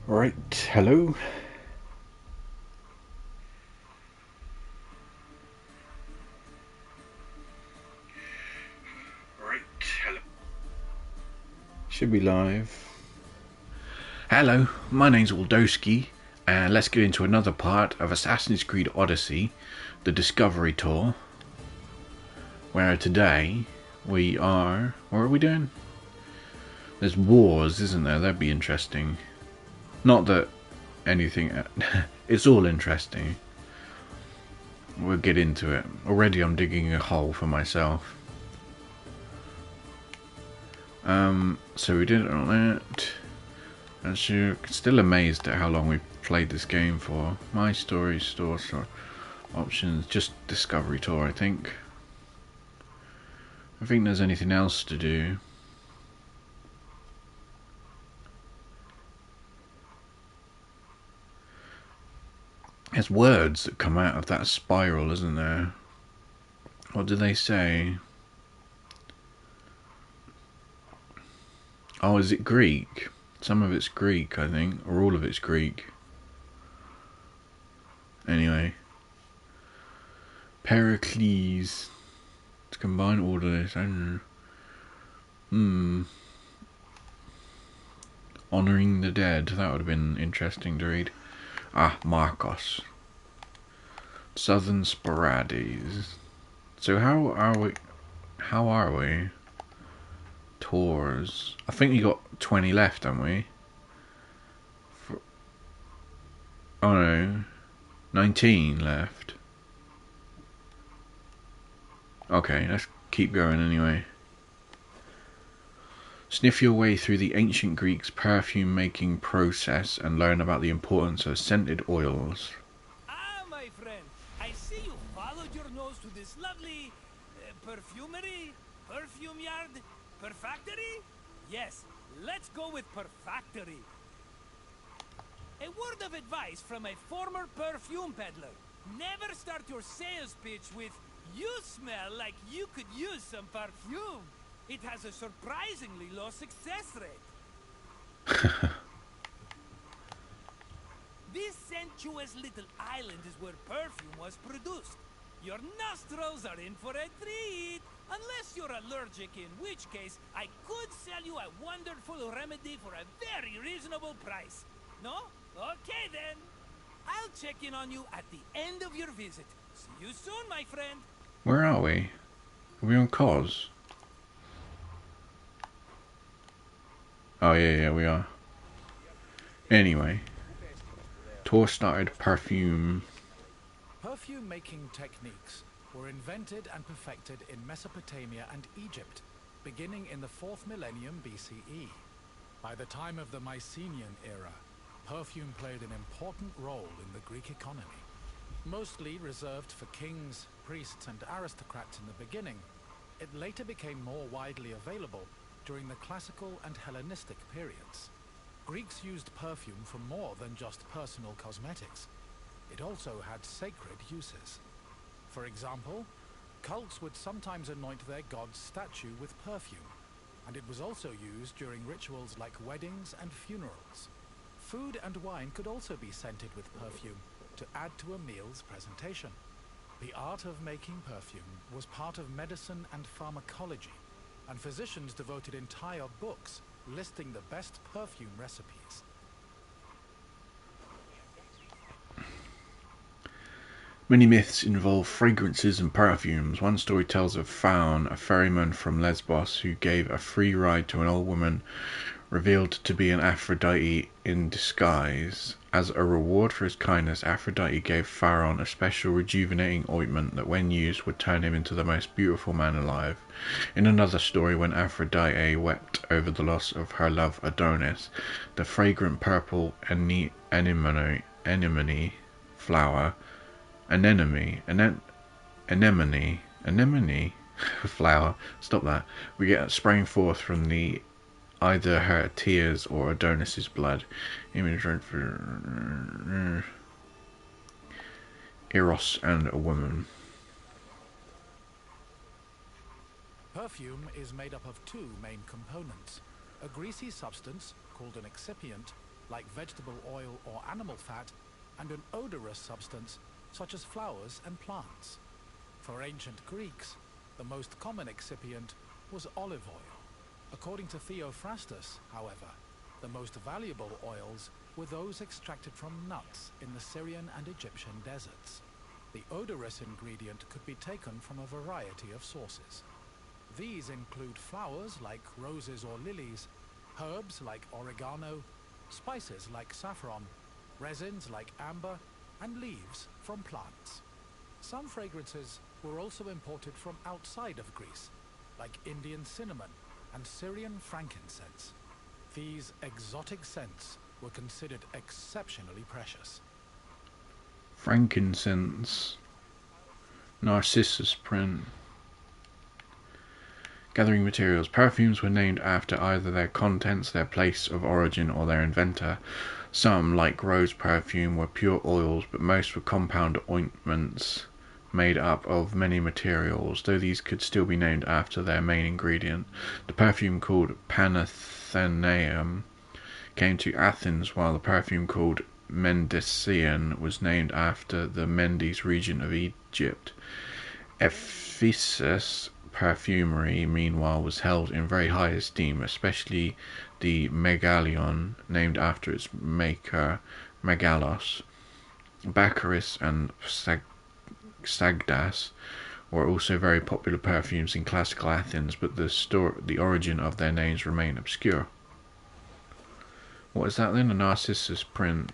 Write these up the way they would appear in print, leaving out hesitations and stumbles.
Right, hello. Right, hello. Should be live. Hello, my name's Waldowski, and let's get into another part of Assassin's Creed Odyssey, the Discovery Tour. Where today we are. What are we doing? There's wars, isn't there? That'd be interesting. Not that anything. It's all interesting. We'll get into it. Already I'm digging a hole for myself. So we did it on that. And still amazed at how long we played this game for. My story, store, options, just Discovery Tour, I think. I think there's anything else to do. There's words that come out of that spiral, isn't there? What do they say? Oh, is it Greek? Some of it's Greek, I think, or all of it's Greek. Anyway. Pericles. To combine all of this, I don't know. Honouring the dead. That would have been interesting to read. Ah, Marcos. Southern Sporades. So how are we? How are we? Tours. I think we got 20 left, haven't we? Oh no. 19 left. Okay, let's keep going anyway. Sniff your way through the ancient Greeks' perfume making process and learn about the importance of scented oils. Ah, my friend, I see you followed your nose to this lovely perfumery, perfume yard, perfactory? Yes, let's go with perfactory. A word of advice from a former perfume peddler. Never start your sales pitch with, "You smell like you could use some perfume." It has a surprisingly low success rate. This sensuous little island is where perfume was produced. Your nostrils are in for a treat, unless you're allergic, in which case I could sell you a wonderful remedy for a very reasonable price. No? Okay then. I'll check in on you at the end of your visit. See you soon, my friend. Where are we? Are we on Cos? Oh yeah, we are. Anyway. Tour started perfume. Perfume-making techniques were invented and perfected in Mesopotamia and Egypt, beginning in the 4th millennium BCE. By the time of the Mycenaean era, perfume played an important role in the Greek economy. Mostly reserved for kings, priests, and aristocrats in the beginning, it later became more widely available during the classical and Hellenistic periods. Greeks used perfume for more than just personal cosmetics. It also had sacred uses. For example, cults would sometimes anoint their god's statue with perfume, and it was also used during rituals like weddings and funerals. Food and wine could also be scented with perfume to add to a meal's presentation. The art of making perfume was part of medicine and pharmacology, and physicians devoted entire books listing the best perfume recipes. Many myths involve fragrances and perfumes. One story tells of Phaon, a ferryman from Lesbos who gave a free ride to an old woman revealed to be an Aphrodite in disguise. As a reward for his kindness, Aphrodite gave Phaon a special rejuvenating ointment that when used would turn him into the most beautiful man alive. In another story, when Aphrodite wept over the loss of her love Adonis, the fragrant purple anemone flower anemone flower, stop that, we get spraying forth from the either her tears or Adonis's blood. Image for Eros and a woman. Perfume is made up of two main components: a greasy substance, called an excipient, like vegetable oil or animal fat, and an odorous substance, such as flowers and plants. For ancient Greeks, the most common excipient was olive oil. According to Theophrastus, however, the most valuable oils were those extracted from nuts in the Syrian and Egyptian deserts. The odorous ingredient could be taken from a variety of sources. These include flowers like roses or lilies, herbs like oregano, spices like saffron, resins like amber, and leaves from plants. Some fragrances were also imported from outside of Greece, like Indian cinnamon and Syrian frankincense. These exotic scents were considered exceptionally precious. Frankincense. Narcissus print. Gathering materials. Perfumes were named after either their contents, their place of origin, or their inventor. Some, like rose perfume, were pure oils, but most were compound ointments made up of many materials, though these could still be named after their main ingredient. The perfume called Panathenaeum came to Athens, while the perfume called Mendician was named after the Mendes region of Egypt. Ephesus perfumery, meanwhile, was held in very high esteem, especially the Megalion, named after its maker Megalos. Baccharis and Sagdas were also very popular perfumes in classical Athens, but the origin of their names remain obscure. What is that then? A Narcissus print.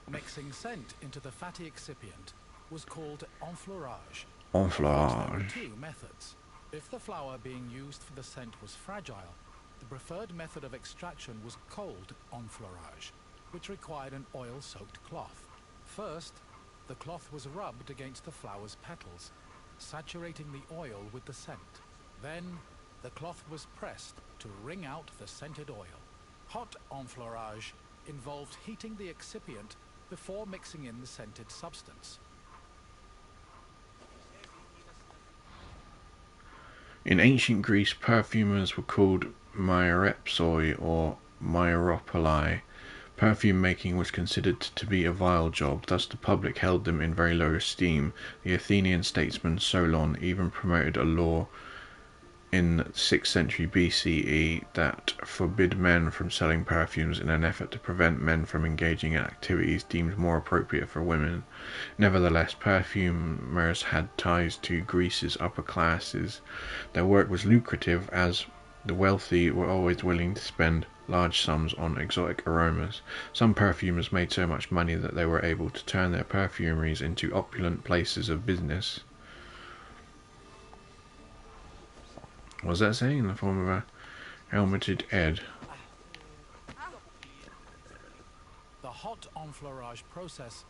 Mixing scent into the fatty excipient was called enfleurage. Enfleurage. There were two methods. If the flower being used for the scent was fragile, the preferred method of extraction was cold enfleurage, which required an oil-soaked cloth. First, the cloth was rubbed against the flower's petals, saturating the oil with the scent. Then, the cloth was pressed to wring out the scented oil. Hot enfleurage involved heating the excipient before mixing in the scented substance. In ancient Greece, perfumers were called myropsoi or myropoli. Perfume making was considered to be a vile job, thus the public held them in very low esteem. The Athenian statesman Solon even promoted a law in the 6th century BCE that forbid men from selling perfumes in an effort to prevent men from engaging in activities deemed more appropriate for women. Nevertheless, perfumers had ties to Greece's upper classes. Their work was lucrative, as the wealthy were always willing to spend large sums on exotic aromas. Some perfumers made so much money that they were able to turn their perfumeries into opulent places of business. What does that say? In the form of a helmeted head. The hot enfleurage process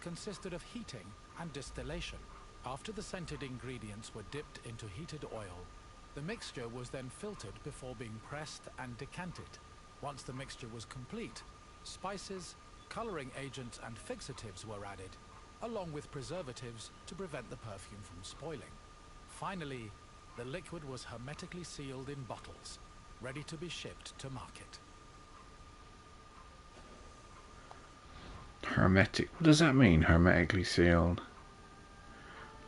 consisted of heating and distillation. After the scented ingredients were dipped into heated oil, the mixture was then filtered before being pressed and decanted. Once the mixture was complete, spices, coloring agents and fixatives were added, along with preservatives to prevent the perfume from spoiling. Finally, the liquid was hermetically sealed in bottles, ready to be shipped to market. Hermetic. What does that mean, hermetically sealed?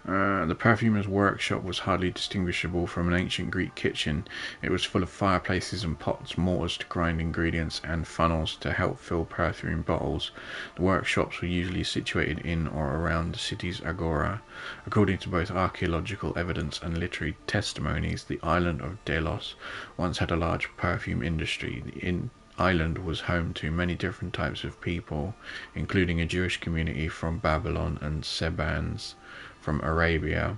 The perfumer's workshop was hardly distinguishable from an ancient Greek kitchen. It was full of fireplaces and pots, mortars to grind ingredients, and funnels to help fill perfume bottles. The workshops were usually situated in or around the city's agora. According to both archaeological evidence and literary testimonies, the island of Delos once had a large perfume industry. The island was home to many different types of people, including a Jewish community from Babylon and Sebans from Arabia,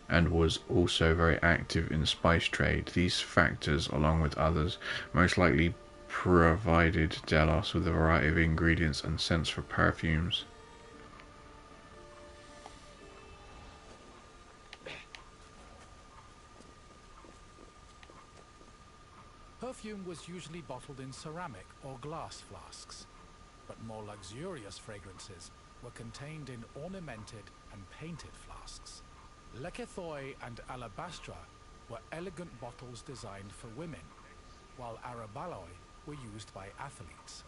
and was also very active in the spice trade. These factors, along with others, most likely provided Delos with a variety of ingredients and scents for perfumes. Perfume was usually bottled in ceramic or glass flasks, but more luxurious fragrances were contained in ornamented and painted flasks. Lekythoi and alabastra were elegant bottles designed for women. while arabaloi were used by athletes.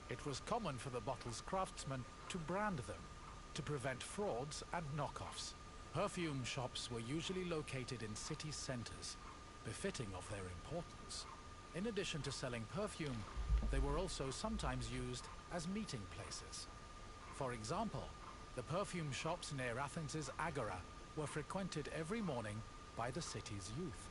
It was common for the bottle's craftsmen to brand them, to prevent frauds and knockoffs. Perfume shops were usually located in city centers, befitting of their importance. In addition to selling perfume, they were also sometimes used as meeting places. For example, the perfume shops near Athens's Agora were frequented every morning by the city's youth.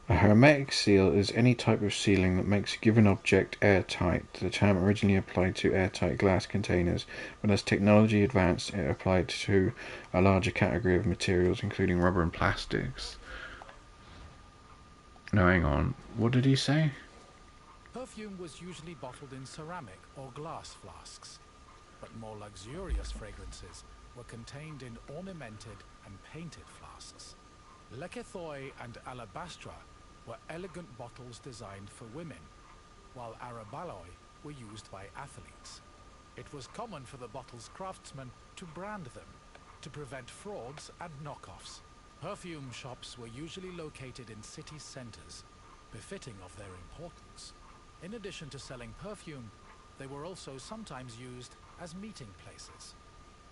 A hermetic seal is any type of sealing that makes a given object airtight. The term originally applied to airtight glass containers, but as technology advanced, it applied to a larger category of materials, including rubber and plastics. No, hang on. What did he say? Perfume was usually bottled in ceramic or glass flasks, but more luxurious fragrances were contained in ornamented and painted flasks. Lekythoi and alabastra were elegant bottles designed for women, while arabaloi were used by athletes. It was common for the bottle's craftsmen to brand them, to prevent frauds and knockoffs. Perfume shops were usually located in city centers, befitting of their importance. In addition to selling perfume, they were also sometimes used as meeting places.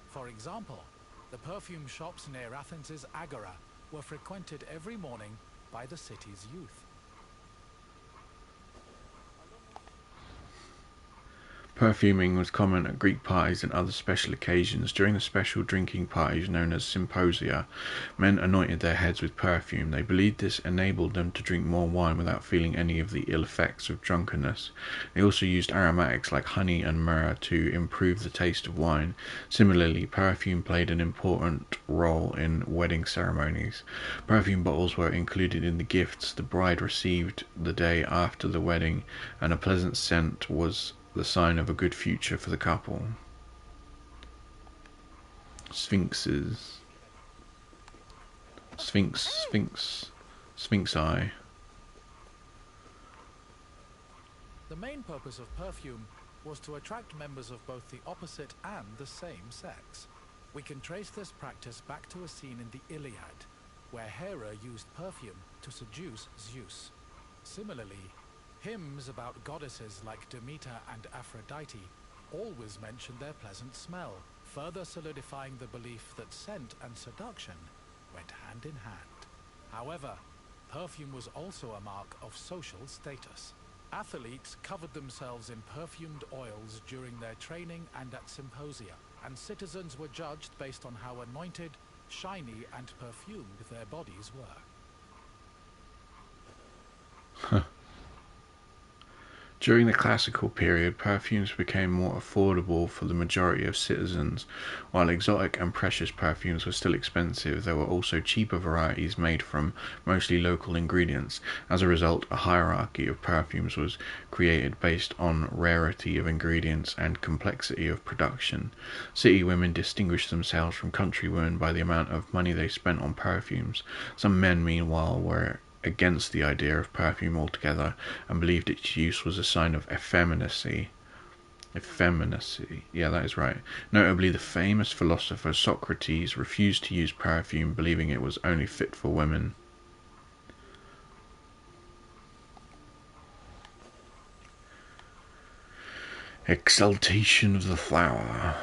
For example, the perfume shops near Athens's Agora were frequented every morning by the city's youth. Perfuming was common at Greek parties and other special occasions. During the special drinking parties known as symposia, men anointed their heads with perfume. They believed this enabled them to drink more wine without feeling any of the ill effects of drunkenness. They also used aromatics like honey and myrrh to improve the taste of wine. Similarly, perfume played an important role in wedding ceremonies. Perfume bottles were included in the gifts the bride received the day after the wedding, and a pleasant scent was the sign of a good future for the couple. Sphinxes. Sphinx eye. The main purpose of perfume was to attract members of both the opposite and the same sex. We can trace this practice back to a scene in the Iliad, where Hera used perfume to seduce Zeus. Similarly, hymns about goddesses like Demeter and Aphrodite always mention their pleasant smell, further solidifying the belief that scent and seduction went hand in hand. However, perfume was also a mark of social status. Athletes covered themselves in perfumed oils during their training and at symposia, and citizens were judged based on how anointed, shiny, and perfumed their bodies were. During the classical period, perfumes became more affordable for the majority of citizens. While exotic and precious perfumes were still expensive, there were also cheaper varieties made from mostly local ingredients. As a result, a hierarchy of perfumes was created based on rarity of ingredients and complexity of production. City women distinguished themselves from country women by the amount of money they spent on perfumes. Some men, meanwhile, were against the idea of perfume altogether and believed its use was a sign of effeminacy. Yeah, that is right. Notably, the famous philosopher Socrates refused to use perfume, believing it was only fit for women. Exaltation of the flower.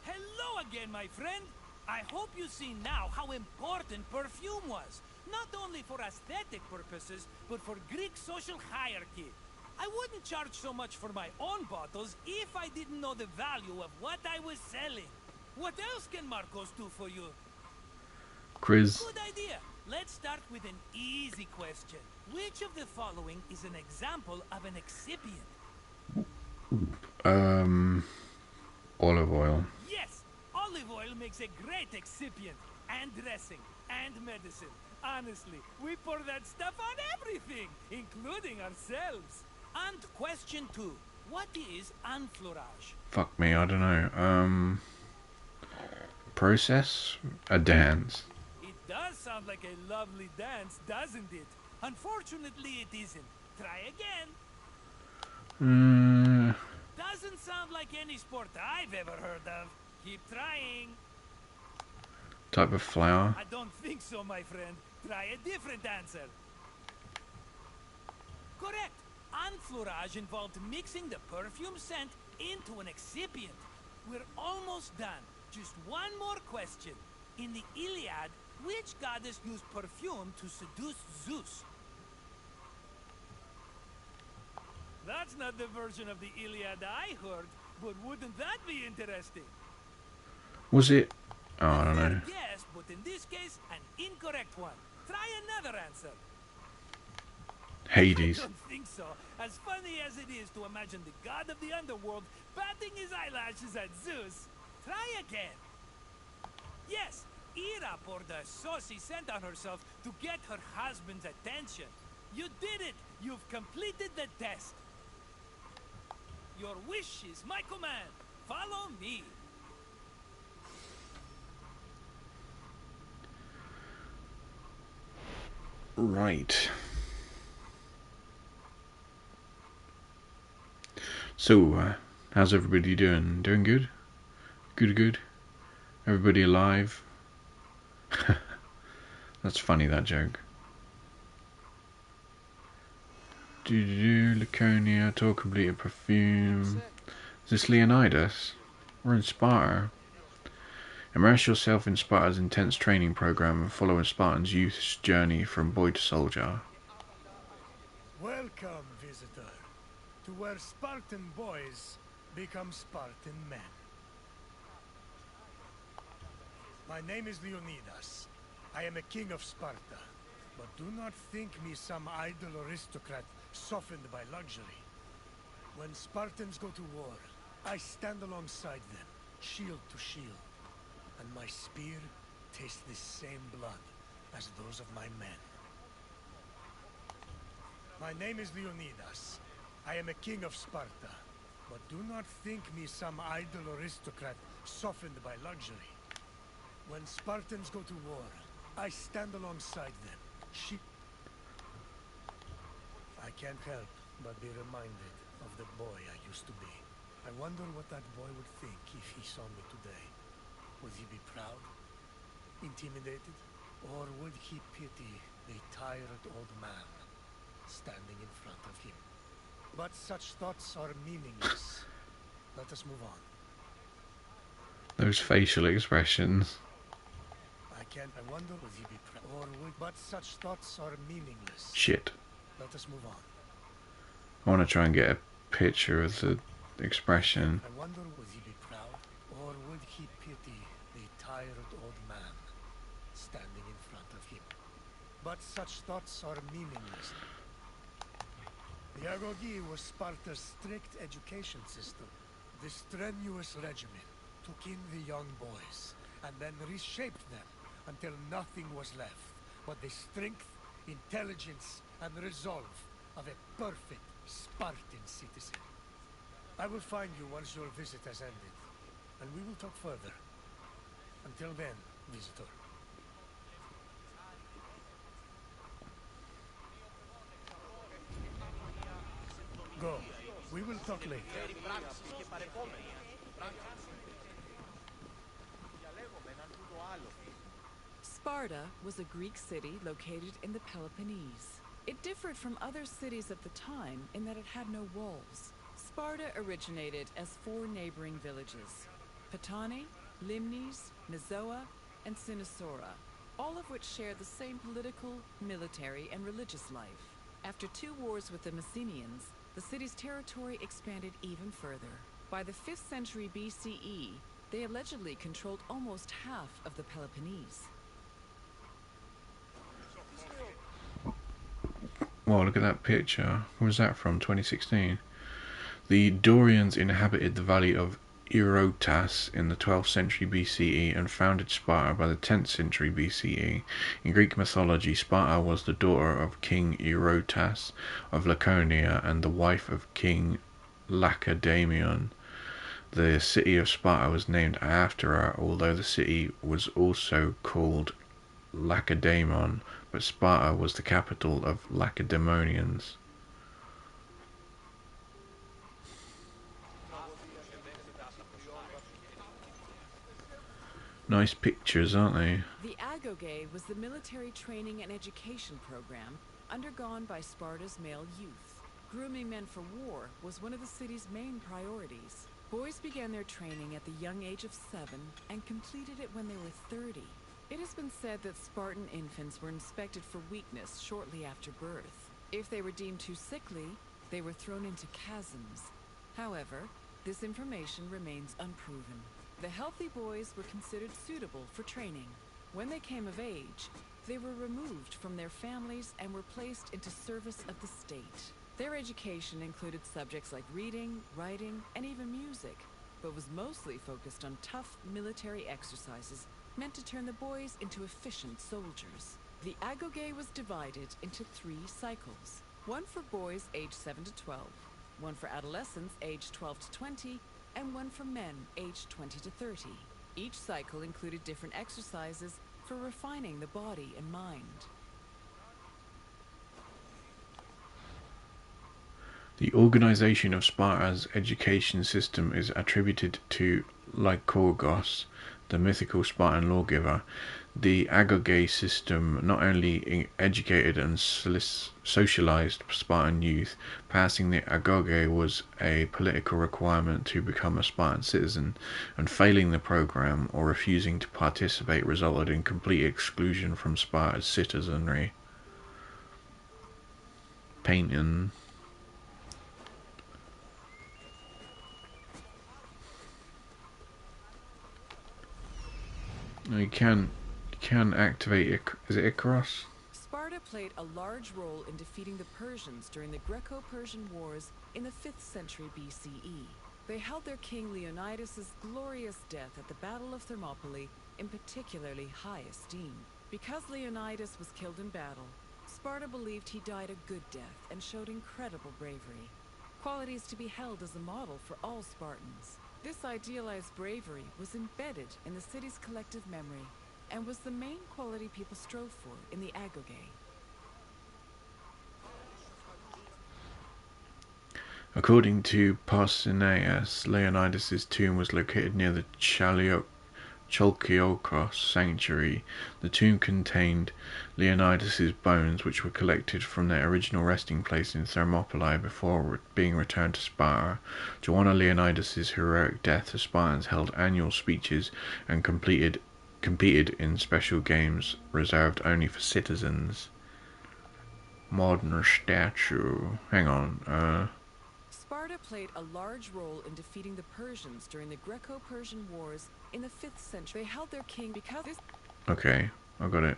Hello again, my friend. I hope you see now how important perfume was. Not only for aesthetic purposes, but for Greek social hierarchy. I wouldn't charge so much for my own bottles if I didn't know the value of what I was selling. What else can Marcos do for you? Quiz. Good idea. Let's start with an easy question. Which of the following is an example of an excipient? Olive oil. Yes, olive oil makes a great excipient. And dressing. And medicine. Honestly, we pour that stuff on everything, including ourselves. And question 2. What is enfleurage? Fuck me, I don't know. Process? A dance. It does sound like a lovely dance, doesn't it? Unfortunately, it isn't. Try again. Doesn't sound like any sport I've ever heard of. Keep trying. type of flower. I don't think so, my friend. Try a different answer. Correct. Enfleurage involved mixing the perfume scent into an excipient. We're almost done. Just one more question. In the Iliad, which goddess used perfume to seduce Zeus? That's not the version of the Iliad I heard, but wouldn't that be interesting? Was it? Oh, I A don't fair know. guess, but in this case, an incorrect one. Try another answer. I Hades. don't think so. As funny as it is to imagine the god of the underworld batting his eyelashes at Zeus, try again. Yes, Ira poured a saucy scent on herself to get her husband's attention. You did it! You've completed the test. Your wish is my command. Follow me. Right. So, how's everybody doing? Doing good? Good. Everybody alive? That's funny, that joke. Laconia, tour completed, perfume. Is this Leonidas? We're in Sparta. Immerse yourself in Sparta's intense training program and follow a Spartan's youth's journey from boy to soldier. Welcome, visitor, to where Spartan boys become Spartan men. My name is Leonidas. I am a king of Sparta. But do not think me some idle aristocrat softened by luxury. When Spartans go to war, I stand alongside them, shield to shield. And my spear tastes the same blood as those of my men. My name is Leonidas. I am a king of Sparta. But do not think me some idle aristocrat softened by luxury. When Spartans go to war, I stand alongside them. I can't help but be reminded of the boy I used to be. I wonder what that boy would think if he saw me today. Would he be proud? Intimidated? Or would he pity the tired old man standing in front of him? But such thoughts are meaningless. Let us move on. Those facial expressions. I wonder would he be proud? Or would... But such thoughts are meaningless. Shit. Let us move on. I want to try and get a picture of the expression. I wonder would he be proud? Or would he pity the tired old man standing in front of him? But such thoughts are meaningless. The Agogi was Sparta's strict education system. The strenuous regimen took in the young boys and then reshaped them until nothing was left but the strength, intelligence, and resolve of a perfect Spartan citizen. I will find you once your visit has ended, and we will talk further. Until then, visitor. Go. We will talk later. Sparta was a Greek city located in the Peloponnese. It differed from other cities of the time in that it had no walls. Sparta originated as 4 neighboring villages: Patani, Limnes, Mizoa, and Cynosura, all of which shared the same political, military, and religious life. After 2 wars with the Messenians, the city's territory expanded even further. By the 5th century BCE, they allegedly controlled almost half of the Peloponnese. Well, look at that picture. Where was that from? 2016. The Dorians inhabited the valley of Eurotas in the 12th century BCE and founded Sparta by the 10th century BCE. In Greek mythology, Sparta was the daughter of King Eurotas of Laconia and the wife of King Lacedaemon. The city of Sparta was named after her, although the city was also called Lacedaemon, but Sparta was the capital of Lacedaemonians. Nice pictures, aren't they? The agoge was the military training and education program undergone by Sparta's male youth. Grooming men for war was one of the city's main priorities. Boys began their training at the young age of 7 and completed it when they were 30. It has been said that Spartan infants were inspected for weakness shortly after birth. If they were deemed too sickly, they were thrown into chasms. However, this information remains unproven. The healthy boys were considered suitable for training. When they came of age, they were removed from their families and were placed into service of the state. Their education included subjects like reading, writing, and even music, but was mostly focused on tough military exercises meant to turn the boys into efficient soldiers. The agoge was divided into 3 cycles. One for boys aged 7 to 12, one for adolescents aged 12 to 20, and one for men aged 20 to 30. Each cycle included different exercises for refining the body and mind. The organization of Sparta's education system is attributed to Lycurgus, the mythical Spartan lawgiver. The agoge system not only educated and socialized Spartan youth, passing the agoge was a political requirement to become a Spartan citizen, and failing the program or refusing to participate resulted in complete exclusion from Sparta's citizenry. Painting. You can activate it. Is it Icarus? Sparta played a large role in defeating the Persians during the Greco-Persian Wars in the 5th century BCE. They held their king Leonidas' glorious death at the Battle of Thermopylae in particularly high esteem. Because Leonidas was killed in battle, Sparta believed he died a good death and showed incredible bravery, qualities to be held as a model for all Spartans. This idealized bravery was embedded in the city's collective memory and was the main quality people strove for in the agoge. According to Pausanias, Leonidas' tomb was located near the Chalkiokros sanctuary. The tomb contained Leonidas' bones, which were collected from their original resting place in Thermopylae before being returned to Sparta. To honor Leonidas' heroic death, the Spartans held annual speeches and competed in special games reserved only for citizens. Modern statue. Hang on. Sparta played a large role in defeating the Persians during the Greco-Persian Wars in the 5th century. They held their king because this... Okay, I got it.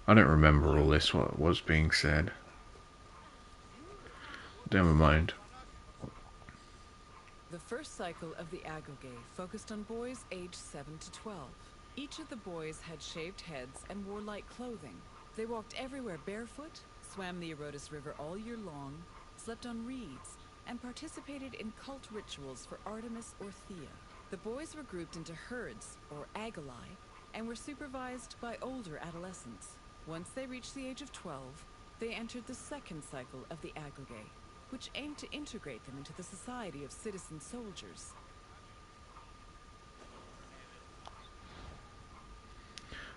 I don't remember all this, what was being said. Never mind. The first cycle of the agoge focused on boys aged 7 to 12. Each of the boys had shaved heads and wore light clothing. They walked everywhere barefoot, swam the Odyssey River all year long, slept on reeds, and participated in cult rituals for Artemis or Thea. The boys were grouped into herds, or agoli, and were supervised by older adolescents. Once they reached the age of 12, they entered the second cycle of the agoge, which aimed to integrate them into the society of citizen soldiers.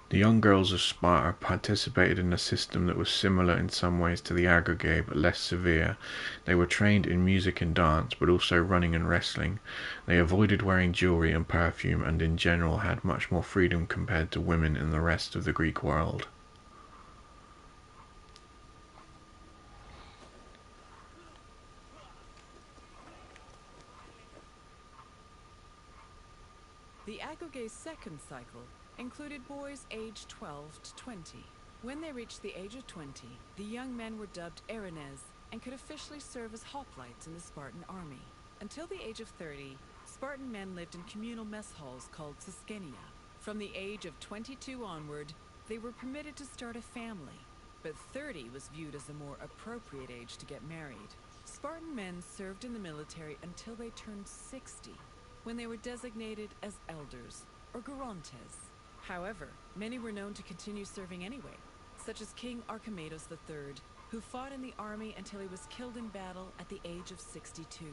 The young girls of Sparta participated in a system that was similar in some ways to the agoge, but less severe. They were trained in music and dance, but also running and wrestling. They avoided wearing jewelry and perfume, and in general had much more freedom compared to women in the rest of the Greek world. The agoge's second cycle included boys aged 12 to 20. When they reached the age of 20, the young men were dubbed Erinyes and could officially serve as hoplites in the Spartan army. Until the age of 30, Spartan men lived in communal mess halls called Siskenia. From the age of 22 onward, they were permitted to start a family, but 30 was viewed as a more appropriate age to get married. Spartan men served in the military until they turned 60, when they were designated as elders, or gerontes. However, many were known to continue serving anyway, such as King Archimedes III, who fought in the army until he was killed in battle at the age of 62.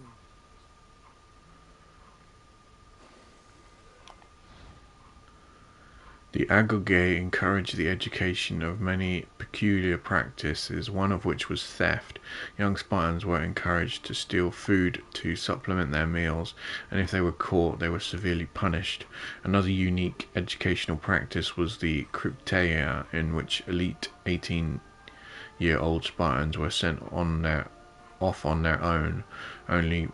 The Agogé encouraged the education of many peculiar practices, one of which was theft. Young Spartans were encouraged to steal food to supplement their meals, and if they were caught, they were severely punished. Another unique educational practice was the crypteia, in which elite 18-year-old Spartans were sent off on their own, only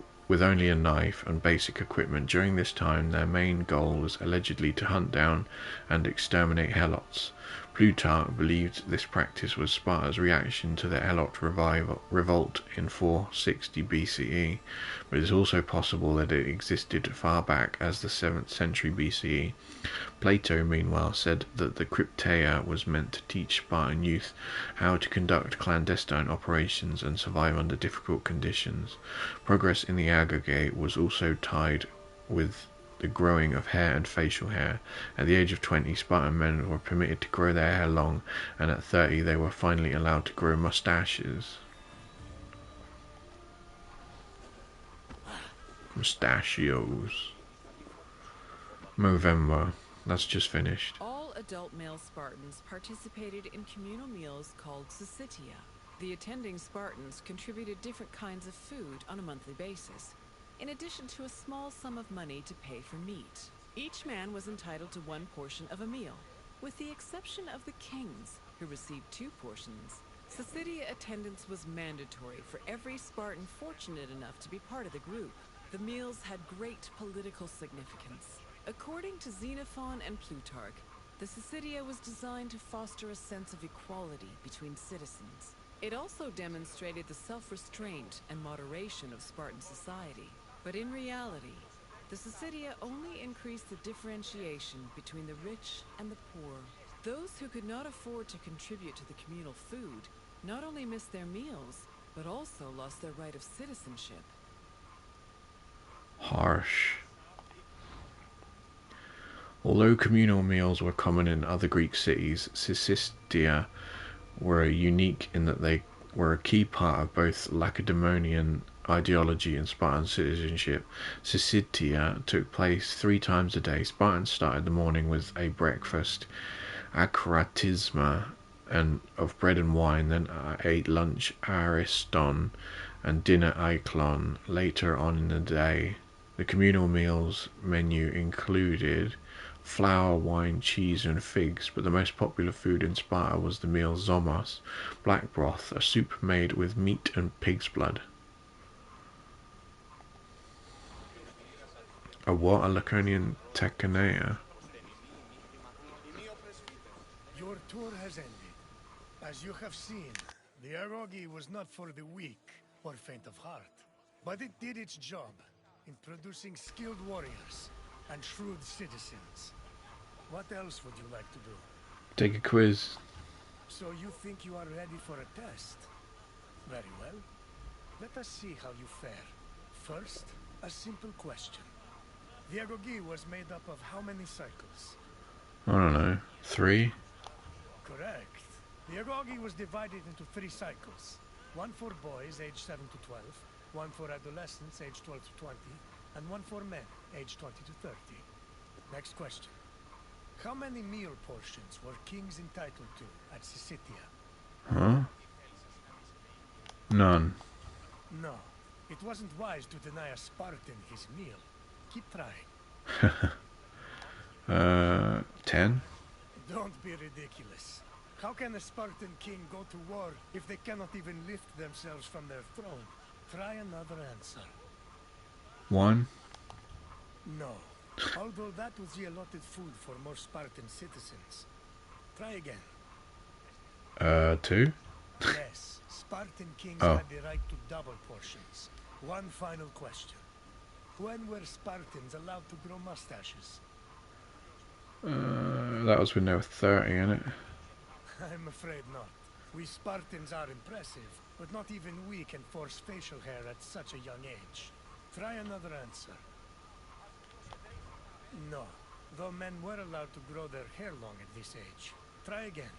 a knife and basic equipment. During this time, their main goal was allegedly to hunt down and exterminate helots. Plutarch believed this practice was Sparta's reaction to the Helot revolt in 460 BCE, but it is also possible that it existed far back as the 7th century BCE. Plato, meanwhile, said that the crypteia was meant to teach Spartan youth how to conduct clandestine operations and survive under difficult conditions. Progress in the Agogé was also tied with the growing of hair and facial hair. At the age of 20, Spartan men were permitted to grow their hair long, and at 30 they were finally allowed to grow mustaches. Mustachios. Movember. That's just finished. All adult male Spartans participated in communal meals called syssitia. The attending Spartans contributed different kinds of food on a monthly basis, in addition to a small sum of money to pay for meat. Each man was entitled to one portion of a meal, with the exception of the kings, who received 2 portions. Syssitia attendance was mandatory for every Spartan fortunate enough to be part of the group. The meals had great political significance. According to Xenophon and Plutarch, the syssitia was designed to foster a sense of equality between citizens. It also demonstrated the self-restraint and moderation of Spartan society. But in reality, the syssitia only increased the differentiation between the rich and the poor. Those who could not afford to contribute to the communal food not only missed their meals, but also lost their right of citizenship. Harsh. Although communal meals were common in other Greek cities, syssitia were unique in that they were a key part of both Lacedaemonian ideology and Spartan citizenship. Syssitia took place 3 times a day. Spartans started the morning with a breakfast, akratisma, and of bread and wine, then ate lunch, ariston, and dinner, aiklon. Later on in the day, the communal meals menu included flour, wine, cheese, and figs, but the most popular food in Sparta was the meal zomos, black broth, a soup made with meat and pig's blood. A what? A Laconian tekanea? Your tour has ended. As you have seen, the Agoge was not for the weak or faint of heart, but it did its job in producing skilled warriors and shrewd citizens. What else would you like to do? Take a quiz. So you think you are ready for a test? Very well. Let us see how you fare. First, a simple question. The Agoge was made up of how many cycles? I don't know. 3? Correct. The Agoge was divided into 3 cycles. One for boys aged 7 to 12, one for adolescents aged 12 to 20, and one for men aged 20 to 30. Next question. How many meal portions were kings entitled to at Syssitia? Huh? None. No. It wasn't wise to deny a Spartan his meal. Keep trying. 10? Don't be ridiculous. How can a Spartan king go to war if they cannot even lift themselves from their throne? Try another answer. 1? No. Although that was the allotted food for most Spartan citizens. Try again. 2? Yes, Spartan kings Oh. had the right to double portions. One final question. When were Spartans allowed to grow mustaches? That was when they were 30, innit? I'm afraid not. We Spartans are impressive, but not even we can force facial hair at such a young age. Try another answer. No, though men were allowed to grow their hair long at this age. Try again.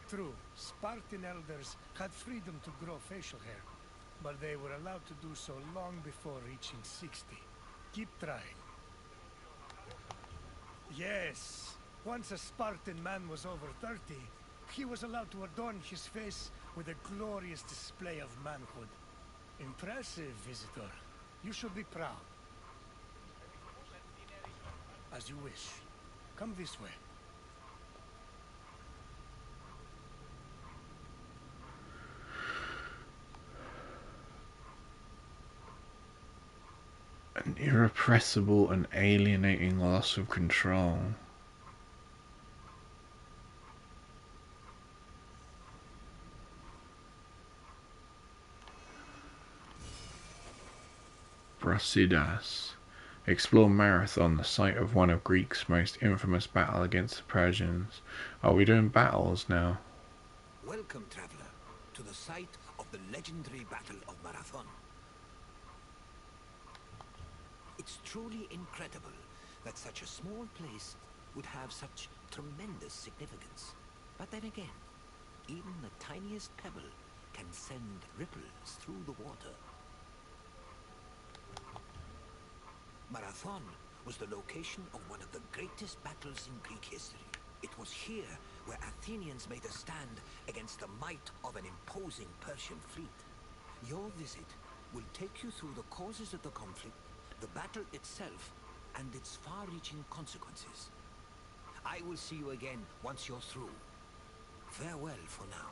True, Spartan elders had freedom to grow facial hair, but they were allowed to do so long before reaching 60. Keep trying. Yes. Once a Spartan man was over 30, he was allowed to adorn his face with a glorious display of manhood. Impressive, visitor. You should be proud. As you wish. Come this way. An irrepressible and alienating loss of control. Brasidas. Explore Marathon, the site of one of Greece's most infamous battle against the Persians. Are we doing battles now? Welcome, traveler, to the site of the legendary Battle of Marathon. It's truly incredible that such a small place would have such tremendous significance. But then again, even the tiniest pebble can send ripples through the water. Marathon was the location of one of the greatest battles in Greek history. It was here where Athenians made a stand against the might of an imposing Persian fleet. Your visit will take you through the causes of the conflict, the battle itself, and its far-reaching consequences. I will see you again once you're through. Farewell for now.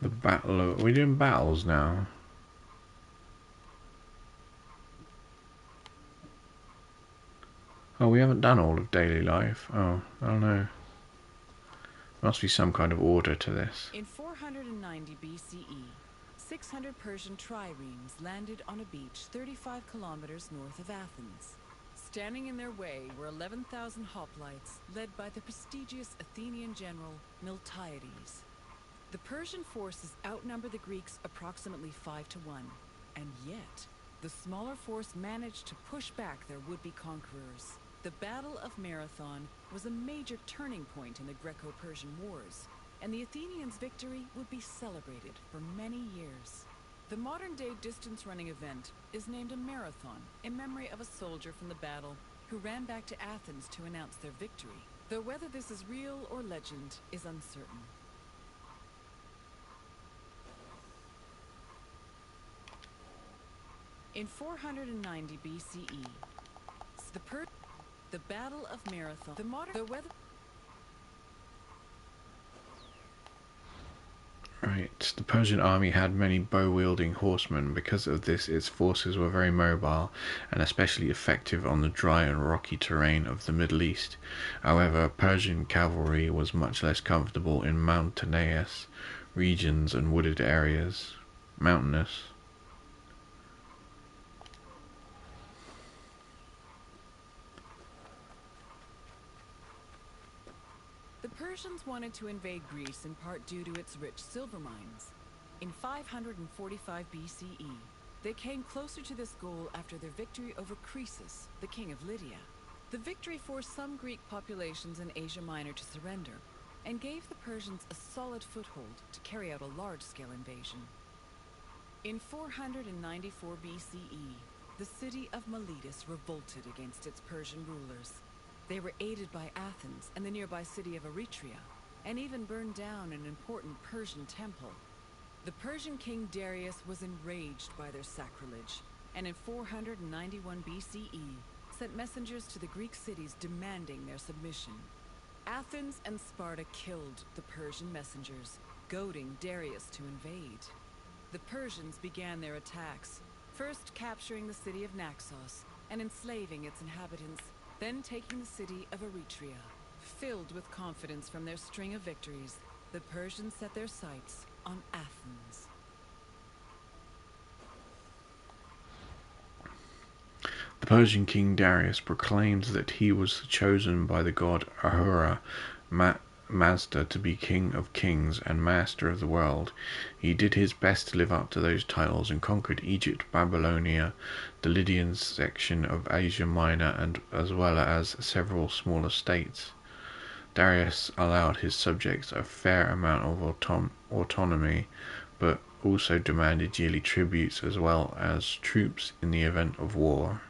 The battle of... Are we doing battles now? Oh, we haven't done all of daily life. Oh, I don't know. Must be some kind of order to this. In 490 BCE, 600 Persian triremes landed on a beach 35 kilometers north of Athens. Standing in their way were 11,000 hoplites, led by the prestigious Athenian general Miltiades. The Persian forces outnumbered the Greeks approximately 5 to 1, and yet the smaller force managed to push back their would-be conquerors. The Battle of Marathon was a major turning point in the Greco-Persian Wars, and the Athenians' victory would be celebrated for many years. The modern-day distance-running event is named a marathon in memory of a soldier from the battle who ran back to Athens to announce their victory, though whether this is real or legend is uncertain. In 490 BCE, the Battle of Marathon, the weather... Right, the Persian army had many bow-wielding horsemen. Because of this, its forces were very mobile and especially effective on the dry and rocky terrain of the Middle East. However, Persian cavalry was much less comfortable in mountainous regions and wooded areas. Mountainous. The Persians wanted to invade Greece in part due to its rich silver mines. In 545 BCE, they came closer to this goal after their victory over Croesus, the king of Lydia. The victory forced some Greek populations in Asia Minor to surrender, and gave the Persians a solid foothold to carry out a large-scale invasion. In 494 BCE, the city of Miletus revolted against its Persian rulers. They were aided by Athens and the nearby city of Eretria, and even burned down an important Persian temple. The Persian king Darius was enraged by their sacrilege, and in 491 BCE, sent messengers to the Greek cities demanding their submission. Athens and Sparta killed the Persian messengers, goading Darius to invade. The Persians began their attacks, first capturing the city of Naxos and enslaving its inhabitants, then taking the city of Eretria. Filled with confidence from their string of victories, the Persians set their sights on Athens. The Persian king Darius proclaimed that he was chosen by the god Ahura Mazda to be king of kings and master of the world. He did his best to live up to those titles and conquered Egypt, Babylonia, the Lydian section of Asia Minor, and as well as several smaller states. Darius allowed his subjects a fair amount of autonomy, but also demanded yearly tributes as well as troops in the event of war.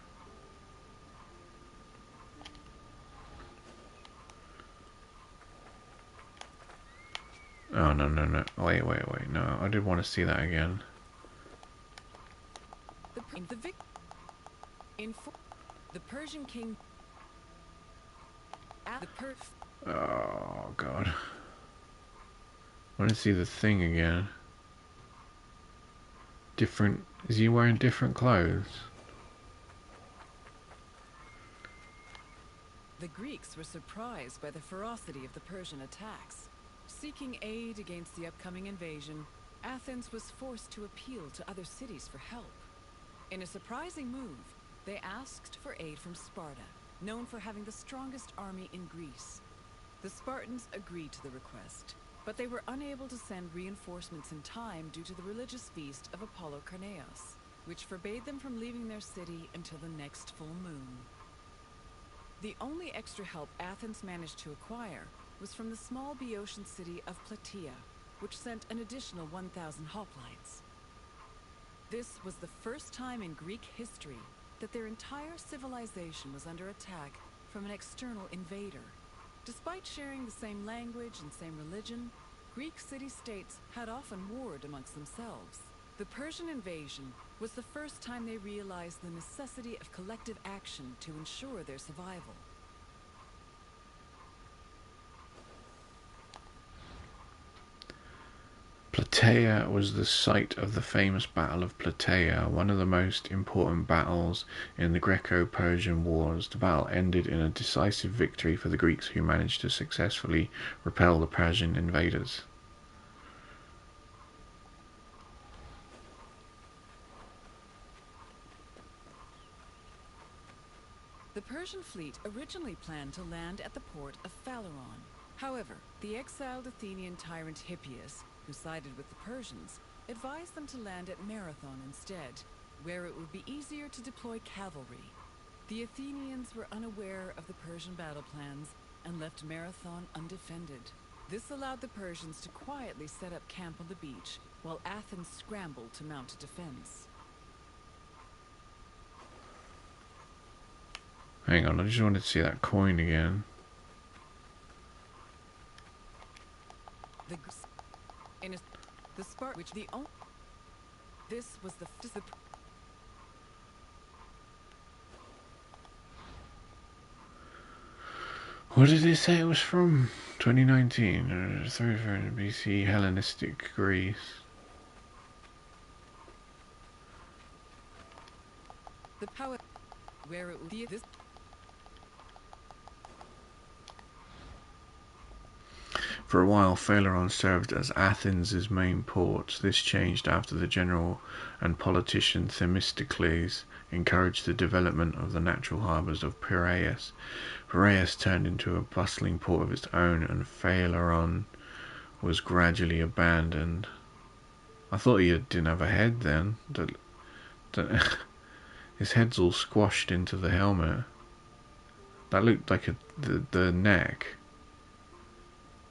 Oh, no, no, no. Wait. No, I did want to see that again. The Persian king. Oh, God. I want to see the thing again. Different. Is he wearing different clothes? The Greeks were surprised by the ferocity of the Persian attacks. Seeking aid against the upcoming invasion, Athens was forced to appeal to other cities for help. In a surprising move, they asked for aid from Sparta, known for having the strongest army in Greece. The Spartans agreed to the request, but they were unable to send reinforcements in time due to the religious feast of Apollo Carneos, which forbade them from leaving their city until the next full moon. The only extra help Athens managed to acquire was from the small Boeotian city of Plataea, which sent an additional 1,000 hoplites. This was the first time in Greek history that their entire civilization was under attack from an external invader. Despite sharing the same language and same religion, Greek city-states had often warred amongst themselves. The Persian invasion was the first time they realized the necessity of collective action to ensure their survival. Plataea was the site of the famous Battle of Plataea, one of the most important battles in the Greco-Persian Wars. The battle ended in a decisive victory for the Greeks, who managed to successfully repel the Persian invaders. The Persian fleet originally planned to land at the port of Phaleron. However, the exiled Athenian tyrant Hippias, who sided with the Persians, advised them to land at Marathon instead, where it would be easier to deploy cavalry. The Athenians were unaware of the Persian battle plans and left Marathon undefended. This allowed the Persians to quietly set up camp on the beach, while Athens scrambled to mount a defense. Hang on, I just wanted to see that coin again. The Spartan, which the only. This was the. What did they say it was from? 2019, 300 BC, Hellenistic Greece. The power, where it would be this. For a while, Phaleron served as Athens' main port. This changed after the general and politician Themistocles encouraged the development of the natural harbours of Piraeus. Piraeus turned into a bustling port of its own, and Phaleron was gradually abandoned. I thought he didn't have a head then. His head's all squashed into the helmet. That looked like the neck.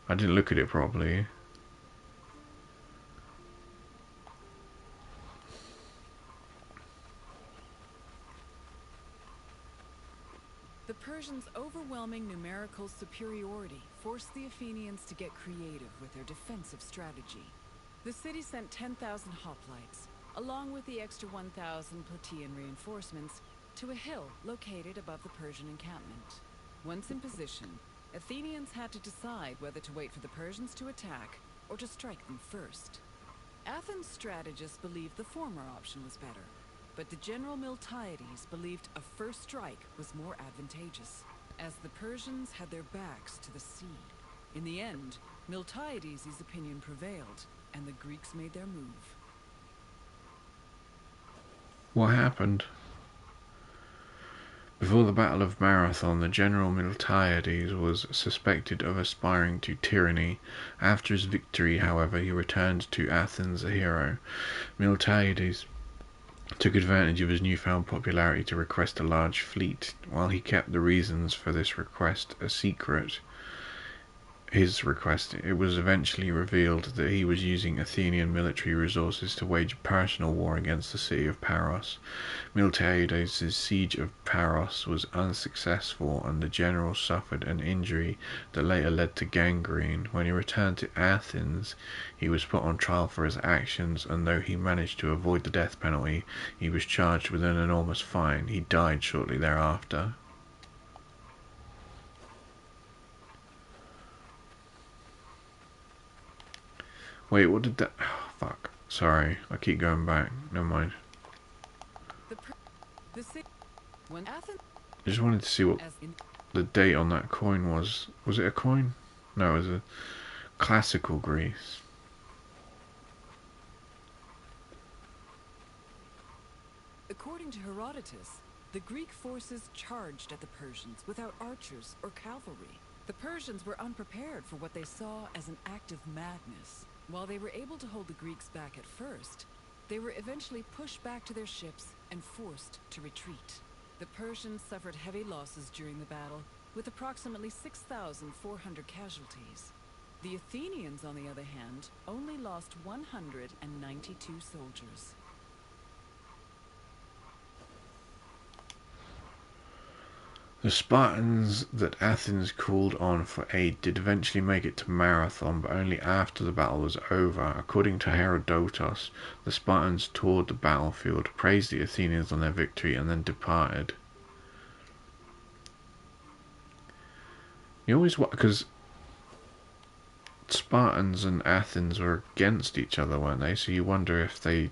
I didn't look at it properly. The Persians' overwhelming numerical superiority forced the Athenians to get creative with their defensive strategy. The city sent 10,000 hoplites, along with the extra 1,000 Plataean reinforcements, to a hill located above the Persian encampment. Once in position, Athenians had to decide whether to wait for the Persians to attack or to strike them first. Athens' strategists believed the former option was better, but the general Miltiades believed a first strike was more advantageous, as the Persians had their backs to the sea. In the end, Miltiades' opinion prevailed, and the Greeks made their move. What happened? Before the Battle of Marathon, the general Miltiades was suspected of aspiring to tyranny. After his victory, however, he returned to Athens a hero. Miltiades took advantage of his newfound popularity to request a large fleet. While he kept the reasons for this request a secret, his request, it was eventually revealed that he was using Athenian military resources to wage a personal war against the city of Paros. Miltiades' siege of Paros was unsuccessful, and the general suffered an injury that later led to gangrene. When he returned to Athens, he was put on trial for his actions, and though he managed to avoid the death penalty, he was charged with an enormous fine. He died shortly thereafter. Wait, what did that... Oh, fuck. Sorry, I keep going back. Never mind. The city when Athens I just wanted to see what the date on that coin was. Was it a coin? No, it was a classical Greece. According to Herodotus, the Greek forces charged at the Persians without archers or cavalry. The Persians were unprepared for what they saw as an act of madness. While they were able to hold the Greeks back at first, they were eventually pushed back to their ships and forced to retreat. The Persians suffered heavy losses during the battle, with approximately 6,400 casualties. The Athenians, on the other hand, only lost 192 soldiers. The Spartans that Athens called on for aid did eventually make it to Marathon, but only after the battle was over. According to Herodotus, the Spartans toured the battlefield, praised the Athenians on their victory, and then departed. You always, because Spartans and Athens were against each other, weren't they? So you wonder if they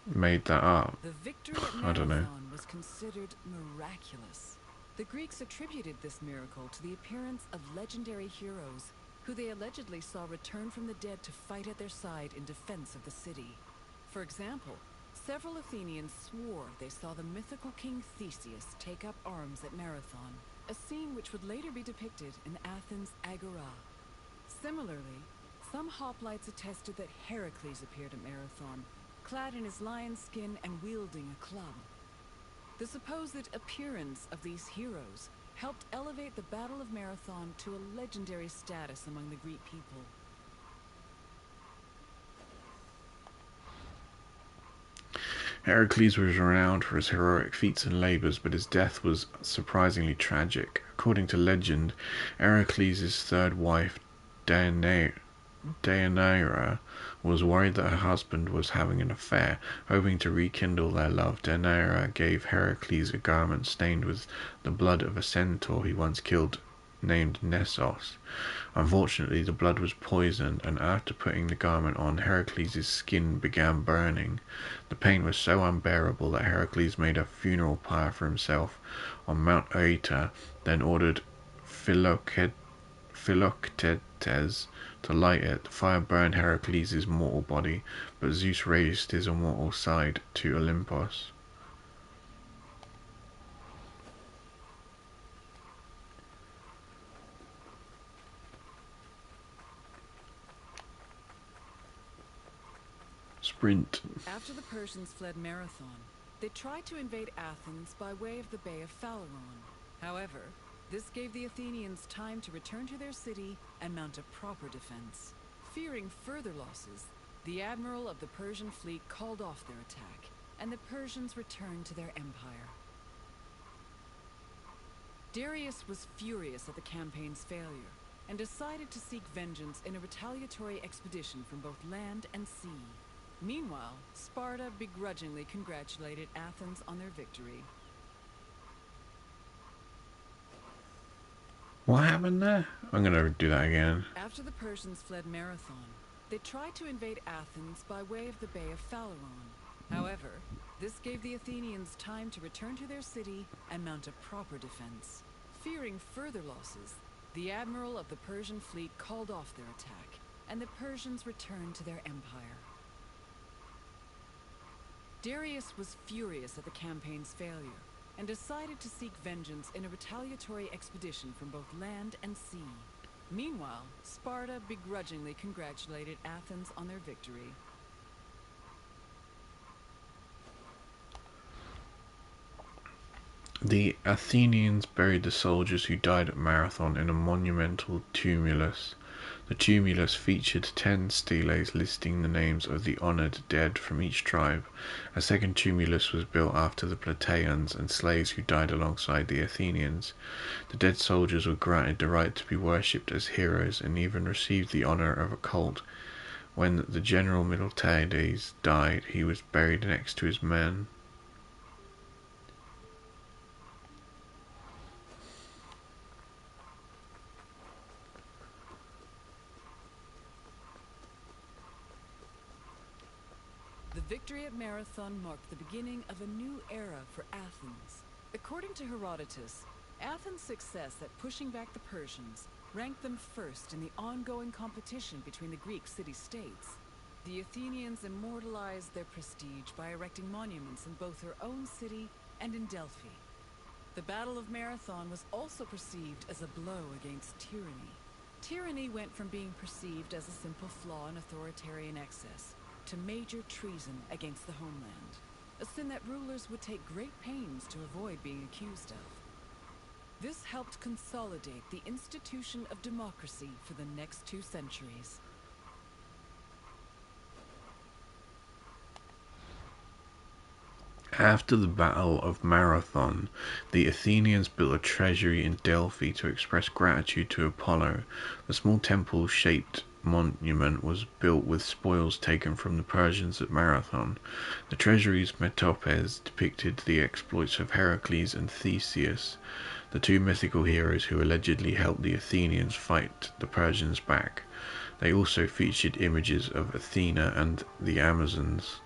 made that up. The victory at I don't know. Marathon was considered miraculous. The Greeks attributed this miracle to the appearance of legendary heroes who they allegedly saw return from the dead to fight at their side in defense of the city. For example, several Athenians swore they saw the mythical king Theseus take up arms at Marathon, a scene which would later be depicted in Athens' Agora. Similarly, some hoplites attested that Heracles appeared at Marathon, clad in his lion skin and wielding a club. The supposed appearance of these heroes helped elevate the Battle of Marathon to a legendary status among the Greek people. Heracles was renowned for his heroic feats and labors, but his death was surprisingly tragic. According to legend, Heracles' third wife, Deianira, was worried that her husband was having an affair. Hoping to rekindle their love, Deianira gave Heracles a garment stained with the blood of a centaur he once killed named Nessos. Unfortunately, the blood was poisoned, and after putting the garment on, Heracles' skin began burning. The pain was so unbearable that Heracles made a funeral pyre for himself on Mount Oeta, then ordered Philoctetes to light it. The fire burned Heracles' mortal body, but Zeus raised his immortal side to Olympus. Sprint. After the Persians fled Marathon, they tried to invade Athens by way of the Bay of Phaleron. However, this gave the Athenians time to return to their city and mount a proper defense. Fearing further losses, the admiral of the Persian fleet called off their attack, and the Persians returned to their empire. Darius was furious at the campaign's failure, and decided to seek vengeance in a retaliatory expedition from both land and sea. Meanwhile, Sparta begrudgingly congratulated Athens on their victory. What happened there? I'm gonna do that again. After the Persians fled Marathon, they tried to invade Athens by way of the Bay of Phaleron. However, this gave the Athenians time to return to their city and mount a proper defense. Fearing further losses, the admiral of the Persian fleet called off their attack, and the Persians returned to their empire. Darius was furious at the campaign's failure, and decided to seek vengeance in a retaliatory expedition from both land and sea. Meanwhile, Sparta begrudgingly congratulated Athens on their victory. The Athenians buried the soldiers who died at Marathon in a monumental tumulus. The tumulus featured 10 steles listing the names of the honoured dead from each tribe. A second tumulus was built after the Plataeans and slaves who died alongside the Athenians. The dead soldiers were granted the right to be worshipped as heroes and even received the honour of a cult. When the general Miltiades died, he was buried next to his men. The victory at Marathon marked the beginning of a new era for Athens. According to Herodotus, Athens' success at pushing back the Persians ranked them first in the ongoing competition between the Greek city-states. The Athenians immortalized their prestige by erecting monuments in both their own city and in Delphi. The Battle of Marathon was also perceived as a blow against tyranny. Tyranny went from being perceived as a simple flaw in authoritarian excess to major treason against the homeland, a sin that rulers would take great pains to avoid being accused of. This helped consolidate the institution of democracy for the next 2 centuries. After the Battle of Marathon, the Athenians built a treasury in Delphi to express gratitude to Apollo. The small temple-shaped monument was built with spoils taken from the Persians at Marathon. The treasury's metopes depicted the exploits of Heracles and Theseus, the 2 mythical heroes who allegedly helped the Athenians fight the Persians back. They also featured images of Athena and the Amazons.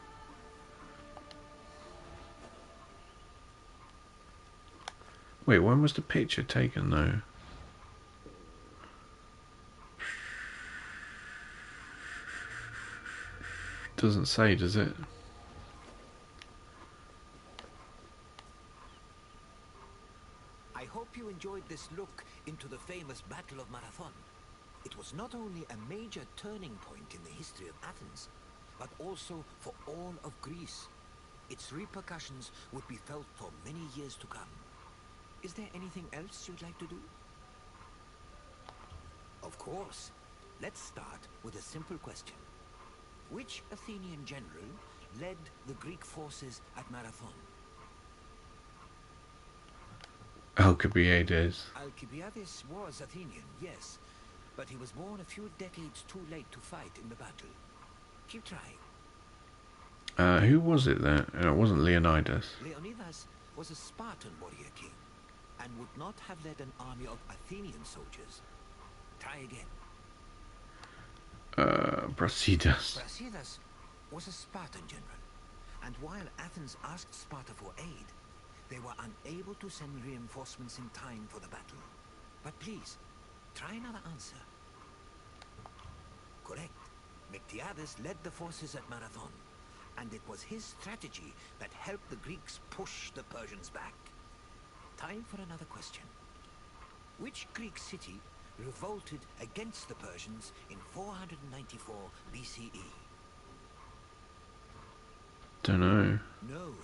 Wait, when was the picture taken though? Doesn't say, does it? I hope you enjoyed this look into the famous Battle of Marathon. It was not only a major turning point in the history of Athens, but also for all of Greece. Its repercussions would be felt for many years to come. Is there anything else you'd like to do? Of course. Let's start with a simple question. Which Athenian general led the Greek forces at Marathon? Alcibiades. Alcibiades was Athenian, yes, but he was born a few decades too late to fight in the battle. Keep trying. Who was it then? It wasn't Leonidas. Leonidas was a Spartan warrior king and would not have led an army of Athenian soldiers. Try again. Brasidas. Brasidas was a Spartan general, and while Athens asked Sparta for aid, they were unable to send reinforcements in time for the battle. But please, try another answer. Correct. Miltiades led the forces at Marathon, and it was his strategy that helped the Greeks push the Persians back. Time for another question. Which Greek city revolted against the Persians in 494 BCE? Don't know. No,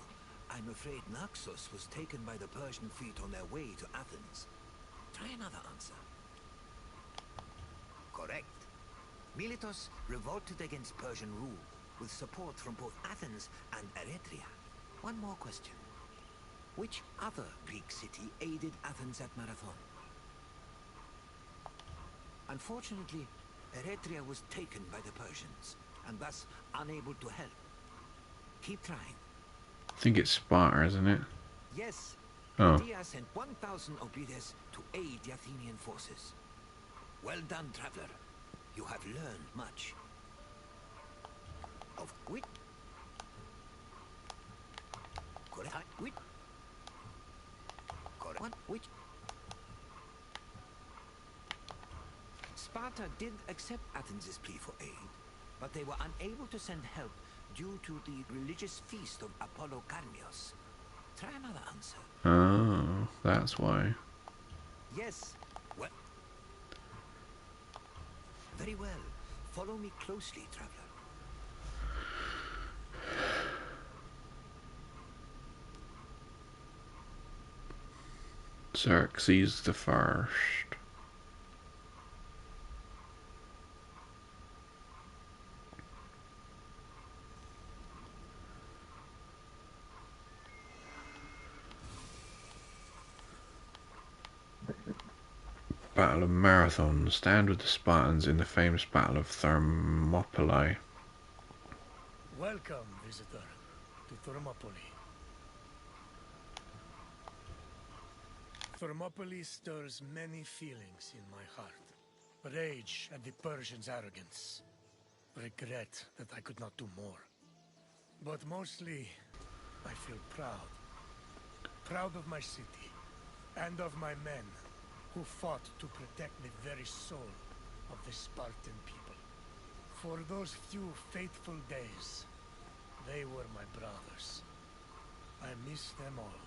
I'm afraid Naxos was taken by the Persian fleet on their way to Athens. Try another answer. Correct. Miletus revolted against Persian rule, with support from both Athens and Eretria. One more question. Which other Greek city aided Athens at Marathon? Unfortunately, Eretria was taken by the Persians, and thus unable to help. Keep trying. I think it's Sparta, isn't it? Yes, Oh. Dia sent 1,000 Oblides to aid the Athenian forces. Well done, traveler. You have learned much. Of which? Correct. Which? Correct. One. Which? Sparta did accept Athens' plea for aid, but they were unable to send help due to the religious feast of Apollo Karmios. Try another answer. Oh, that's why. Yes. Well. Very well. Follow me closely, traveler. Xerxes the First. Battle of Marathon. Stand with the Spartans in the famous Battle of Thermopylae. Welcome, visitor, to Thermopylae. Thermopylae stirs many feelings in my heart. Rage at the Persians' arrogance. Regret that I could not do more. But mostly, I feel proud. Proud of my city, and of my men, who fought to protect the very soul of the Spartan people. For those few fateful days, they were my brothers. I miss them all.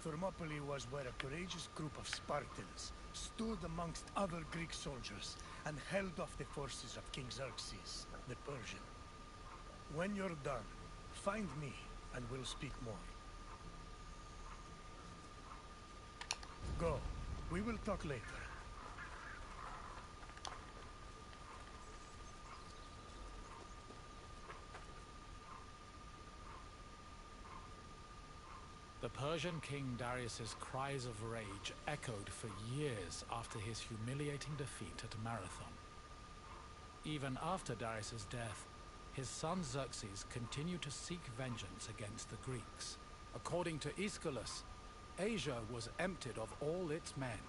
Thermopylae was where a courageous group of Spartans stood amongst other Greek soldiers and held off the forces of King Xerxes, the Persian. When you're done, find me and we'll speak more. Go. We will talk later. The Persian king Darius's cries of rage echoed for years after his humiliating defeat at Marathon. Even after Darius's death, his son Xerxes continued to seek vengeance against the Greeks. According to Aeschylus, Asia was emptied of all its men.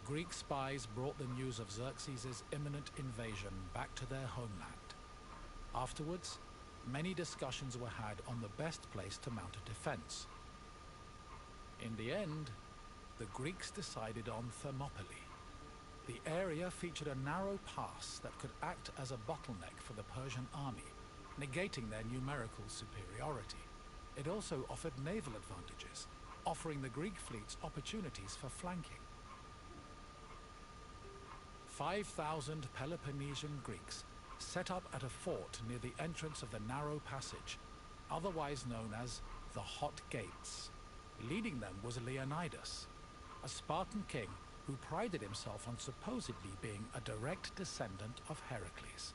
Greek spies brought the news of Xerxes' imminent invasion back to their homeland. Afterwards, many discussions were had on the best place to mount a defense. In the end, the Greeks decided on Thermopylae. The area featured a narrow pass that could act as a bottleneck for the Persian army, negating their numerical superiority. It also offered naval advantages, offering the Greek fleets opportunities for flanking. 5,000 Peloponnesian Greeks set up at a fort near the entrance of the narrow passage, otherwise known as the Hot Gates. Leading them was Leonidas, a Spartan king who prided himself on supposedly being a direct descendant of Heracles.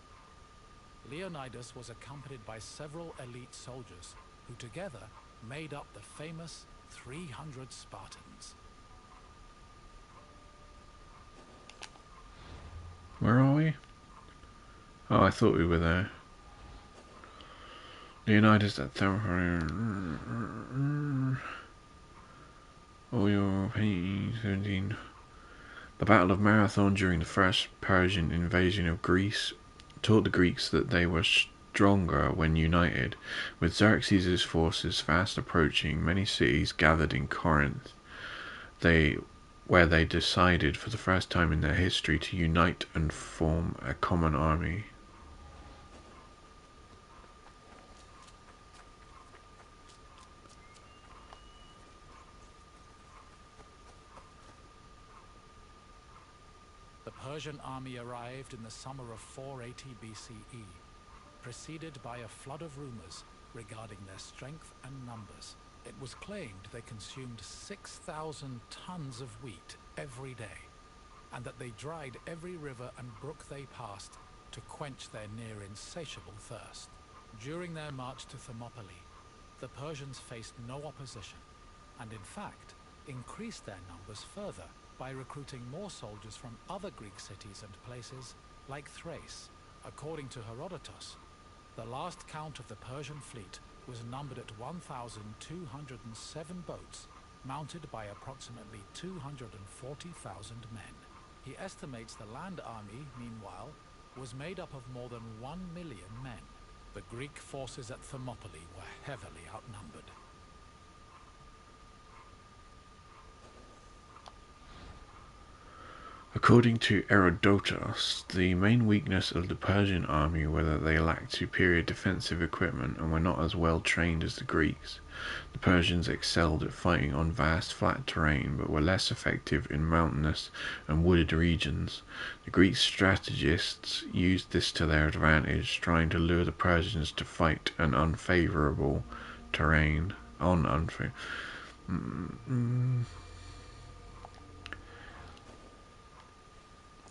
Leonidas was accompanied by several elite soldiers who together made up the famous 300 Spartans. Where are we? Oh, I thought we were there. Leonidas at Thermopylae. Oh, your 17. The Battle of Marathon during the first Persian invasion of Greece taught the Greeks that they were stronger when united. With Xerxes' forces fast approaching, many cities gathered in Corinth, where they decided for the first time in their history to unite and form a common army. The Persian army arrived in the summer of 480 BCE, preceded by a flood of rumors regarding their strength and numbers. It was claimed they consumed 6,000 tons of wheat every day, and that they dried every river and brook they passed to quench their near insatiable thirst. During their march to Thermopylae, the Persians faced no opposition, and in fact, increased their numbers further by recruiting more soldiers from other Greek cities and places like Thrace. According to Herodotus, the last count of the Persian fleet was numbered at 1,207 boats, mounted by approximately 240,000 men. He estimates the land army, meanwhile, was made up of more than 1 million men. The Greek forces at Thermopylae were heavily outnumbered. According to Herodotus, the main weakness of the Persian army was that they lacked superior defensive equipment and were not as well trained as the Greeks. The Persians excelled at fighting on vast flat terrain, but were less effective in mountainous and wooded regions. The Greek strategists used this to their advantage, trying to lure the Persians to fight on unfavorable terrain. Mm,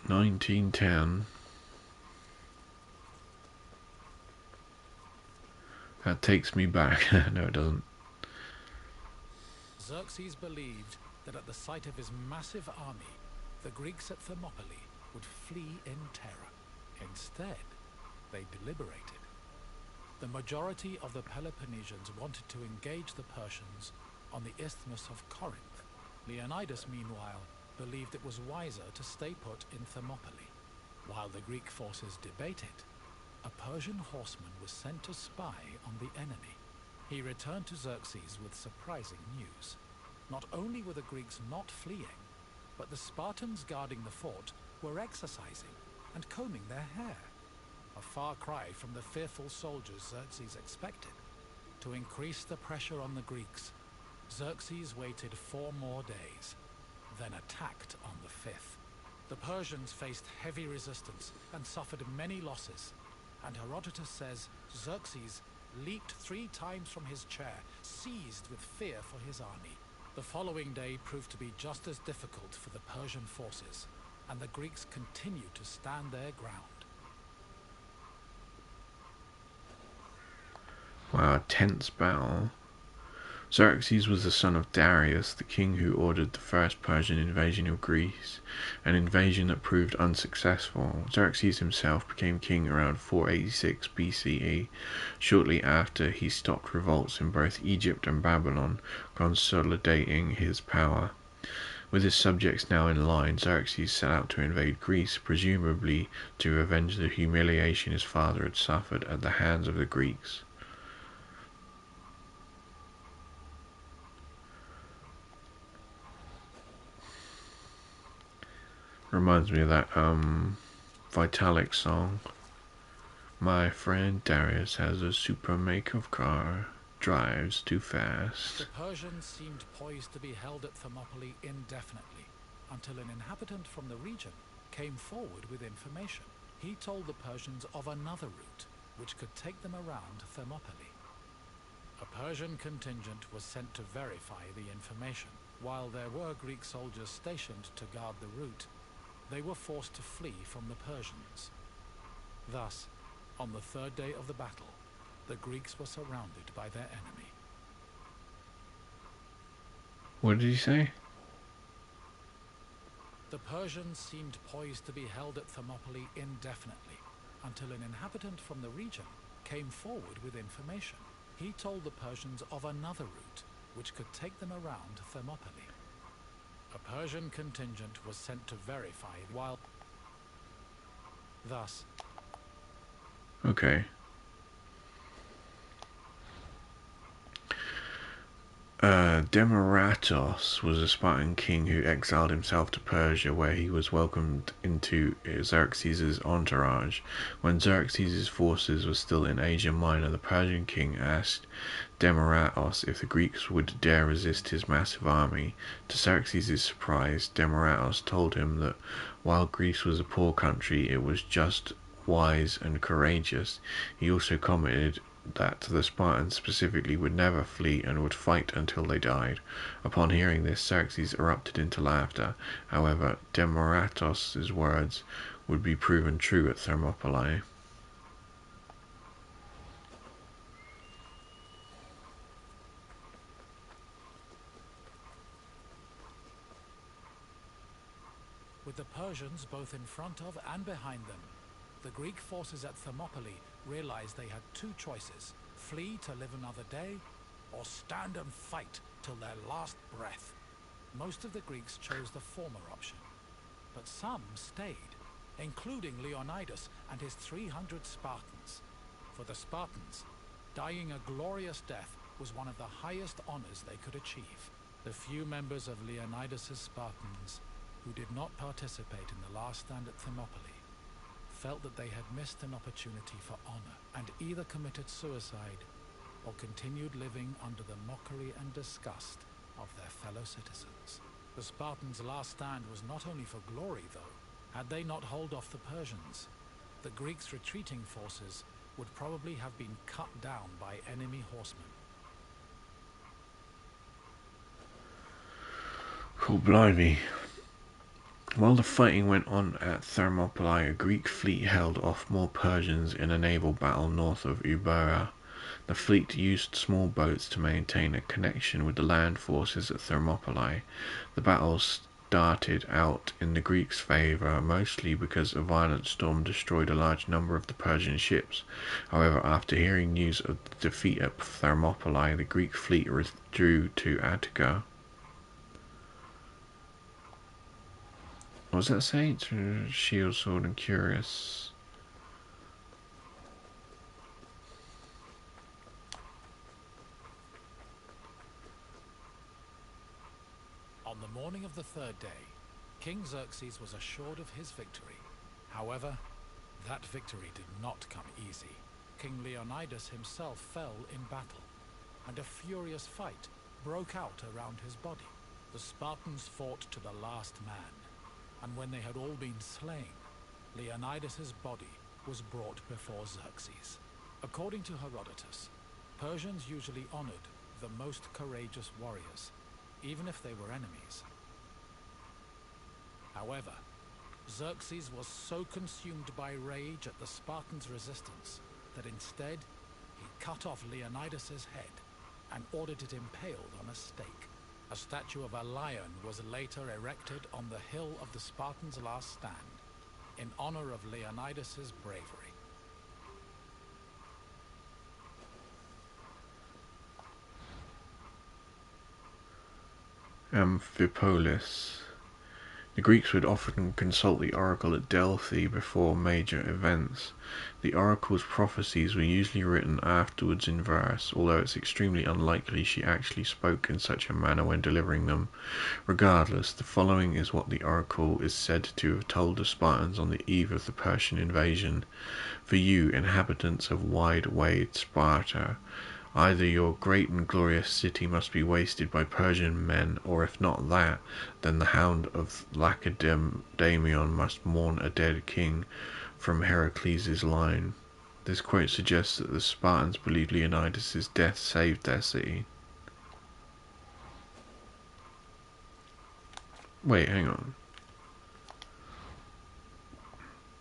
1910. That takes me back. No, it doesn't. Xerxes believed that at the sight of his massive army, the Greeks at Thermopylae would flee in terror. Instead, they deliberated. The majority of the Peloponnesians wanted to engage the Persians on the Isthmus of Corinth. Leonidas, meanwhile, believed it was wiser to stay put in Thermopylae. While the Greek forces debated, a Persian horseman was sent to spy on the enemy. He returned to Xerxes with surprising news. Not only were the Greeks not fleeing, but the Spartans guarding the fort were exercising and combing their hair. A far cry from the fearful soldiers Xerxes expected. To increase the pressure on the Greeks, Xerxes waited 4 more days, then attacked on the 5th. The Persians faced heavy resistance and suffered many losses, and Herodotus says Xerxes leaped 3 times from his chair, seized with fear for his army. The following day proved to be just as difficult for the Persian forces, and the Greeks continued to stand their ground. Wow, a tense battle. Xerxes was the son of Darius, the king who ordered the first Persian invasion of Greece, an invasion that proved unsuccessful. Xerxes himself became king around 486 BCE, shortly after he stopped revolts in both Egypt and Babylon, consolidating his power. With his subjects now in line, Xerxes set out to invade Greece, presumably to avenge the humiliation his father had suffered at the hands of the Greeks. Reminds me of that Vitalik song. My friend Darius has a super make-up car, drives too fast. The Persians seemed poised to be held at Thermopylae indefinitely, until an inhabitant from the region came forward with information. He told the Persians of another route, which could take them around Thermopylae. A Persian contingent was sent to verify the information. While there were Greek soldiers stationed to guard the route, they were forced to flee from the Persians. Thus, on the 3rd day of the battle, the Greeks were surrounded by their enemy. What did he say? The Persians seemed poised to be held at Thermopylae indefinitely, until an inhabitant from the region came forward with information. He told the Persians of another route, which could take them around Thermopylae. A Persian contingent was sent to verify while... Thus... Okay. Demaratos was a Spartan king who exiled himself to Persia, where he was welcomed into Xerxes' entourage. When Xerxes' forces were still in Asia Minor, the Persian king asked Demaratos if the Greeks would dare resist his massive army. To Xerxes' surprise, Demaratos told him that while Greece was a poor country, it was just, wise, and courageous. He also commented that the Spartans specifically would never flee and would fight until they died. Upon hearing this, Xerxes erupted into laughter. However, Demaratos' words would be proven true at Thermopylae. With the Persians both in front of and behind them, the Greek forces at Thermopylae realized they had 2 choices: flee to live another day, or stand and fight till their last breath. Most of the Greeks chose the former option, but some stayed, including Leonidas and his 300 Spartans. For the Spartans, dying a glorious death was one of the highest honors they could achieve. The few members of Leonidas' Spartans who did not participate in the last stand at Thermopylae felt that they had missed an opportunity for honor, and either committed suicide or continued living under the mockery and disgust of their fellow citizens. The Spartans' last stand was not only for glory, though. Had they not held off the Persians, the Greeks' retreating forces would probably have been cut down by enemy horsemen. Cool, blimey. While the fighting went on at Thermopylae, a Greek fleet held off more Persians in a naval battle north of Euboea. The fleet used small boats to maintain a connection with the land forces at Thermopylae. The battle started out in the Greeks' favour, mostly because a violent storm destroyed a large number of the Persian ships. However, after hearing news of the defeat at Thermopylae, the Greek fleet withdrew to Attica. What does that say? Shield, sword, and cuirass. On the morning of the third day, King Xerxes was assured of his victory. However, that victory did not come easy. King Leonidas himself fell in battle, and a furious fight broke out around his body. The Spartans fought to the last man, and when they had all been slain, Leonidas's body was brought before Xerxes. According to Herodotus, Persians usually honored the most courageous warriors, even if they were enemies. However, Xerxes was so consumed by rage at the Spartans' resistance that instead he cut off Leonidas's head and ordered it impaled on a stake. A statue of a lion was later erected on the hill of the Spartans' last stand in honor of Leonidas's bravery. Amphipolis. The Greeks would often consult the oracle at Delphi before major events. The oracle's prophecies were usually written afterwards in verse, although it's extremely unlikely she actually spoke in such a manner when delivering them. Regardless, the following is what the oracle is said to have told the Spartans on the eve of the Persian invasion. For you, inhabitants of wide-awed Sparta, either your great and glorious city must be wasted by Persian men, or if not that, then the hound of Lacedaemon must mourn a dead king from Heracles' line. This quote suggests that the Spartans believed Leonidas' death saved their city. Wait, hang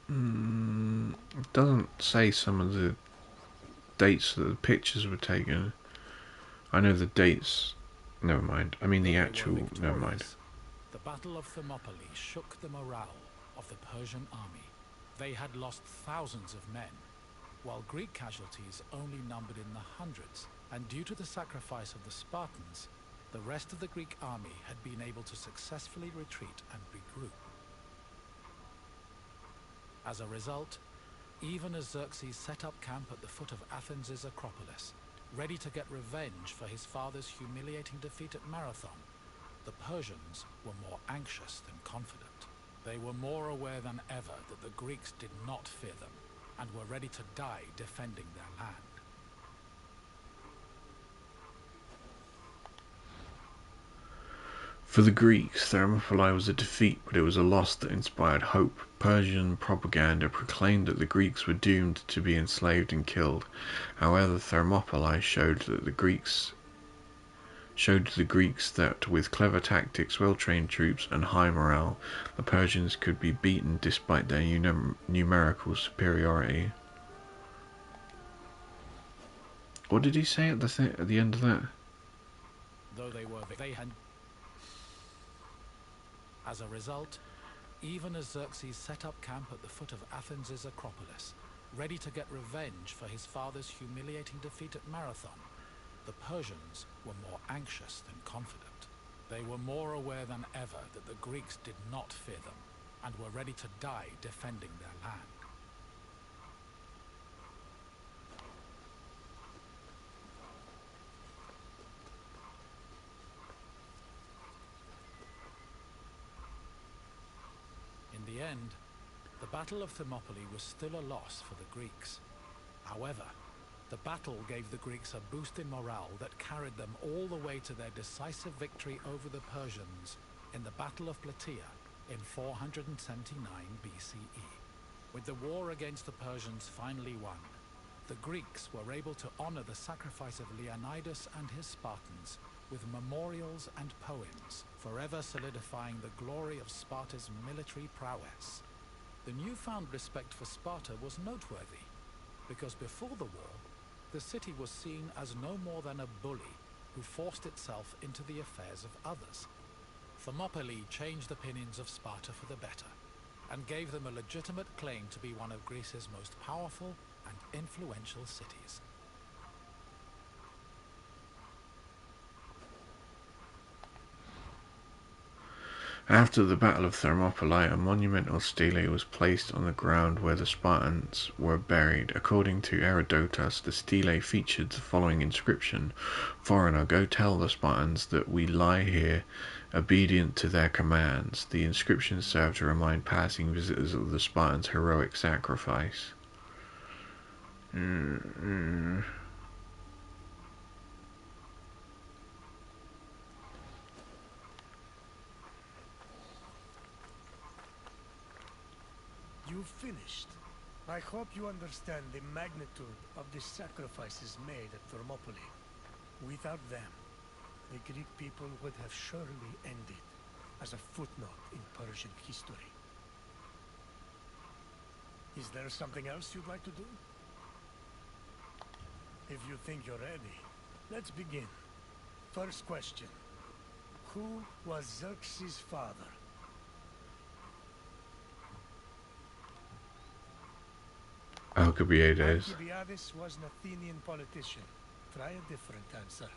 on. It doesn't say some of the dates that the pictures were taken. I know the dates. Never mind. I mean the actual. Never mind. The Battle of Thermopylae shook the morale of the Persian army. They had lost thousands of men, while Greek casualties only numbered in the hundreds, and due to the sacrifice of the Spartans, the rest of the Greek army had been able to successfully retreat and regroup. As a result, even as Xerxes set up camp at the foot of Athens' Acropolis, ready to get revenge for his father's humiliating defeat at Marathon, the Persians were more anxious than confident. They were more aware than ever that the Greeks did not fear them, and were ready to die defending their land. For the Greeks, Thermopylae was a defeat, but it was a loss that inspired hope. Persian propaganda proclaimed that the Greeks were doomed to be enslaved and killed. However, Thermopylae showed the Greeks that with clever tactics, well-trained troops, and high morale, the Persians could be beaten despite their numerical superiority. What did he say at the end of that? Though they had. As a result, even as Xerxes set up camp at the foot of Athens' Acropolis, ready to get revenge for his father's humiliating defeat at Marathon, the Persians were more anxious than confident. They were more aware than ever that the Greeks did not fear them, and were ready to die defending their land. In the end, the Battle of Thermopylae was still a loss for the Greeks. However, the battle gave the Greeks a boost in morale that carried them all the way to their decisive victory over the Persians in the Battle of Plataea in 479 BCE. With the war against the Persians finally won, the Greeks were able to honor the sacrifice of Leonidas and his Spartans with memorials and poems, forever solidifying the glory of Sparta's military prowess. The newfound respect for Sparta was noteworthy, because before the war, the city was seen as no more than a bully who forced itself into the affairs of others. Thermopylae changed the opinions of Sparta for the better, and gave them a legitimate claim to be one of Greece's most powerful and influential cities. After the Battle of Thermopylae, a monumental stele was placed on the ground where the Spartans were buried. According to Herodotus, the stele featured the following inscription: "Foreigner, go tell the Spartans that we lie here, obedient to their commands." The inscription served to remind passing visitors of the Spartans' heroic sacrifice. You've finished. I hope you understand the magnitude of the sacrifices made at Thermopylae. Without them, the Greek people would have surely ended as a footnote in Persian history. Is there something else you'd like to do? If you think you're ready, let's begin. First question. Who was Xerxes' father? Alcibiades. Alcibiades was an Athenian politician. Try a different answer.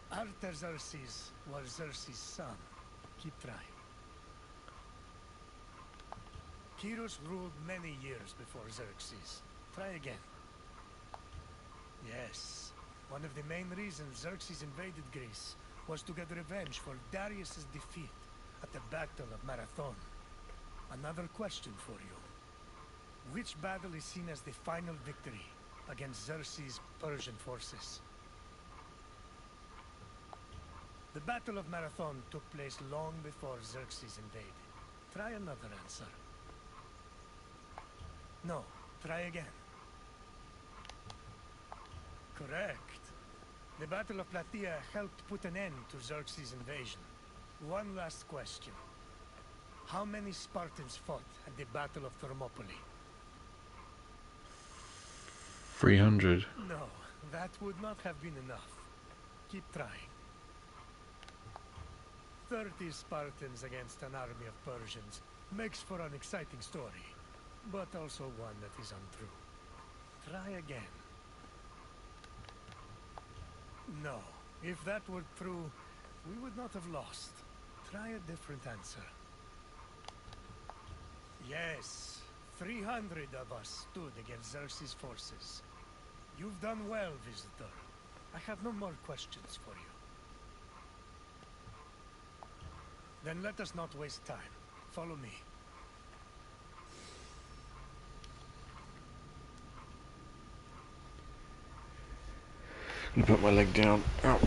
Artaxerxes was Xerxes' son. Keep trying. Kyros ruled many years before Xerxes. Try again. Yes. One of the main reasons Xerxes invaded Greece was to get revenge for Darius's defeat at the Battle of Marathon. Another question for you. Which battle is seen as the final victory against Xerxes' Persian forces? The Battle of Marathon took place long before Xerxes invaded. Try another answer. No, try again. Correct. The Battle of Plataea helped put an end to Xerxes' invasion. One last question. How many Spartans fought at the Battle of Thermopylae? 300. No, that would not have been enough. Keep trying. 30 Spartans against an army of Persians makes for an exciting story, but also one that is untrue. Try again. No, if that were true, we would not have lost. Try a different answer. Yes, 300 of us stood against Xerxes' forces. You've done well, visitor. I have no more questions for you. Then let us not waste time. Follow me. I'm gonna put my leg down. Oh.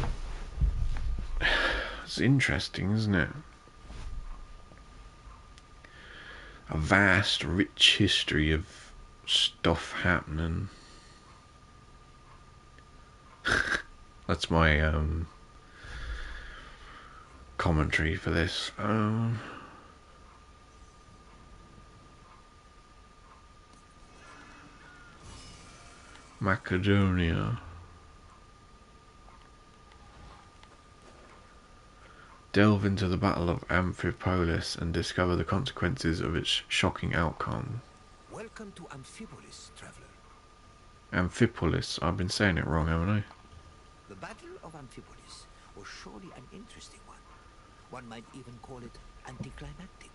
It's interesting, isn't it? A vast, rich history of stuff happening. That's my commentary for this. Macedonia. Delve into the Battle of Amphipolis and discover the consequences of its shocking outcome. Welcome to Amphipolis, traveler. Amphipolis. I've been saying it wrong, haven't I? The Battle of Amphipolis was surely an interesting one. One might even call it anticlimactic.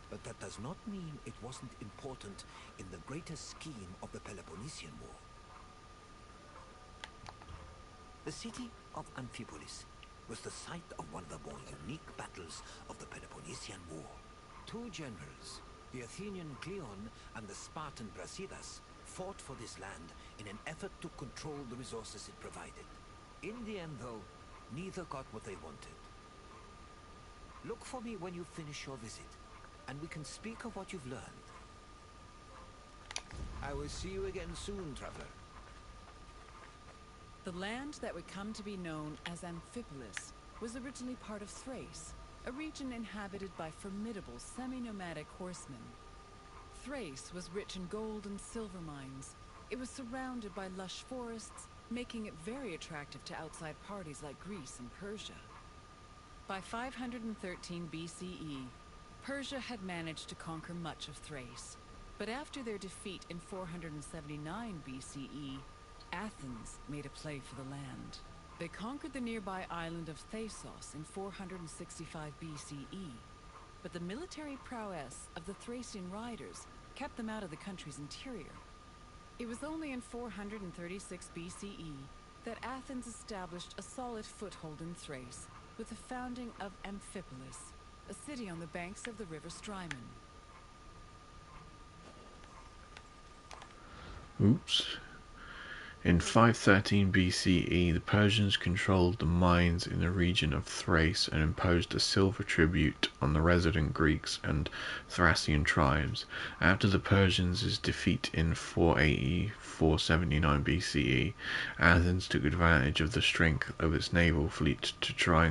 But that does not mean it wasn't important in the greater scheme of the Peloponnesian War. The city of Amphipolis was the site of one of the more unique battles of the Peloponnesian War. Two generals, the Athenian Cleon and the Spartan Brasidas, fought for this land in an effort to control the resources it provided. In the end, though, neither got what they wanted. Look for me when you finish your visit, and we can speak of what you've learned. I will see you again soon, traveler. The land that would come to be known as Amphipolis was originally part of Thrace, a region inhabited by formidable semi-nomadic horsemen. Thrace was rich in gold and silver mines. It was surrounded by lush forests, making it very attractive to outside parties like Greece and Persia. By 513 BCE, Persia had managed to conquer much of Thrace. But after their defeat in 479 BCE, Athens made a play for the land. They conquered the nearby island of Thasos in 465 BCE, but the military prowess of the Thracian riders kept them out of the country's interior. It was only in 436 BCE that Athens established a solid foothold in Thrace with the founding of Amphipolis, a city on the banks of the river Strymon. Oops. In 513 BCE, the Persians controlled the mines in the region of Thrace and imposed a silver tribute on the resident Greeks and Thracian tribes. After the Persians' defeat in 479 BCE, Athens took advantage of the strength of its naval fleet to try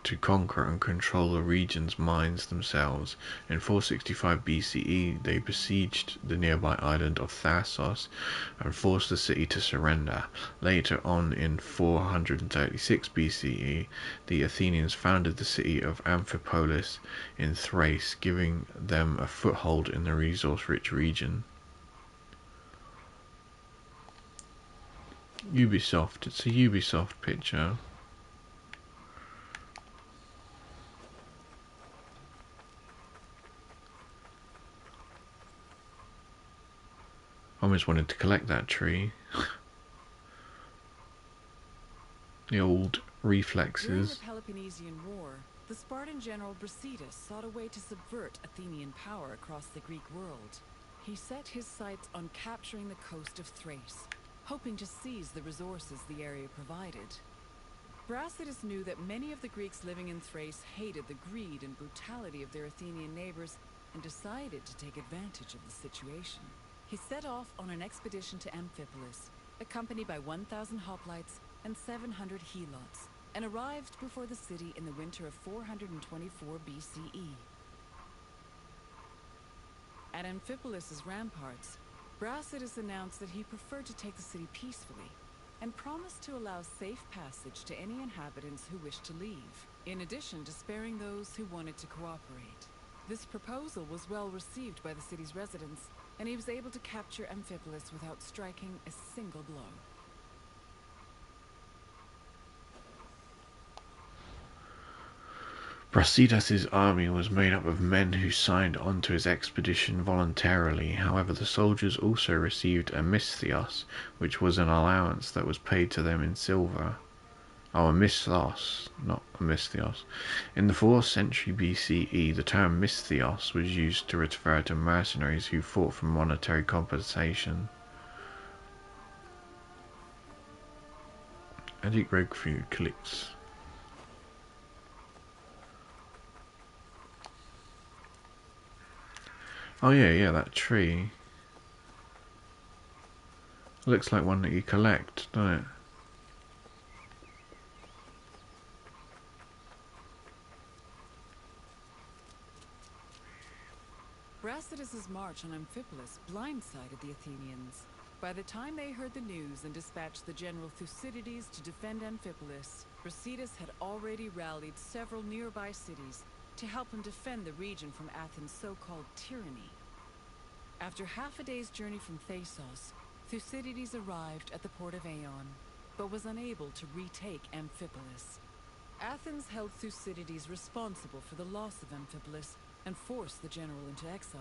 to conquer and control the region's mines themselves. In 465 BCE, they besieged the nearby island of Thasos and forced the city to surrender. Later on, in 436 BCE, the Athenians founded the city of Amphipolis in Thrace, giving them a foothold in the resource-rich region. Ubisoft. It's a Ubisoft picture. I almost wanted to collect that tree. The old reflexes. During the Peloponnesian War, the Spartan general Brasidas sought a way to subvert Athenian power across the Greek world. He set his sights on capturing the coast of Thrace, hoping to seize the resources the area provided. Brasidas knew that many of the Greeks living in Thrace hated the greed and brutality of their Athenian neighbors and decided to take advantage of the situation. He set off on an expedition to Amphipolis, accompanied by 1,000 hoplites and 700 helots, and arrived before the city in the winter of 424 BCE. At Amphipolis' ramparts, Brasidas announced that he preferred to take the city peacefully, and promised to allow safe passage to any inhabitants who wished to leave, in addition to sparing those who wanted to cooperate. This proposal was well received by the city's residents, and he was able to capture Amphipolis without striking a single blow. Brasidas' army was made up of men who signed on to his expedition voluntarily. However, the soldiers also received a misthios, which was an allowance that was paid to them in silver. Oh, a misthios, not a misthios. In the 4th century BCE, the term misthios was used to refer to mercenaries who fought for monetary compensation. Edit rogue food clicks. Oh yeah, that tree. Looks like one that you collect, doesn't it? Brasidas' march on Amphipolis blindsided the Athenians. By the time they heard the news and dispatched the general Thucydides to defend Amphipolis, Brasidas had already rallied several nearby cities to help him defend the region from Athens' so-called tyranny. After half a day's journey from Thasos, Thucydides arrived at the port of Aeon, but was unable to retake Amphipolis. Athens held Thucydides responsible for the loss of Amphipolis and forced the general into exile.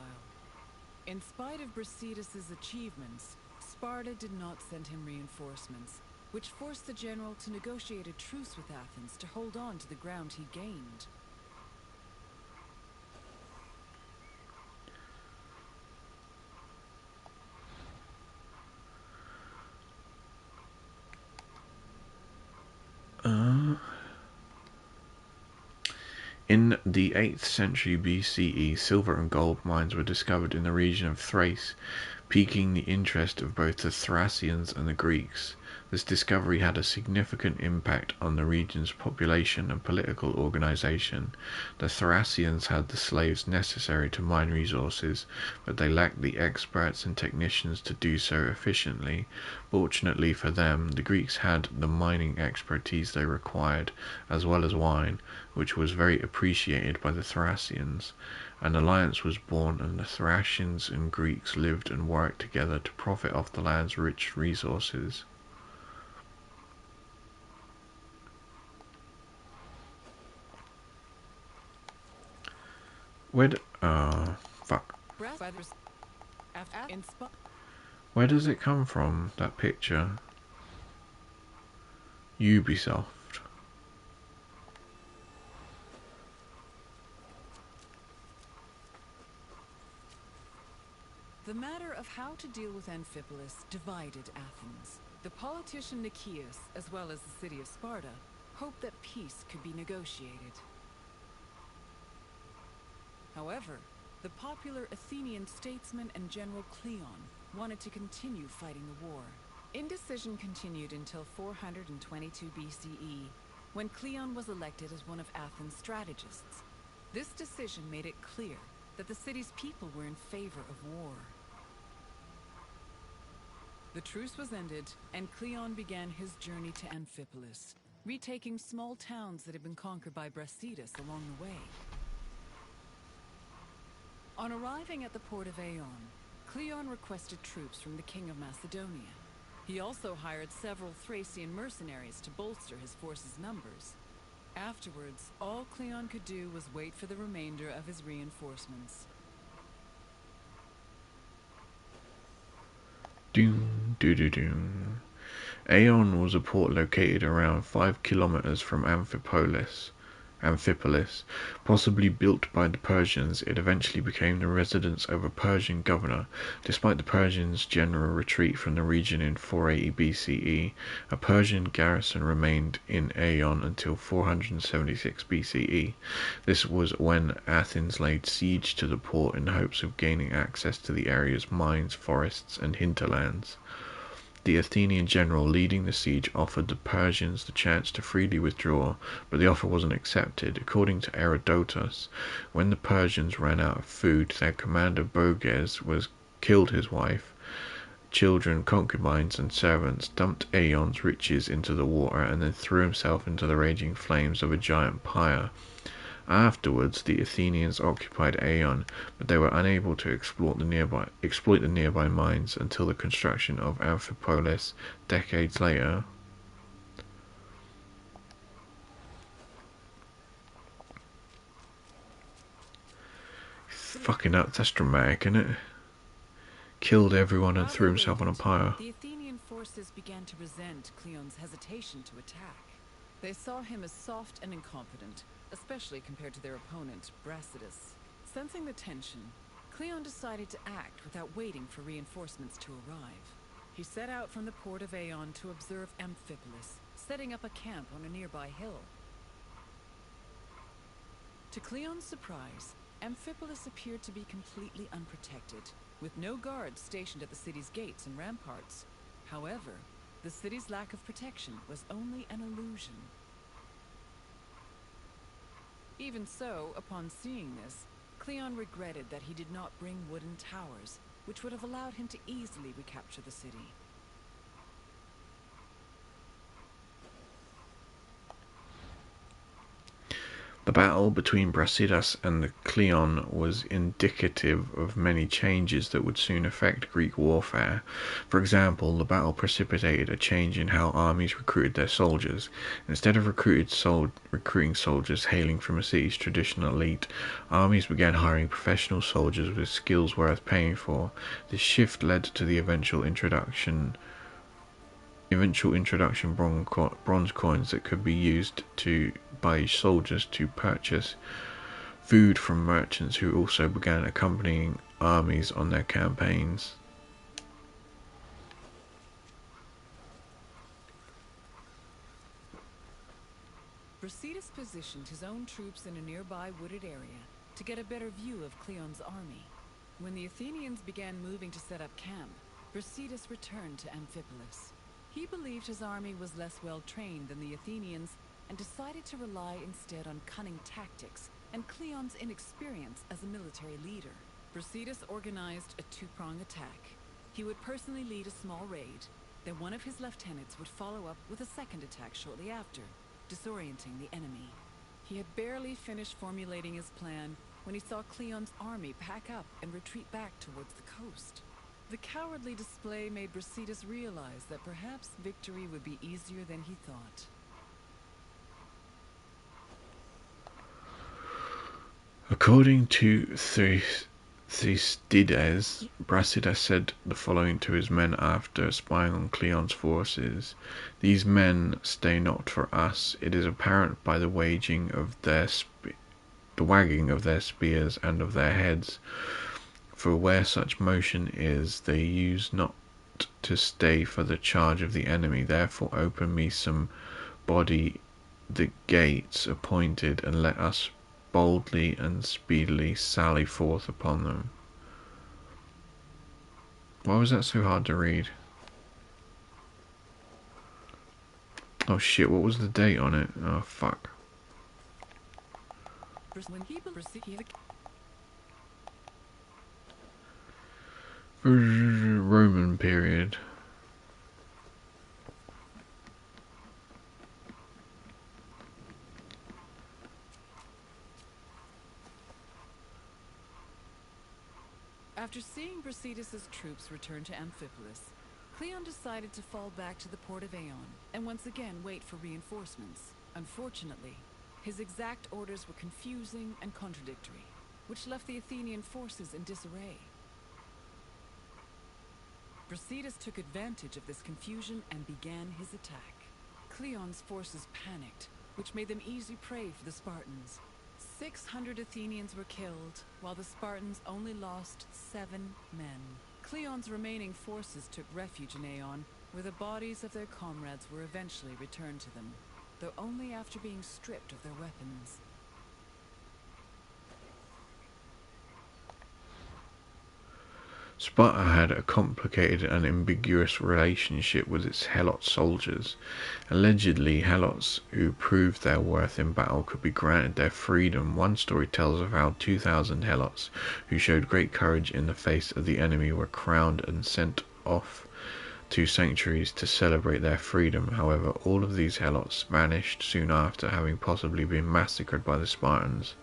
In spite of Brasidas' achievements, Sparta did not send him reinforcements, which forced the general to negotiate a truce with Athens to hold on to the ground he gained. In the 8th century BCE, silver and gold mines were discovered in the region of Thrace. piquing the interest of both the Thracians and the Greeks. This discovery had a significant impact on the region's population and political organization. The Thracians had the slaves necessary to mine resources, but they lacked the experts and technicians to do so efficiently. Fortunately for them, the Greeks had the mining expertise they required, as well as wine, which was very appreciated by the Thracians. An alliance was born, and the Thracians and Greeks lived and worked together to profit off the land's rich resources. Where fuck. Where does it come from, that picture? Ubisoft. The matter of how to deal with Amphipolis divided Athens. The politician Nicias, as well as the city of Sparta, hoped that peace could be negotiated. However, the popular Athenian statesman and general Cleon wanted to continue fighting the war. Indecision continued until 422 BCE, when Cleon was elected as one of Athens' strategists. This decision made it clear that the city's people were in favor of war. The truce was ended, and Cleon began his journey to Amphipolis, retaking small towns that had been conquered by Brasidas along the way. On arriving at the port of Eion, Cleon requested troops from the king of Macedonia. He also hired several Thracian mercenaries to bolster his force's numbers. Afterwards, all Cleon could do was wait for the remainder of his reinforcements. Doom, doo doo doom. Eion was a port located around 5 kilometers from Amphipolis. Possibly built by the Persians, it eventually became the residence of a Persian governor. Despite the Persians' general retreat from the region in 480 BCE, a Persian garrison remained in Eion until 476 BCE. This was when Athens laid siege to the port in hopes of gaining access to the area's mines, forests, and hinterlands. The Athenian general leading the siege offered the Persians the chance to freely withdraw, but the offer wasn't accepted. According to Herodotus, when the Persians ran out of food, their commander Boges killed his wife, children, concubines, and servants, dumped Aeon's riches into the water, and then threw himself into the raging flames of a giant pyre. Afterwards, the Athenians occupied Eion, but they were unable to exploit the nearby mines until the construction of Amphipolis decades later. Fucking nuts, that's dramatic, isn't it? Killed everyone and threw himself on a pyre. The Athenian forces began to resent Cleon's hesitation to attack. They saw him as soft and incompetent, especially compared to their opponent, Brasidas. Sensing the tension, Cleon decided to act without waiting for reinforcements to arrive. He set out from the port of Eion to observe Amphipolis, setting up a camp on a nearby hill. To Cleon's surprise, Amphipolis appeared to be completely unprotected, with no guards stationed at the city's gates and ramparts. However, the city's lack of protection was only an illusion. Even so, upon seeing this, Cleon regretted that he did not bring wooden towers, which would have allowed him to easily recapture the city. The battle between Brasidas and Cleon was indicative of many changes that would soon affect Greek warfare. For example, the battle precipitated a change in how armies recruited their soldiers. Instead of recruiting soldiers hailing from a city's traditional elite, armies began hiring professional soldiers with skills worth paying for. This shift led to the eventual introduction bronze coins that could be used by soldiers to purchase food from merchants, who also began accompanying armies on their campaigns. Brasidas positioned his own troops in a nearby wooded area to get a better view of Cleon's army. When the Athenians began moving to set up camp, Brasidas returned to Amphipolis. He believed his army was less well trained than the Athenians and decided to rely instead on cunning tactics and Cleon's inexperience as a military leader. Brasidas organized a two-prong attack. He would personally lead a small raid, then one of his lieutenants would follow up with a second attack shortly after, disorienting the enemy. He had barely finished formulating his plan when he saw Cleon's army pack up and retreat back towards the coast. The cowardly display made Brasidas realize that perhaps victory would be easier than he thought. According to Thucydides, Brasidas said the following to his men after spying on Cleon's forces: "These men stay not for us. It is apparent by the wagging of their spears and of their heads. For where such motion is, they use not to stay for the charge of the enemy. Therefore open me some body the gates appointed, and let us boldly and speedily sally forth upon them." Why was that so hard to read? Oh shit, what was the date on it? Oh fuck. Roman period. After seeing Brasidas' troops return to Amphipolis, Cleon decided to fall back to the port of Aeon and once again wait for reinforcements. Unfortunately, his exact orders were confusing and contradictory, which left the Athenian forces in disarray. Brasidas took advantage of this confusion and began his attack. Cleon's forces panicked, which made them easy prey for the Spartans. 600 Athenians were killed, while the Spartans only lost 7 men. Cleon's remaining forces took refuge in Aeon, where the bodies of their comrades were eventually returned to them, though only after being stripped of their weapons. Sparta had a complicated and ambiguous relationship with its Helot soldiers. Allegedly, Helots who proved their worth in battle could be granted their freedom. One story tells of how 2,000 Helots who showed great courage in the face of the enemy were crowned and sent off to sanctuaries to celebrate their freedom. However, all of these Helots vanished soon after, having possibly been massacred by the Spartans.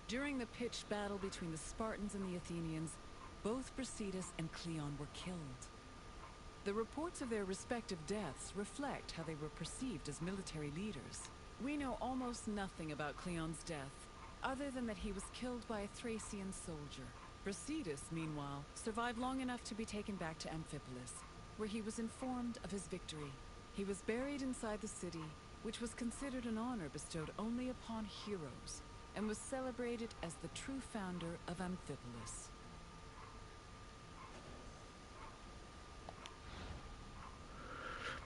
During the pitched battle between the Spartans and the Athenians, both Brasidas and Cleon were killed. The reports of their respective deaths reflect how they were perceived as military leaders. We know almost nothing about Cleon's death, other than that he was killed by a Thracian soldier. Brasidas, meanwhile, survived long enough to be taken back to Amphipolis, where he was informed of his victory. He was buried inside the city, which was considered an honor bestowed only upon heroes, and was celebrated as the true founder of Amphipolis.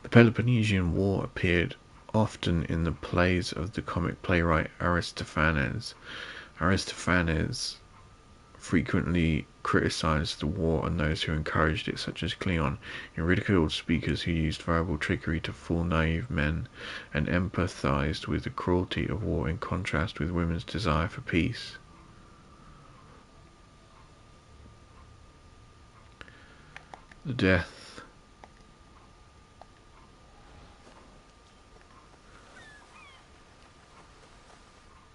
The Peloponnesian War appeared often in the plays of the comic playwright Aristophanes. Aristophanes frequently criticized the war and those who encouraged it, such as Cleon. He ridiculed speakers who used verbal trickery to fool naive men, and empathized with the cruelty of war in contrast with women's desire for peace. The death.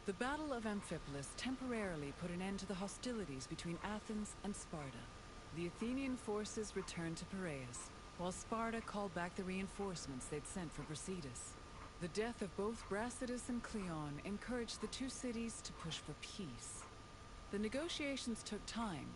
The Battle of Amphipolis temporarily put an end to the hostilities between Athens and Sparta. The Athenian forces returned to Piraeus, while Sparta called back the reinforcements they'd sent for Brasidas. The death of both Brasidas and Cleon encouraged the two cities to push for peace. The negotiations took time,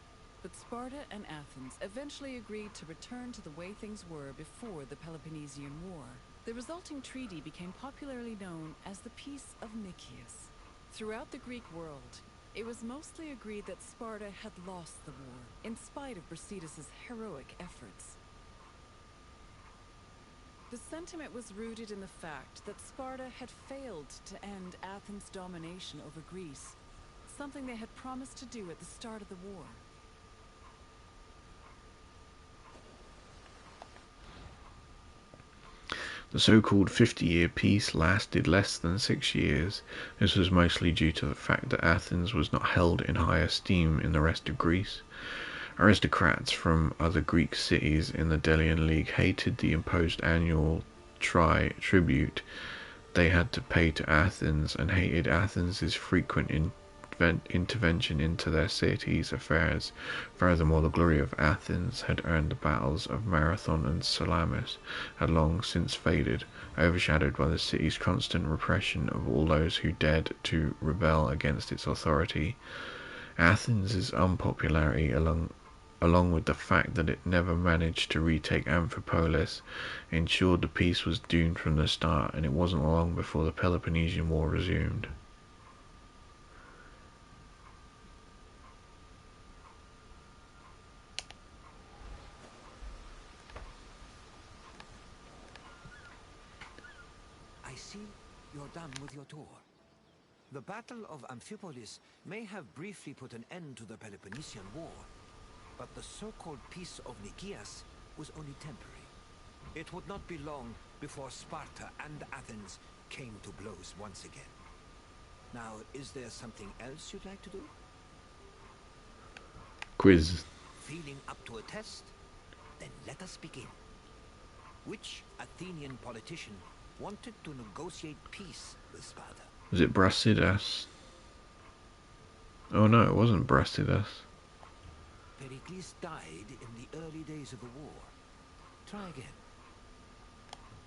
but Sparta and Athens eventually agreed to return to the way things were before the Peloponnesian War. The resulting treaty became popularly known as the Peace of Nicias. Throughout the Greek world, it was mostly agreed that Sparta had lost the war, in spite of Brasidas' heroic efforts. The sentiment was rooted in the fact that Sparta had failed to end Athens' domination over Greece, something they had promised to do at the start of the war. The so-called 50-year peace lasted less than 6 years. This was mostly due to the fact that Athens was not held in high esteem in the rest of Greece. Aristocrats from other Greek cities in the Delian League hated the imposed annual tribute they had to pay to Athens, and hated Athens' frequent intervention into their city's affairs. Furthermore, the glory of Athens had earned the battles of Marathon and Salamis had long since faded, overshadowed by the city's constant repression of all those who dared to rebel against its authority. Athens' unpopularity, along with the fact that it never managed to retake Amphipolis, ensured the peace was doomed from the start, and it wasn't long before the Peloponnesian War resumed. I see you're done with your tour. The Battle of Amphipolis may have briefly put an end to the Peloponnesian War, but the so-called Peace of Nikias was only temporary. It would not be long before Sparta and Athens came to blows once again. Now, is there something else you'd like to do? Quiz. Feeling up to a test? Then let us begin. Which Athenian politician wanted to negotiate peace with Sparta? Was it Brasidas? Oh no, it wasn't Brasidas. Pericles died in the early days of the war. Try again.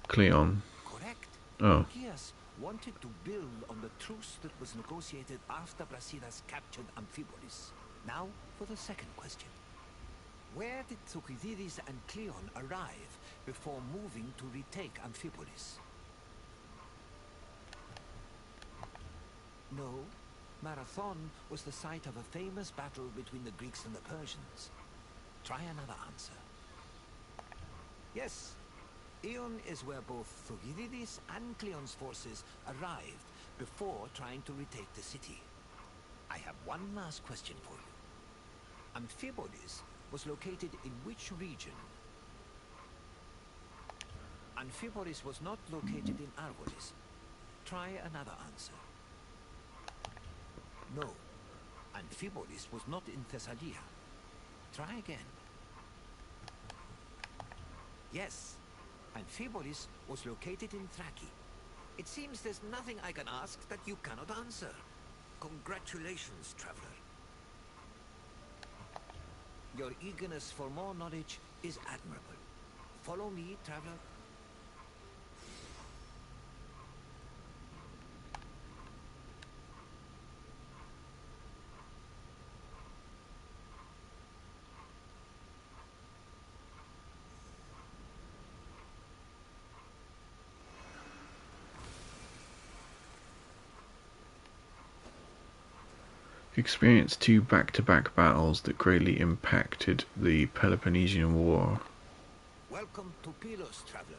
Cleon. Correct. Oh. Nikias wanted to build on the truce that was negotiated after Brasidas captured Amphipolis. Now for the second question. Where did Thucydides and Cleon arrive before moving to retake Amphipolis? No. Marathon was the site of a famous battle between the Greeks and the Persians. Try another answer. Yes. Ion is where both Thucydides and Cleon's forces arrived before trying to retake the city. I have one last question for you. Amphipolis was located in which region? Amphipolis was not located in Argolis. Try another answer. No. Amphipolis was not in Thessalia. Try again. Yes. Amphipolis was located in Thrace. It seems there's nothing I can ask that you cannot answer. Congratulations, traveler. Your eagerness for more knowledge is admirable. Follow me, traveler. Experienced two back-to-back battles that greatly impacted the Peloponnesian War. Welcome to Pylos, traveler.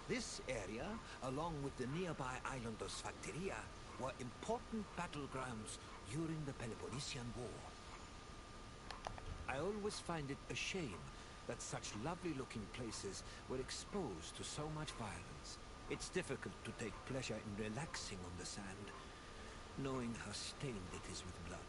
This area, along with the nearby island of Sphacteria, were important battlegrounds during the Peloponnesian War. I always find it a shame that such lovely-looking places were exposed to so much violence. It's difficult to take pleasure in relaxing on the sand, knowing how stained it is with blood.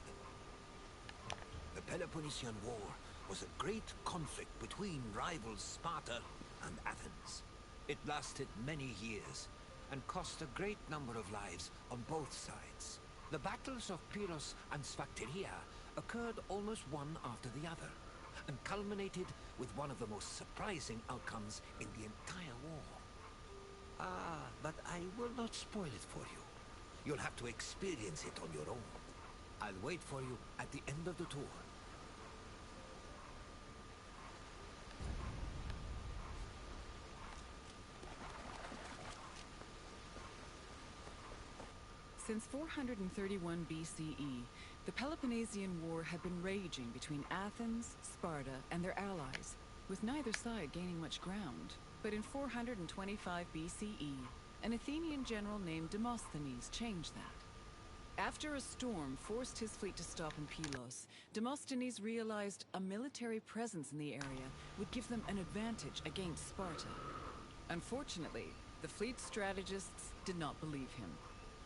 The Peloponnesian War was a great conflict between rivals Sparta and Athens. It lasted many years and cost a great number of lives on both sides. The battles of Pylos and Sphacteria occurred almost one after the other, and culminated with one of the most surprising outcomes in the entire war. But I will not spoil it for you. You'll have to experience it on your own. I'll wait for you at the end of the tour. Since 431 BCE, the Peloponnesian War had been raging between Athens, Sparta, and their allies, with neither side gaining much ground. But in 425 BCE, an Athenian general named Demosthenes changed that. After a storm forced his fleet to stop in Pylos, Demosthenes realized a military presence in the area would give them an advantage against Sparta. Unfortunately, the fleet strategists did not believe him,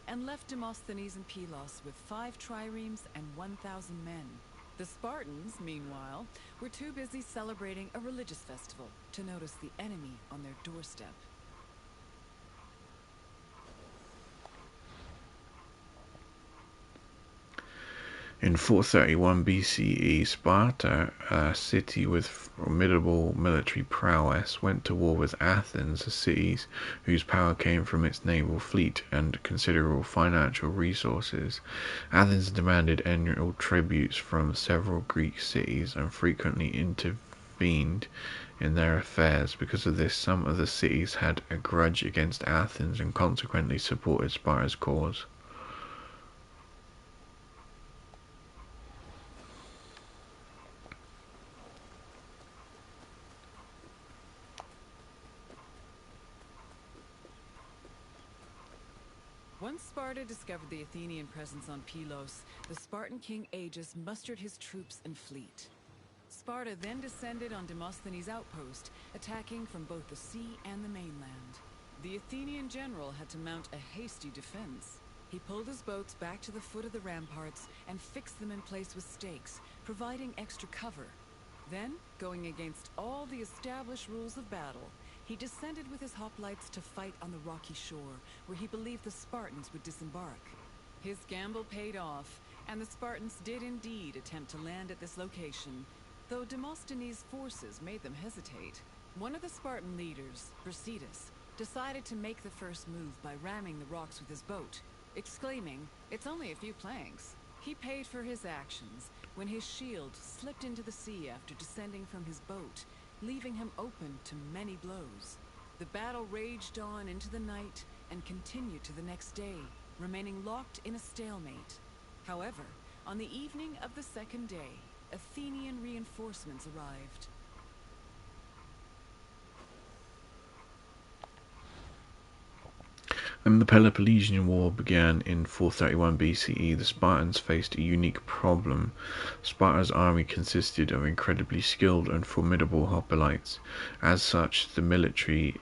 and left Demosthenes in Pylos with 5 triremes and 1,000 men. The Spartans, meanwhile, were too busy celebrating a religious festival to notice the enemy on their doorstep. In 431 BCE, Sparta, a city with formidable military prowess, went to war with Athens, a city whose power came from its naval fleet and considerable financial resources. Athens demanded annual tributes from several Greek cities and frequently intervened in their affairs. Because of this, some of the cities had a grudge against Athens and consequently supported Sparta's cause. Once Sparta discovered the Athenian presence on Pylos, the Spartan king Agis mustered his troops and fleet. Sparta then descended on Demosthenes' outpost, attacking from both the sea and the mainland. The Athenian general had to mount a hasty defense. He pulled his boats back to the foot of the ramparts and fixed them in place with stakes, providing extra cover. Then, going against all the established rules of battle, he descended with his hoplites to fight on the rocky shore, where he believed the Spartans would disembark. His gamble paid off, and the Spartans did indeed attempt to land at this location, though Demosthenes' forces made them hesitate. One of the Spartan leaders, Brasidas, decided to make the first move by ramming the rocks with his boat, exclaiming, "It's only a few planks." He paid for his actions when his shield slipped into the sea after descending from his boat, leaving him open to many blows. The battle raged on into the night and continued to the next day, remaining locked in a stalemate. However, on the evening of the second day, Athenian reinforcements arrived. When the Peloponnesian War began in 431 BCE, the Spartans faced a unique problem. Sparta's army consisted of incredibly skilled and formidable hoplites. As such, their military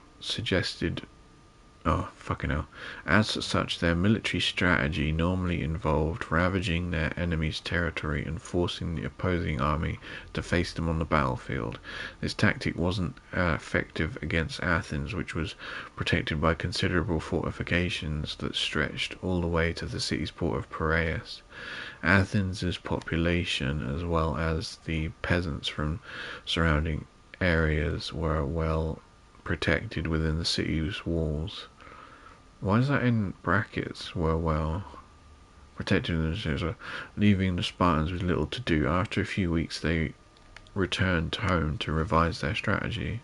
strategy normally involved ravaging their enemy's territory and forcing the opposing army to face them on the battlefield. This tactic wasn't effective against Athens, which was protected by considerable fortifications that stretched all the way to the city's port of Piraeus. Athens's population, as well as the peasants from surrounding areas, were well protected within the city's walls. Why is that in brackets? Were well protected in the cities, leaving the Spartans with little to do. After a few weeks, they returned home to revise their strategy.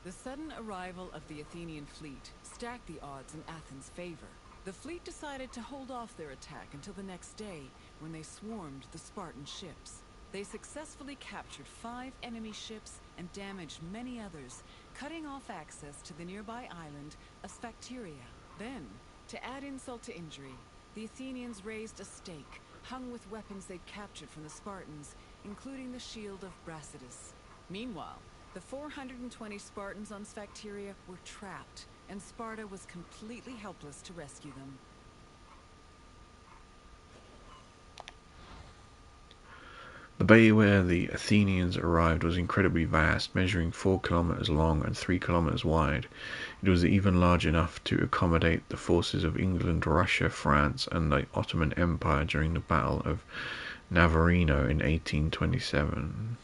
The sudden arrival of the Athenian fleet stacked the odds in Athens' favor. The fleet decided to hold off their attack until the next day, when they swarmed the Spartan ships. They successfully captured 5 enemy ships and damaged many others, cutting off access to the nearby island of Sphacteria. Then, to add insult to injury, the Athenians raised a stake hung with weapons they'd captured from the Spartans, including the shield of Brasidas. Meanwhile, the 420 Spartans on Sphacteria were trapped, and Sparta was completely helpless to rescue them. The bay where the Athenians arrived was incredibly vast, measuring 4 kilometers long and 3 kilometers wide. It was even large enough to accommodate the forces of England, Russia, France, and the Ottoman Empire during the Battle of Navarino in 1827.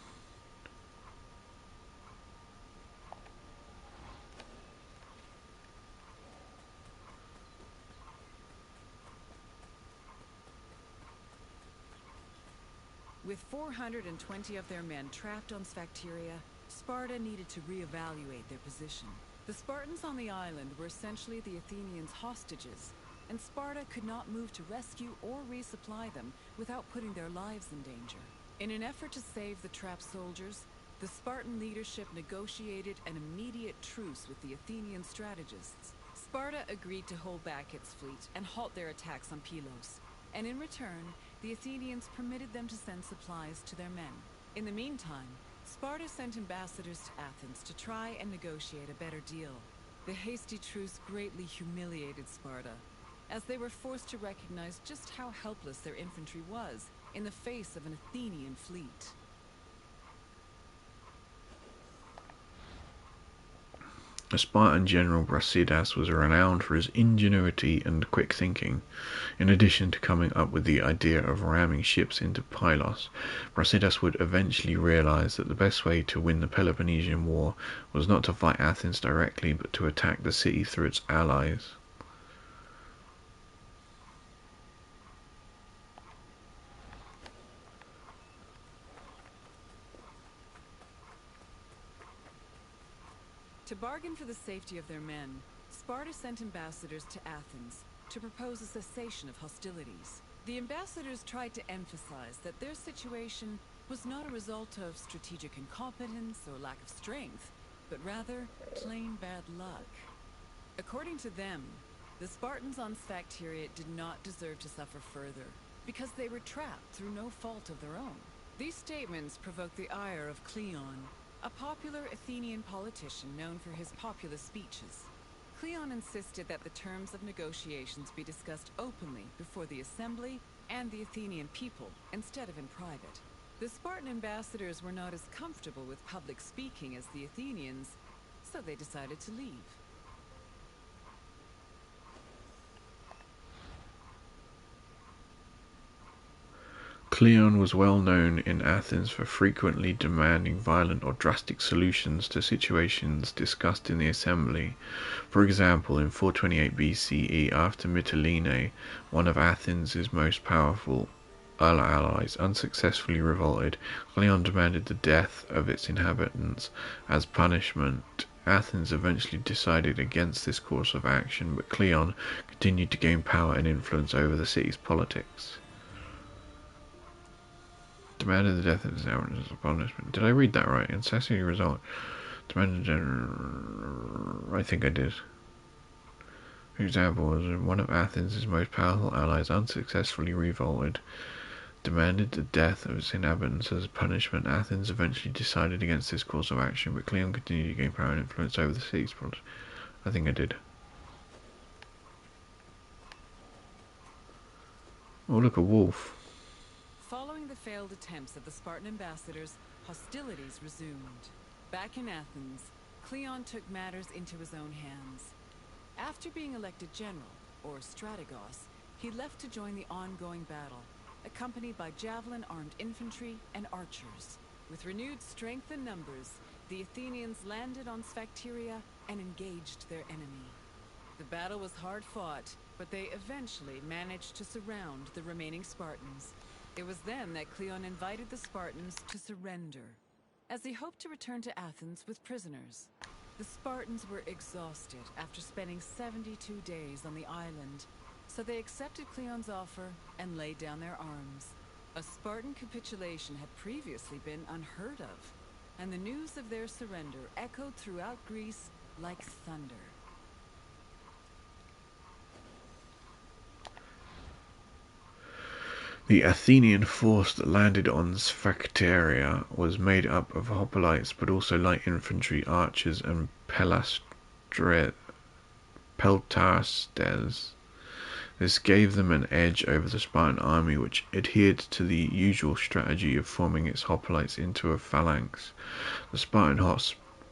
With 420 of their men trapped on Sphacteria, Sparta needed to reevaluate their position. The Spartans on the island were essentially the Athenians' hostages, and Sparta could not move to rescue or resupply them without putting their lives in danger. In an effort to save the trapped soldiers, the Spartan leadership negotiated an immediate truce with the Athenian strategists. Sparta agreed to hold back its fleet and halt their attacks on Pylos, and in return, the Athenians permitted them to send supplies to their men. In the meantime, Sparta sent ambassadors to Athens to try and negotiate a better deal. The hasty truce greatly humiliated Sparta, as they were forced to recognize just how helpless their infantry was in the face of an Athenian fleet. The Spartan general Brasidas was renowned for his ingenuity and quick thinking. In addition to coming up with the idea of ramming ships into Pylos, Brasidas would eventually realize that the best way to win the Peloponnesian War was not to fight Athens directly, but to attack the city through its allies. To bargain for the safety of their men, Sparta sent ambassadors to Athens to propose a cessation of hostilities. The ambassadors tried to emphasize that their situation was not a result of strategic incompetence or lack of strength, but rather plain bad luck. According to them, the Spartans on Sphacteria did not deserve to suffer further, because they were trapped through no fault of their own. These statements provoked the ire of Cleon, a popular Athenian politician known for his populist speeches. Cleon insisted that the terms of negotiations be discussed openly before the assembly and the Athenian people, instead of in private. The Spartan ambassadors were not as comfortable with public speaking as the Athenians, so they decided to leave. Cleon was well known in Athens for frequently demanding violent or drastic solutions to situations discussed in the assembly. For example, in 428 BCE, after Mytilene, one of Athens' most powerful allies, unsuccessfully revolted, Cleon demanded the death of its inhabitants as punishment. Athens eventually decided against this course of action, but Cleon continued to gain power and influence over the city's politics. Demanded the death of his inhabitants as a punishment. Did I read that right? Incessantly result. Demanded. I think I did. For example, was one of Athens' most powerful allies unsuccessfully revolted, demanded the death of its inhabitants as a punishment. Athens eventually decided against this course of action, but Cleon continued to gain power and influence over the city's politics. I think I did. Oh, look, a wolf. Following the failed attempts of the Spartan ambassadors, hostilities resumed. Back in Athens, Cleon took matters into his own hands. After being elected general, or strategos, he left to join the ongoing battle, accompanied by javelin-armed infantry and archers. With renewed strength and numbers, the Athenians landed on Sphacteria and engaged their enemy. The battle was hard fought, but they eventually managed to surround the remaining Spartans. It was then that Cleon invited the Spartans to surrender, as he hoped to return to Athens with prisoners. The Spartans were exhausted after spending 72 days on the island, so they accepted Cleon's offer and laid down their arms. A Spartan capitulation had previously been unheard of, and the news of their surrender echoed throughout Greece like thunder. The Athenian force that landed on Sphacteria was made up of hoplites, but also light infantry, archers, and peltastes. This gave them an edge over the Spartan army, which adhered to the usual strategy of forming its hoplites into a phalanx. The Spartan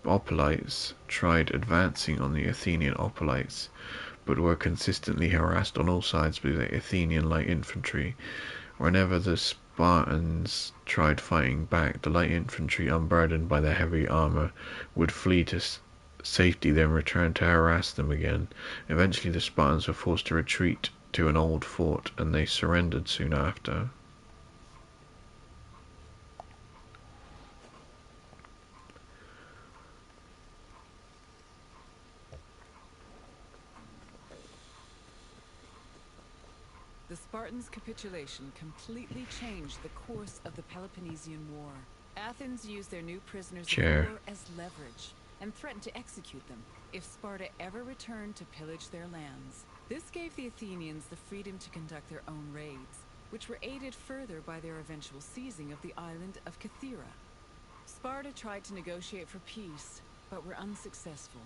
hoplites tried advancing on the Athenian hoplites, but were consistently harassed on all sides by the Athenian light infantry. Whenever the Spartans tried fighting back, the light infantry, unburdened by their heavy armor, would flee to safety, then return to harass them again. Eventually the Spartans were forced to retreat to an old fort, and they surrendered soon after. The Spartans' capitulation completely changed the course of the Peloponnesian War. Athens used their new prisoners of war as leverage and threatened to execute them if Sparta ever returned to pillage their lands. This gave the Athenians the freedom to conduct their own raids, which were aided further by their eventual seizing of the island of Kythera. Sparta tried to negotiate for peace, but were unsuccessful.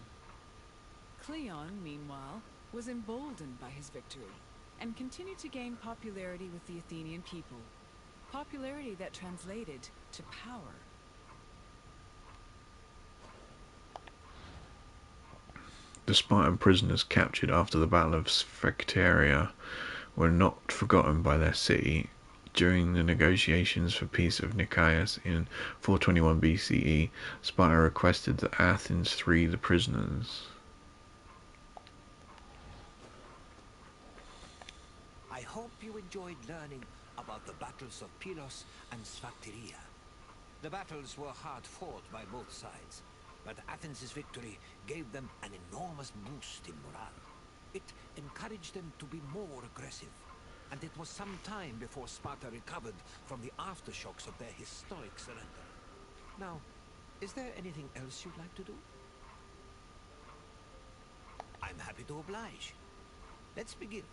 Cleon, meanwhile, was emboldened by his victory and continued to gain popularity with the Athenian people. Popularity that translated to power. The Spartan prisoners captured after the Battle of Sphacteria were not forgotten by their city. During the negotiations for peace of Nicaeus in 421 BCE, Sparta requested that Athens free the prisoners. I hope you enjoyed learning about the battles of Pylos and Sphacteria. The battles were hard fought by both sides, but Athens' victory gave them an enormous boost in morale. It encouraged them to be more aggressive, and it was some time before Sparta recovered from the aftershocks of their historic surrender. Now, is there anything else you'd like to do? I'm happy to oblige. Let's begin.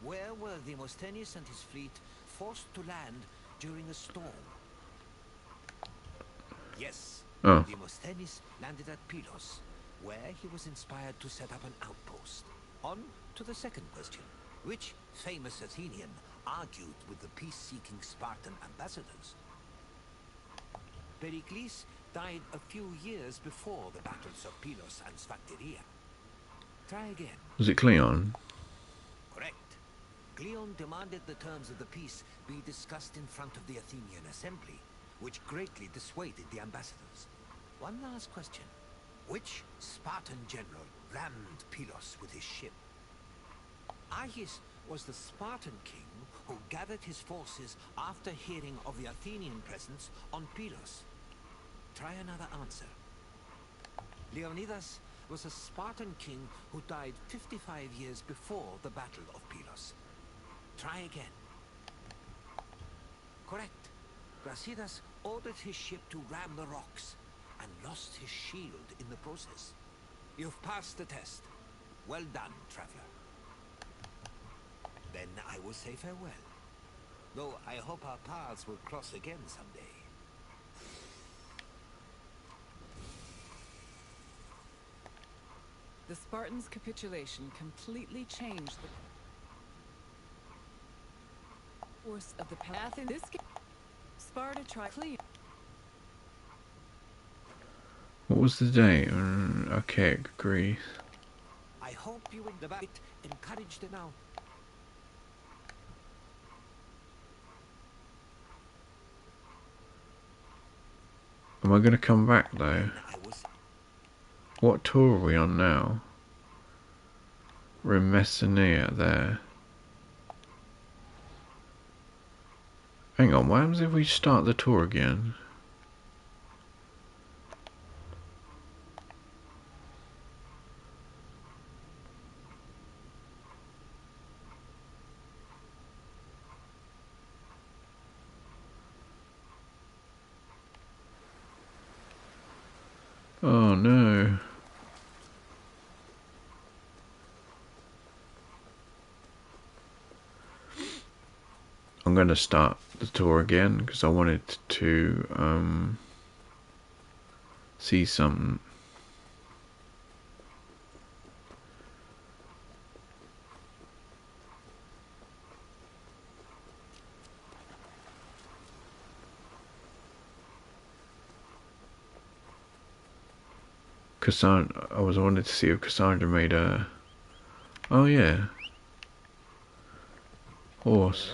Where were Demosthenes and his fleet forced to land during a storm? Yes, Demosthenes landed at Pylos, where he was inspired to set up an outpost. On to the second question. Which famous Athenian argued with the peace-seeking Spartan ambassadors? Pericles died a few years before the battles of Pylos and Sphacteria. Try again. Was it Cleon? Correct. Cleon demanded the terms of the peace be discussed in front of the Athenian assembly, which greatly dissuaded the ambassadors. One last question. Which Spartan general rammed Pylos with his ship? Agis was the Spartan king who gathered his forces after hearing of the Athenian presence on Pylos. Try another answer. Leonidas was a Spartan king who died 55 years before the Battle of Pylos. Try again. Correct. Brasidas ordered his ship to ram the rocks and lost his shield in the process. You've passed the test. Well done, traveler. Then I will say farewell. Though I hope our paths will cross again someday. The Spartans' capitulation completely changed the course of the path in this game. Sparta tried clear. What was the date? Okay, agree. I hope you in the back encouraged it now. Am I going to come back though? What tour are we on now? We're in Messenia there. Hang on, what happens if we start the tour again? Oh no. I'm going to start the tour again because I wanted to see something. Cassandra, I wanted to see if Cassandra made a... Oh yeah. Horse.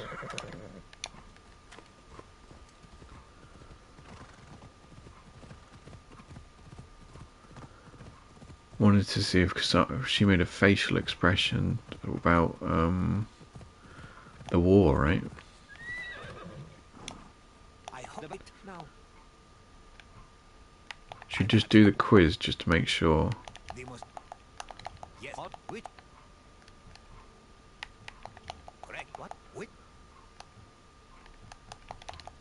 Wanted to see if she made a facial expression about the war, right? I hope it now. Should just do the quiz just to make sure. Yes. Which? Correct. What?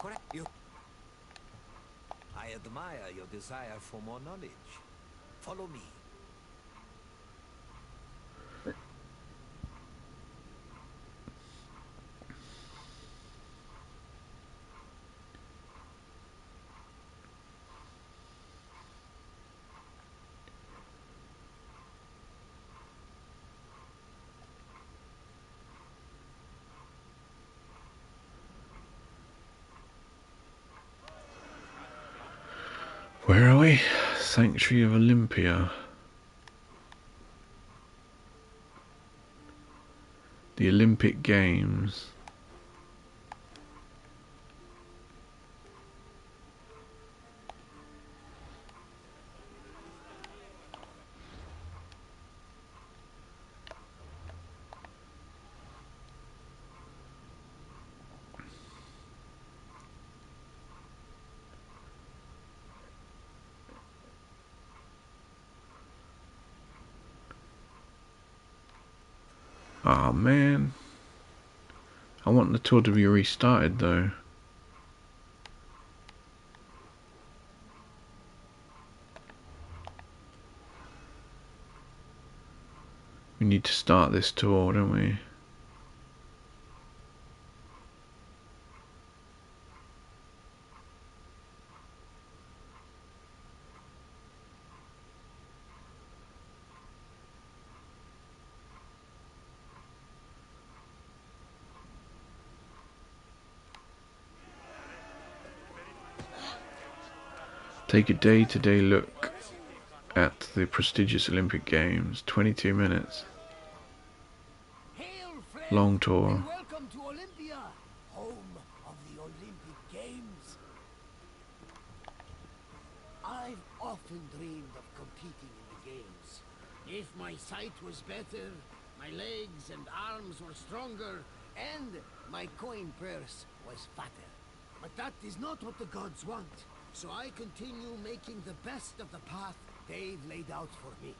correct. I admire your desire for more knowledge. Follow me. Where are we? Sanctuary of Olympia. The Olympic Games. Oh man. I want the tour to be restarted though. We need to start this tour, don't we? Take a day-to-day look at the prestigious Olympic Games. 22 minutes. Hail, friend, Long tour. and welcome to Olympia, home of the Olympic Games. I've often dreamed of competing in the games. If my sight was better, my legs and arms were stronger, and my coin purse was fatter. But that is not what the gods want, so I continue making the best of the path they've laid out for me.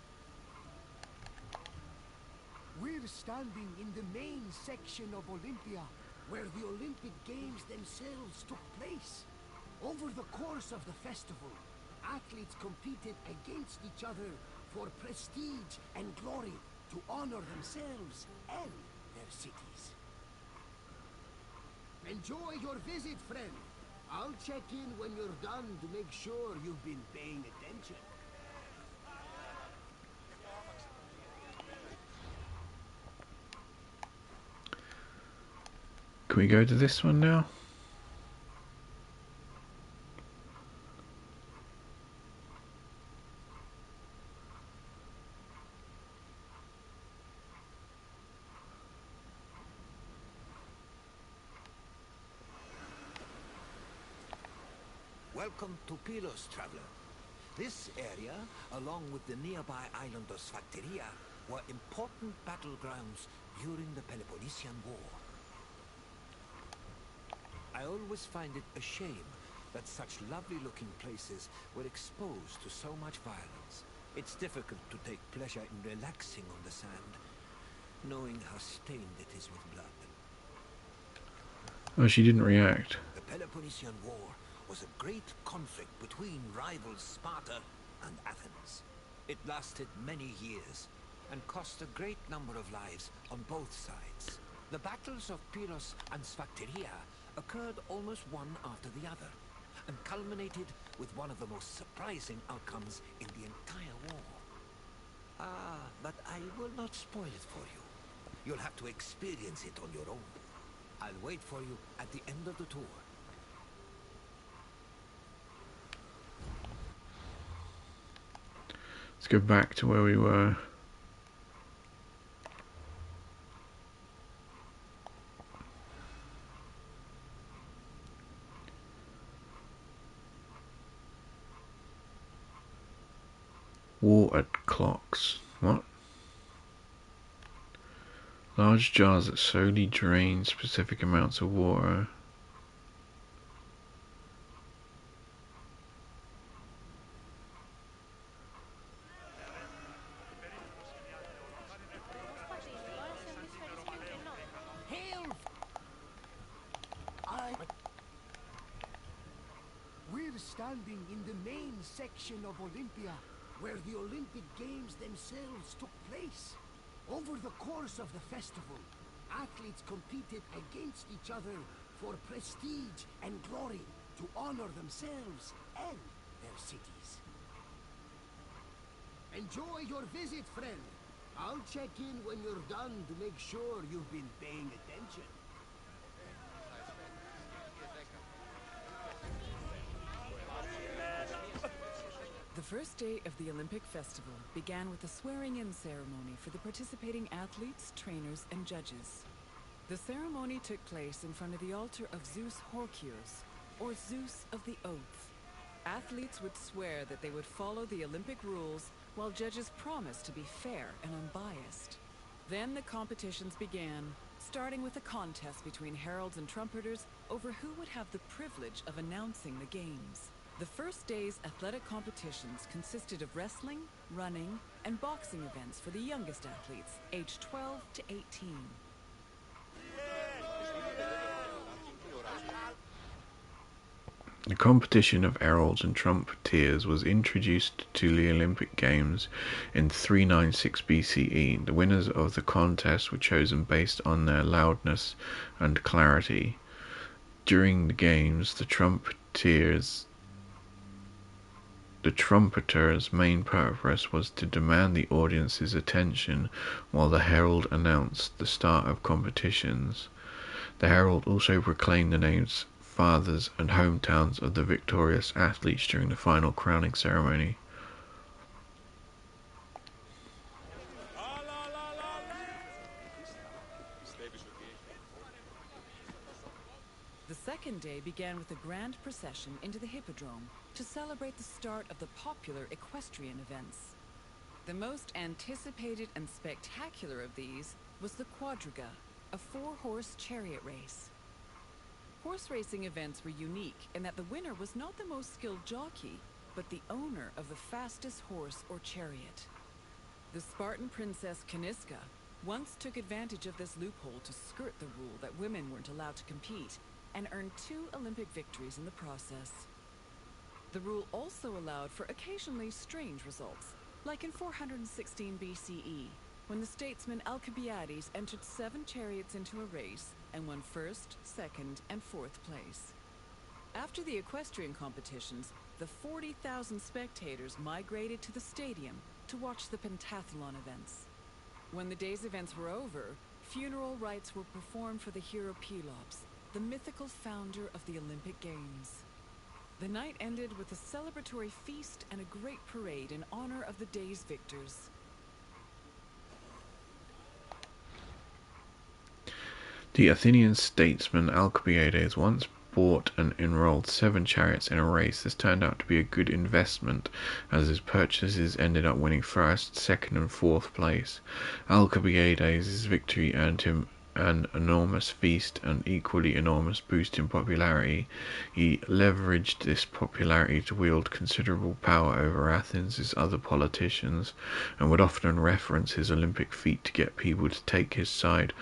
We're standing in the main section of Olympia, where the Olympic Games themselves took place. Over the course of the festival, athletes competed against each other for prestige and glory to honor themselves and their cities. Enjoy your visit, friend. I'll check in when you're done to make sure you've been paying attention. Can we go to this one now? Welcome to Pylos, traveler. This area, along with the nearby island of Sphacteria, were important battlegrounds during the Peloponnesian War. I always find it a shame that such lovely-looking places were exposed to so much violence. It's difficult to take pleasure in relaxing on the sand, knowing how stained it is with blood. Oh, she didn't react. The Peloponnesian War was a great conflict between rivals Sparta and Athens. It lasted many years and cost a great number of lives on both sides. The battles of Pylos and Sphacteria occurred almost one after the other, and culminated with one of the most surprising outcomes in the entire war. But I will not spoil it for you. You'll have to experience it on your own. I'll wait for you at the end of the tour. Let's go back to where we were. Water clocks. What? Large jars that slowly drain specific amounts of water. the main section of Olympia, where the Olympic Games themselves took place. Over the course of the festival, athletes competed against each other for prestige and glory to honor themselves and their cities. Enjoy your visit, friend. I'll check in when you're done to make sure you've been paying attention. The first day of the Olympic Festival began with a swearing-in ceremony for the participating athletes, trainers, and judges. The ceremony took place in front of the altar of Zeus Horkios, or Zeus of the Oath. Athletes would swear that they would follow the Olympic rules, while judges promised to be fair and unbiased. Then the competitions began, starting with a contest between heralds and trumpeters over who would have the privilege of announcing the games. The first day's athletic competitions consisted of wrestling, running, and boxing events for the youngest athletes, aged 12 to 18. The competition of heralds and trumpeters was introduced to the Olympic Games in 396 BCE. The winners of the contest were chosen based on their loudness and clarity. During the games, the trumpeter's main purpose was to demand the audience's attention while the herald announced the start of competitions. The herald also proclaimed the names, fathers, and hometowns of the victorious athletes during the final crowning ceremony. The second day began with a grand procession into the Hippodrome to celebrate the start of the popular equestrian events. The most anticipated and spectacular of these was the Quadriga, a four-horse chariot race. Horse racing events were unique in that the winner was not the most skilled jockey, but the owner of the fastest horse or chariot. The Spartan princess Caniska once took advantage of this loophole to skirt the rule that women weren't allowed to compete, and earned 2 Olympic victories in the process. The rule also allowed for occasionally strange results, like in 416 BCE, when the statesman Alcibiades entered 7 chariots into a race and won 1st, 2nd, and 4th place. After the equestrian competitions, the 40,000 spectators migrated to the stadium to watch the pentathlon events. When the day's events were over, funeral rites were performed for the hero Pelops, the mythical founder of the Olympic Games. The night ended with a celebratory feast and a great parade in honor of the day's victors. The Athenian statesman Alcibiades once bought and enrolled 7 chariots in a race. This turned out to be a good investment, as his purchases ended up winning 1st, 2nd, and 4th place. Alcibiades' victory earned him an enormous feast and equally enormous boost in popularity. He leveraged this popularity to wield considerable power over Athens' other politicians, and would often reference his Olympic feat to get people to take his side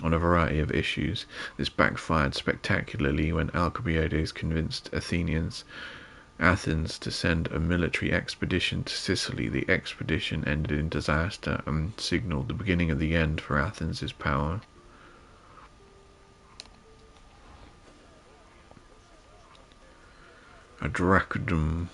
on a variety of issues. This backfired spectacularly when Alcibiades convinced Athens to send a military expedition to Sicily. The expedition ended in disaster and signaled the beginning of the end for Athens' power. A decadrachm.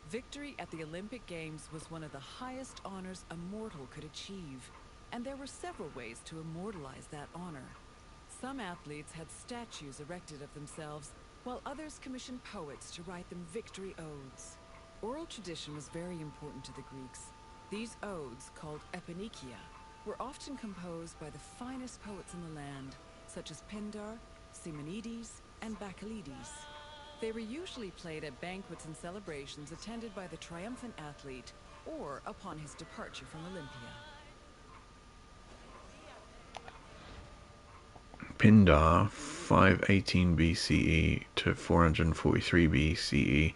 Victory at the Olympic Games was one of the highest honors a mortal could achieve, and there were several ways to immortalize that honor. Some athletes had statues erected of themselves, while others commissioned poets to write them victory odes. Oral tradition was very important to the Greeks. These odes, called eponychia, were often composed by the finest poets in the land, such as Pindar, Simonides, and Bacchylides. They were usually played at banquets and celebrations attended by the triumphant athlete, or upon his departure from Olympia. Pindar, 518 BCE to 443 BCE,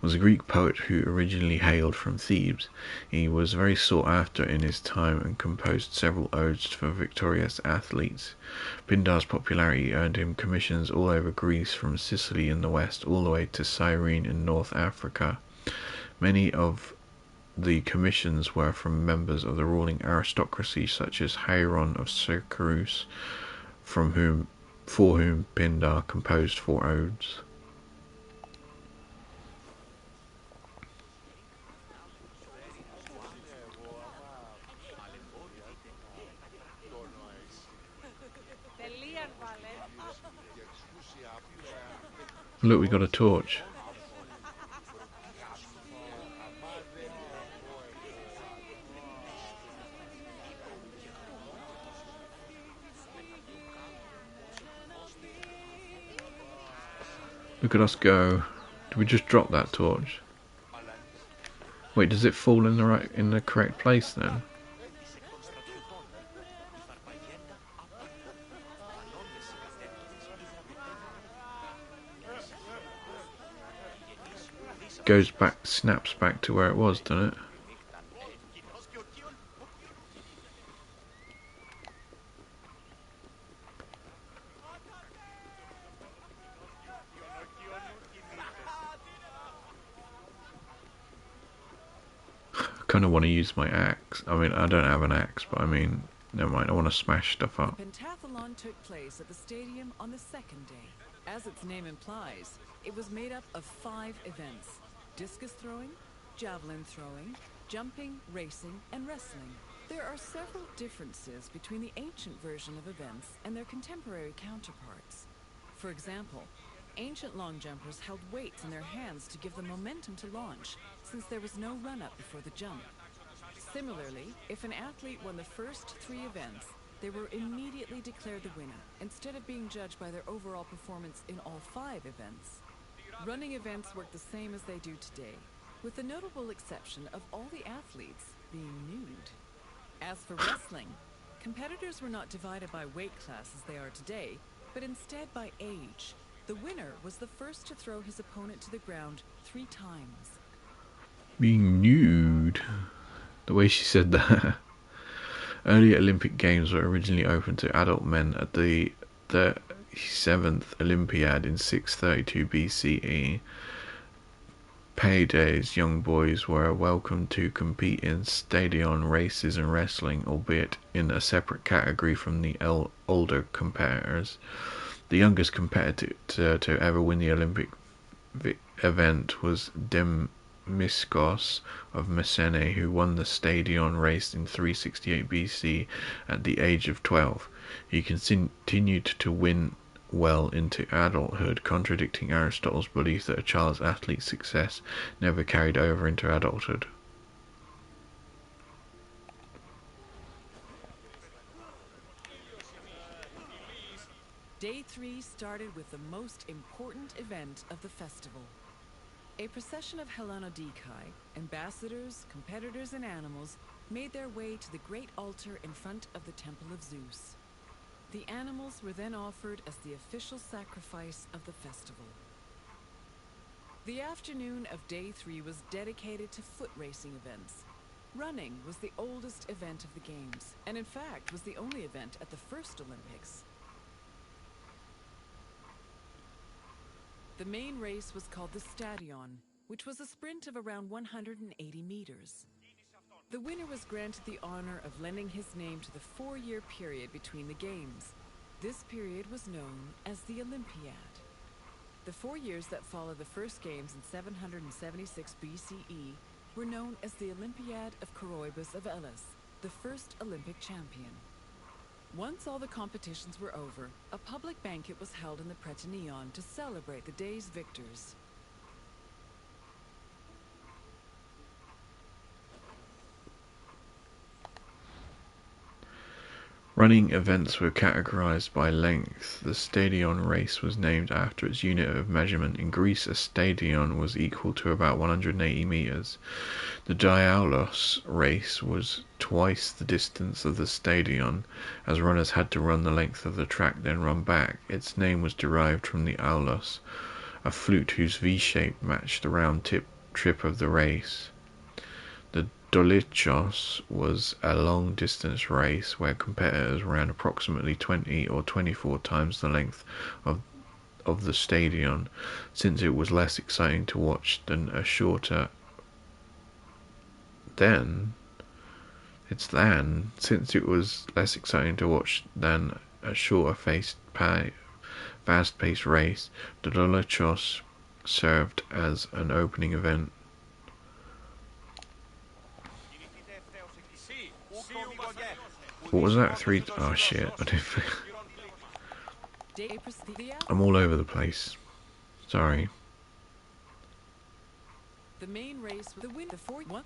was a Greek poet who originally hailed from Thebes. He was very sought after in his time and composed several odes for victorious athletes. Pindar's popularity earned him commissions all over Greece, from Sicily in the west all the way to Cyrene in North Africa. Many of the commissions were from members of the ruling aristocracy, such as Hieron of Syracuse, for whom Pindar composed 4 odes. Look, we got a torch. Look at us go. Did we just drop that torch? Wait, does it fall in the correct place then? Goes back, snaps back to where it was, doesn't it? I kind of want to use my axe. I mean, I don't have an axe, but I mean, never mind. I want to smash stuff up. The pentathlon took place at the stadium on the second day. As its name implies, it was made up of 5 events: discus throwing, javelin throwing, jumping, racing, and wrestling. There are several differences between the ancient version of events and their contemporary counterparts. For example, ancient long jumpers held weights in their hands to give them momentum to launch, since there was no run-up before the jump. Similarly, if an athlete won the first 3 events, they were immediately declared the winner, instead of being judged by their overall performance in all 5 events. Running events work the same as they do today, with the notable exception of all the athletes being nude. As for wrestling, competitors were not divided by weight class as they are today, but instead by age. The winner was the first to throw his opponent to the ground 3 times. Being nude. The way she said that. Earlier Olympic Games were originally open to adult men at the 7th Olympiad in 632 BCE. Paydays, young boys were welcome to compete in stadion races and wrestling, albeit in a separate category from the older competitors. The youngest competitor to ever win the Olympic event was Demyskos of Messene, who won the stadion race in 368 BC at the age of 12. He continued to win well into adulthood, contradicting Aristotle's belief that a child's athlete's success never carried over into adulthood. Day 3 started with the most important event of the festival. A procession of Hellanodikai, ambassadors, competitors, and animals made their way to the great altar in front of the Temple of Zeus. The animals were then offered as the official sacrifice of the festival. The afternoon of Day 3 was dedicated to foot racing events. Running was the oldest event of the Games, and in fact was the only event at the first Olympics. The main race was called the Stadion, which was a sprint of around 180 meters. The winner was granted the honor of lending his name to the 4-year period between the Games. This period was known as the Olympiad. The 4 years that followed the first Games in 776 BCE were known as the Olympiad of Coroebus of Elis, the first Olympic champion. Once all the competitions were over, a public banquet was held in the Prytaneon to celebrate the day's victors. Running events were categorized by length. The stadion race was named after its unit of measurement. In Greece, a stadion was equal to about 180 meters. The Diaolos race was twice the distance of the stadion, as runners had to run the length of the track, then run back. Its name was derived from the aulos, a flute whose V-shape matched the round trip of the race. The Dolichos was a long-distance race where competitors ran approximately 20 or 24 times the length of the stadion, since it was less exciting to watch than a shorter fast-paced race. The Dolichos served as an opening event. What was that? Oh shit! I didn't. I'm all over the place. Sorry. The main race, the win, the 4-1.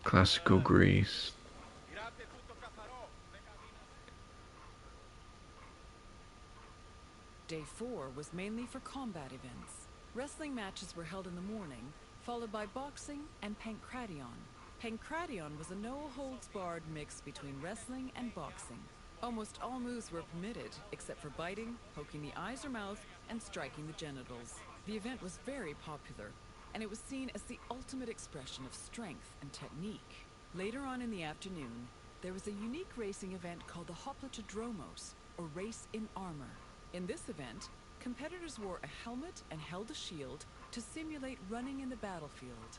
Classical Greece. Day 4 was mainly for combat events. Wrestling matches were held in the morning, followed by boxing and pankration. Pankration was a no-holds-barred mix between wrestling and boxing. Almost all moves were permitted, except for biting, poking the eyes or mouth, and striking the genitals. The event was very popular, and it was seen as the ultimate expression of strength and technique. Later on in the afternoon, there was a unique racing event called the Hoplitodromos, or race in armor. In this event, competitors wore a helmet and held a shield to simulate running in the battlefield.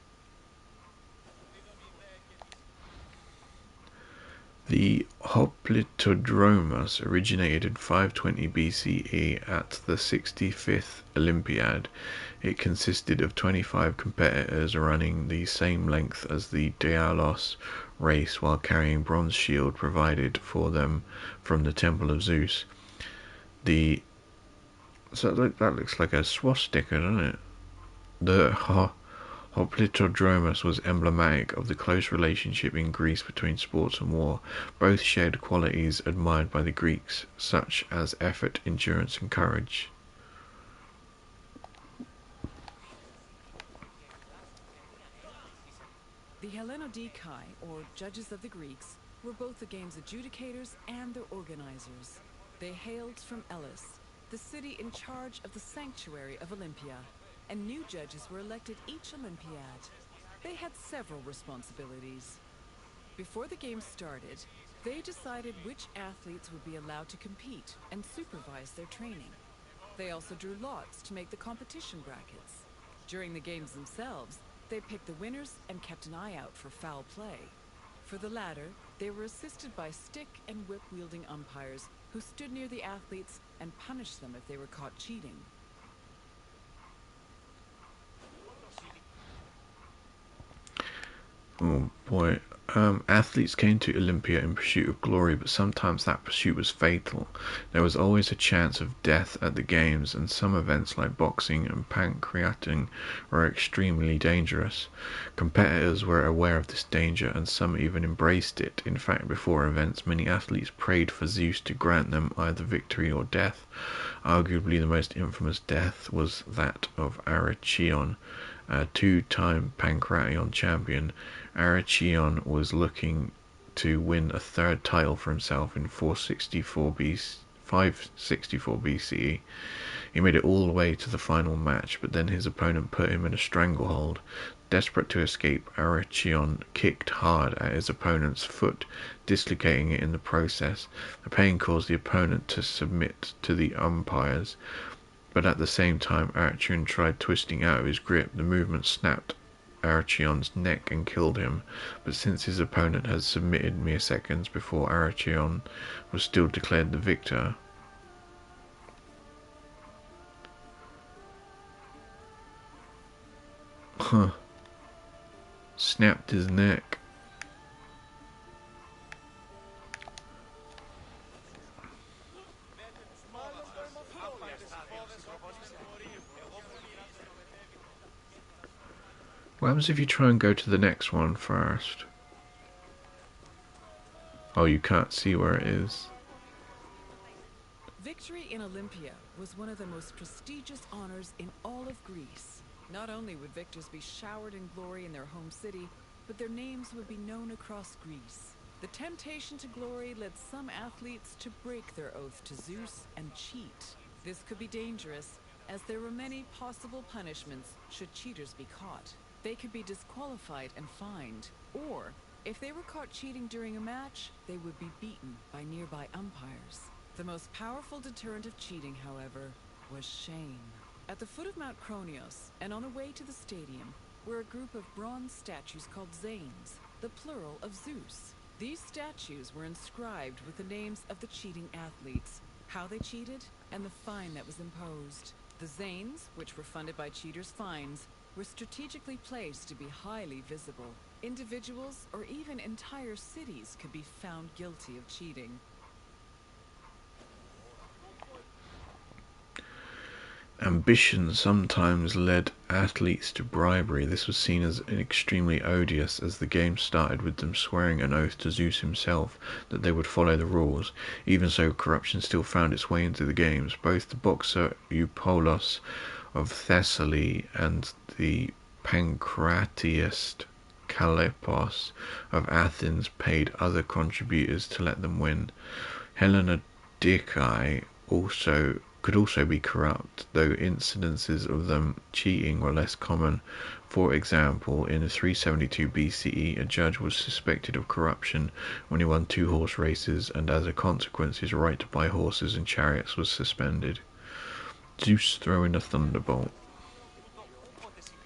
The Hoplitodromos originated in 520 BCE at the 65th Olympiad. It consisted of 25 competitors running the same length as the Diaolos race while carrying bronze shield provided for them from the Temple of Zeus. So that looks like a swastika, doesn't it? The Hoplitodromos was emblematic of the close relationship in Greece between sports and war. Both shared qualities admired by the Greeks, such as effort, endurance, and courage. The Hellenodikai, or judges of the Greeks, were both the game's adjudicators and their organizers. They hailed from Elis, the city in charge of the sanctuary of Olympia, and new judges were elected each Olympiad. They had several responsibilities. Before the game started, they decided which athletes would be allowed to compete and supervise their training. They also drew lots to make the competition brackets. During the games themselves, they picked the winners and kept an eye out for foul play. For the latter, they were assisted by stick and whip-wielding umpires who stood near the athletes and punished them if they were caught cheating. Oh boy. Athletes came to Olympia in pursuit of glory, but sometimes that pursuit was fatal. There was always a chance of death at the games, and some events like boxing and pankration were extremely dangerous. Competitors were aware of this danger, and some even embraced it. In fact, before events, many athletes prayed for Zeus to grant them either victory or death. Arguably the most infamous death was that of Archeon, a two-time pankration champion. Archeon was looking to win a third title for himself in 564 BCE. He made it all the way to the final match, but then his opponent put him in a stranglehold. Desperate to escape, Archeon kicked hard at his opponent's foot, dislocating it in the process. The pain caused the opponent to submit to the umpires, but at the same time Archeon tried twisting out of his grip. The movement snapped Archeon's neck and killed him, but since his opponent had submitted mere seconds before, Archeon was still declared the victor. Snapped his neck. What happens if you try and go to the next one first? Oh, you can't see where it is. Victory in Olympia was one of the most prestigious honors in all of Greece. Not only would victors be showered in glory in their home city, but their names would be known across Greece. The temptation to glory led some athletes to break their oath to Zeus and cheat. This could be dangerous, as there were many possible punishments should cheaters be caught. They could be disqualified and fined, or if they were caught cheating during a match, they would be beaten by nearby umpires. The most powerful deterrent of cheating, however, was shame. At the foot of Mount Kronios, and on the way to the stadium, were a group of bronze statues called Zanes, the plural of Zeus. These statues were inscribed with the names of the cheating athletes, how they cheated, and the fine that was imposed. The Zanes, which were funded by cheaters' fines, were strategically placed to be highly visible. Individuals or even entire cities could be found guilty of cheating. Ambition sometimes led athletes to bribery. This was seen as extremely odious, as the game started with them swearing an oath to Zeus himself that they would follow the rules. Even so, corruption still found its way into the games. Both the boxer Eupolos of Thessaly and the pancratiast Calipos of Athens paid other contributors to let them win. Helena Dicae could also be corrupt, though incidences of them cheating were less common. For example, in 372 BCE, a judge was suspected of corruption when he won 2 horse races, and as a consequence his right to buy horses and chariots was suspended. Zeus throwing a thunderbolt.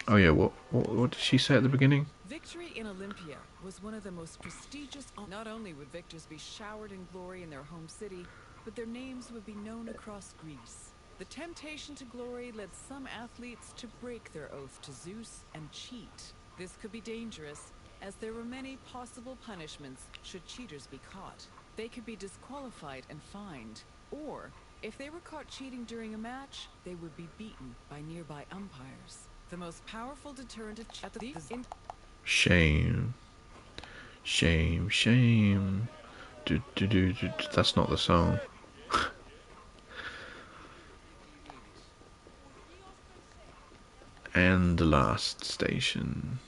Oh yeah, what did she say at the beginning? Victory in Olympia was one of the most prestigious. Not only would victors be showered in glory in their home city, but their names would be known across Greece. The temptation to glory led some athletes to break their oath to Zeus and cheat. This could be dangerous, as there were many possible punishments should cheaters be caught. They could be disqualified and fined, or if they were caught cheating during a match, they would be beaten by nearby umpires. The most powerful deterrent of Shame. Shame, shame. That's not the song. And the last station.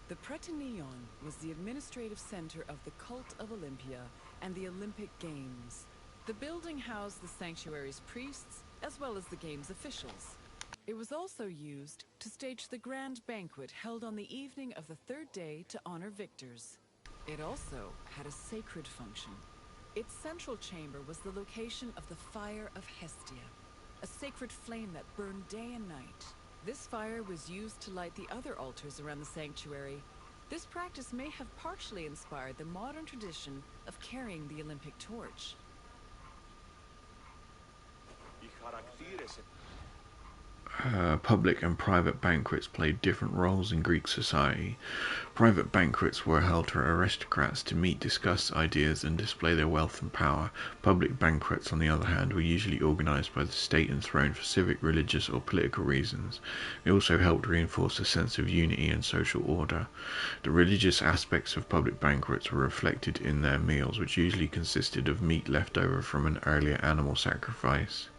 The Prytaneion was the administrative center of the cult of Olympia and the Olympic Games. The building housed the sanctuary's priests as well as the game's officials. It was also used to stage the grand banquet held on the evening of the 3rd day to honor victors. It also had a sacred function. Its central chamber was the location of the Fire of Hestia, a sacred flame that burned day and night. This fire was used to light the other altars around the sanctuary. This practice may have partially inspired the modern tradition of carrying the Olympic torch. Public and private banquets played different roles in Greek society. Private banquets were held for aristocrats to meet, discuss ideas, and display their wealth and power. Public banquets, on the other hand, were usually organized by the state and thrown for civic, religious, or political reasons. They also helped reinforce a sense of unity and social order. The religious aspects of public banquets were reflected in their meals, which usually consisted of meat left over from an earlier animal sacrifice.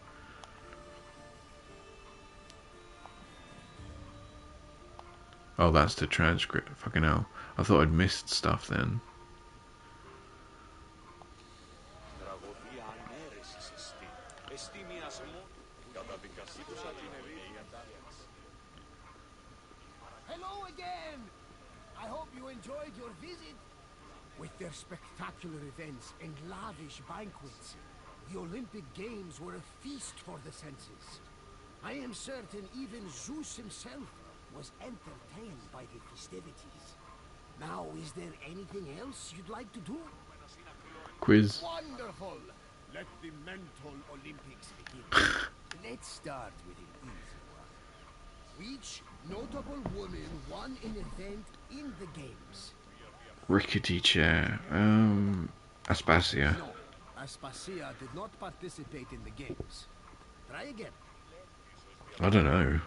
Oh, that's the transcript. Fucking hell. I thought I'd missed stuff then. Hello again! I hope you enjoyed your visit. With their spectacular events and lavish banquets, the Olympic Games were a feast for the senses. I am certain even Zeus himself was entertained by the festivities. Now, is there anything else you'd like to do? Quiz. Wonderful! Let the mental Olympics begin. Let's start with an easy one. Which notable woman won an event in the games? Rickety chair. Aspasia. No, Aspasia did not participate in the games. Try again. I don't know.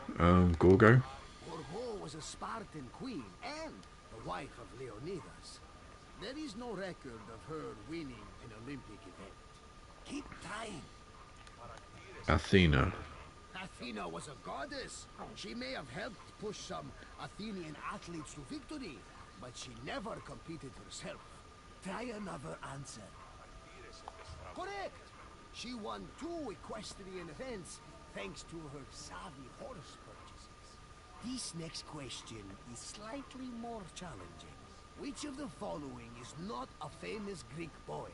Gorgo? Gorgo was a Spartan queen and the wife of Leonidas. There is no record of her winning an Olympic event. Keep trying. Athena. Athena was a goddess. She may have helped push some Athenian athletes to victory, but she never competed herself. Try another answer. Correct! She won 2 equestrian events thanks to her savvy horse purchases. This next question is slightly more challenging. Which of the following is not a famous Greek poet?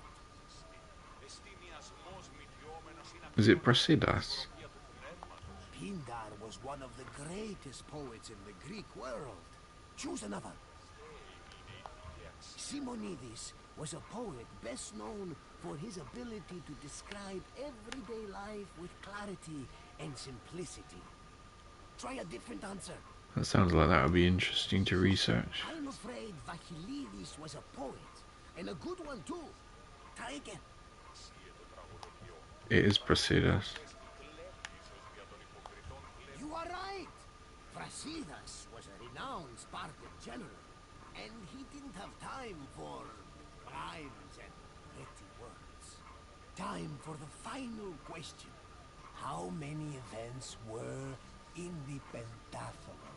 Is it Brasidas? Pindar was one of the greatest poets in the Greek world. Choose another. Simonides was a poet best known for his ability to describe everyday life with clarity and simplicity. Try a different answer. That sounds like that would be interesting to research. I'm afraid Vachilides was a poet, and a good one too. Try again. It is Brasidas. You are right! Brasidas was a renowned Spartan general, and he didn't have time for rhymes and pretty words. Time for the final question. How many events were in the pentathlon?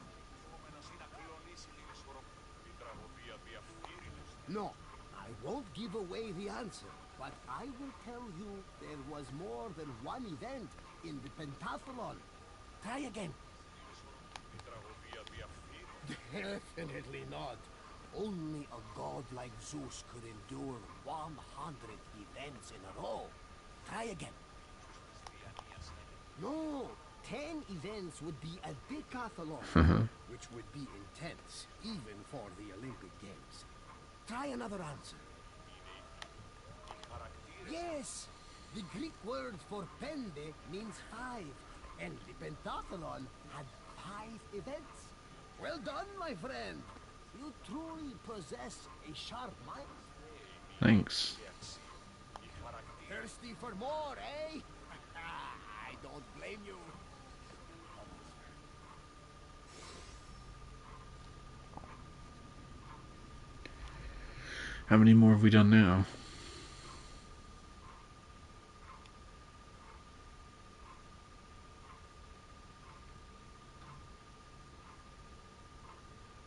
No, I won't give away the answer, but I will tell you there was more than one event in the pentathlon. Try again. Definitely not. Only a god like Zeus could endure 100 events in a row. Try again. No, 10 events would be a decathlon, which would be intense, even for the Olympic Games. Try another answer. Yes, the Greek word for pende means 5, and the pentathlon had 5 events. Well done, my friend. You truly possess a sharp mind. Thanks. Thirsty for more, eh? I don't blame you. How many more have we done now?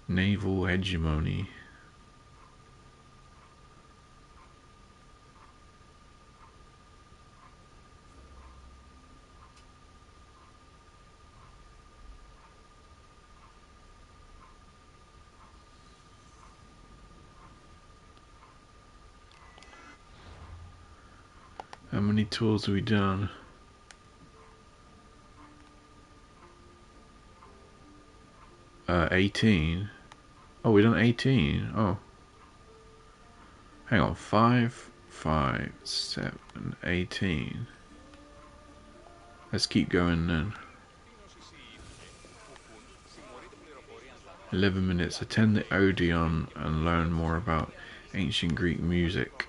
Naval hegemony. How many tours have we done? Uh, 18. Oh, we done 18. Oh. Hang on. 5, 5, 7, 18. Let's keep going then. 11 minutes. Attend the Odeon and learn more about ancient Greek music.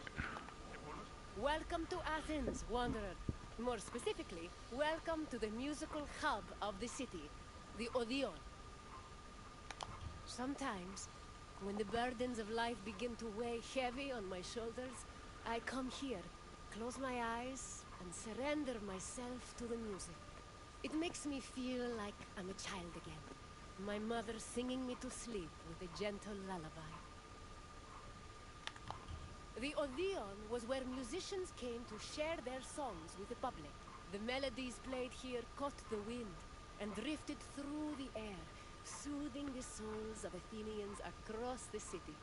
Welcome to Athens, wanderer. More specifically, welcome to the musical hub of the city, the Odeon. Sometimes, when the burdens of life begin to weigh heavy on my shoulders, I come here, close my eyes, and surrender myself to the music. It makes me feel like I'm a child again. My mother singing me to sleep with a gentle lullaby. The Odeon was where musicians came to share their songs with the public. The melodies played here caught the wind and drifted through the air, soothing the souls of Athenians across the city.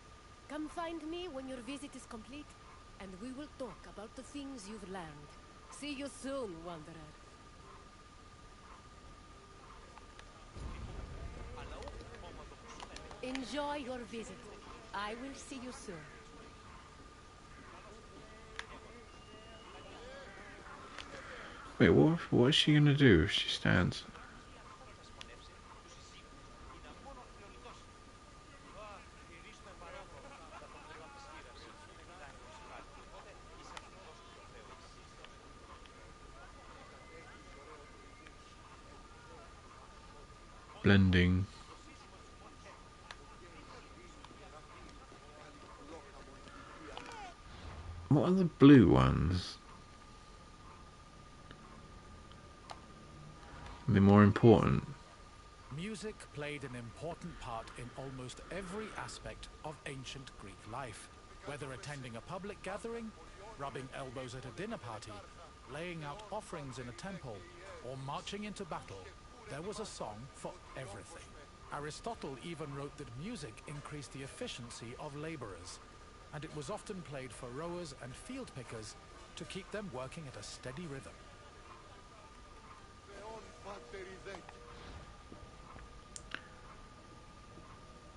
Come find me when your visit is complete, and we will talk about the things you've learned. See you soon, wanderer. Enjoy your visit. I will see you soon. Wait, what is she gonna do if she stands? blending. What are the blue ones? Are they more important? Music played an important part in almost every aspect of ancient Greek life. Whether attending a public gathering, rubbing elbows at a dinner party, laying out offerings in a temple, or marching into battle, there was a song for everything. Aristotle even wrote that music increased the efficiency of laborers, and it was often played for rowers and field pickers to keep them working at a steady rhythm.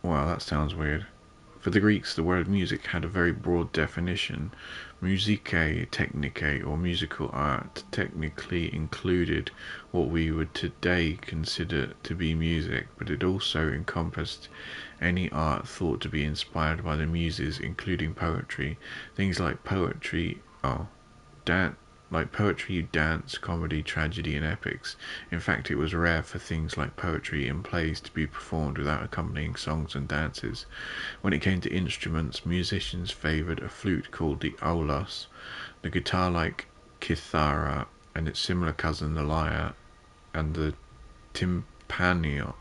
Wow, that sounds weird. For the Greeks, the word music had a very broad definition. Musicae technicae, or musical art, technically included what we would today consider to be music, but it also encompassed any art thought to be inspired by the muses, including poetry. Things like poetry, dance, comedy, tragedy, and epics. In fact, it was rare for things like poetry and plays to be performed without accompanying songs and dances. When it came to instruments, musicians favoured a flute called the aulos, the guitar-like kithara, and its similar cousin the lyre, and the tympanon,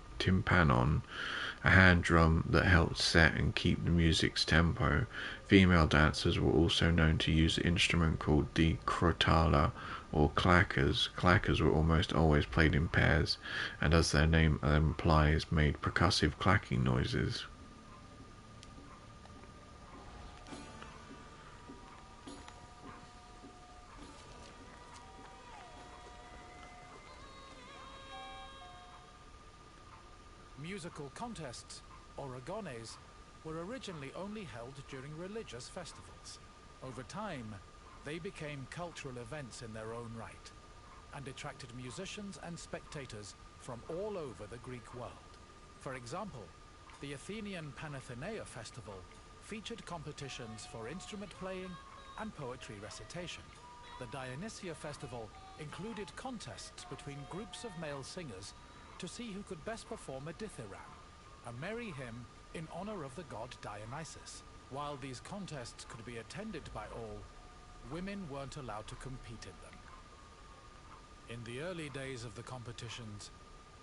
a hand drum that helped set and keep the music's tempo. Female dancers were also known to use the instrument called the crotala, or clackers. Clackers were almost always played in pairs, and as their name implies, made percussive clacking noises. Musical contests, or agones, were originally only held during religious festivals. Over time, they became cultural events in their own right, and attracted musicians and spectators from all over the Greek world. For example, the Athenian Panathenaea festival featured competitions for instrument playing and poetry recitation. The Dionysia festival included contests between groups of male singers to see who could best perform a dithyramb, a merry hymn in honor of the god Dionysus. While these contests could be attended by all, women weren't allowed to compete in them. In the early days of the competitions,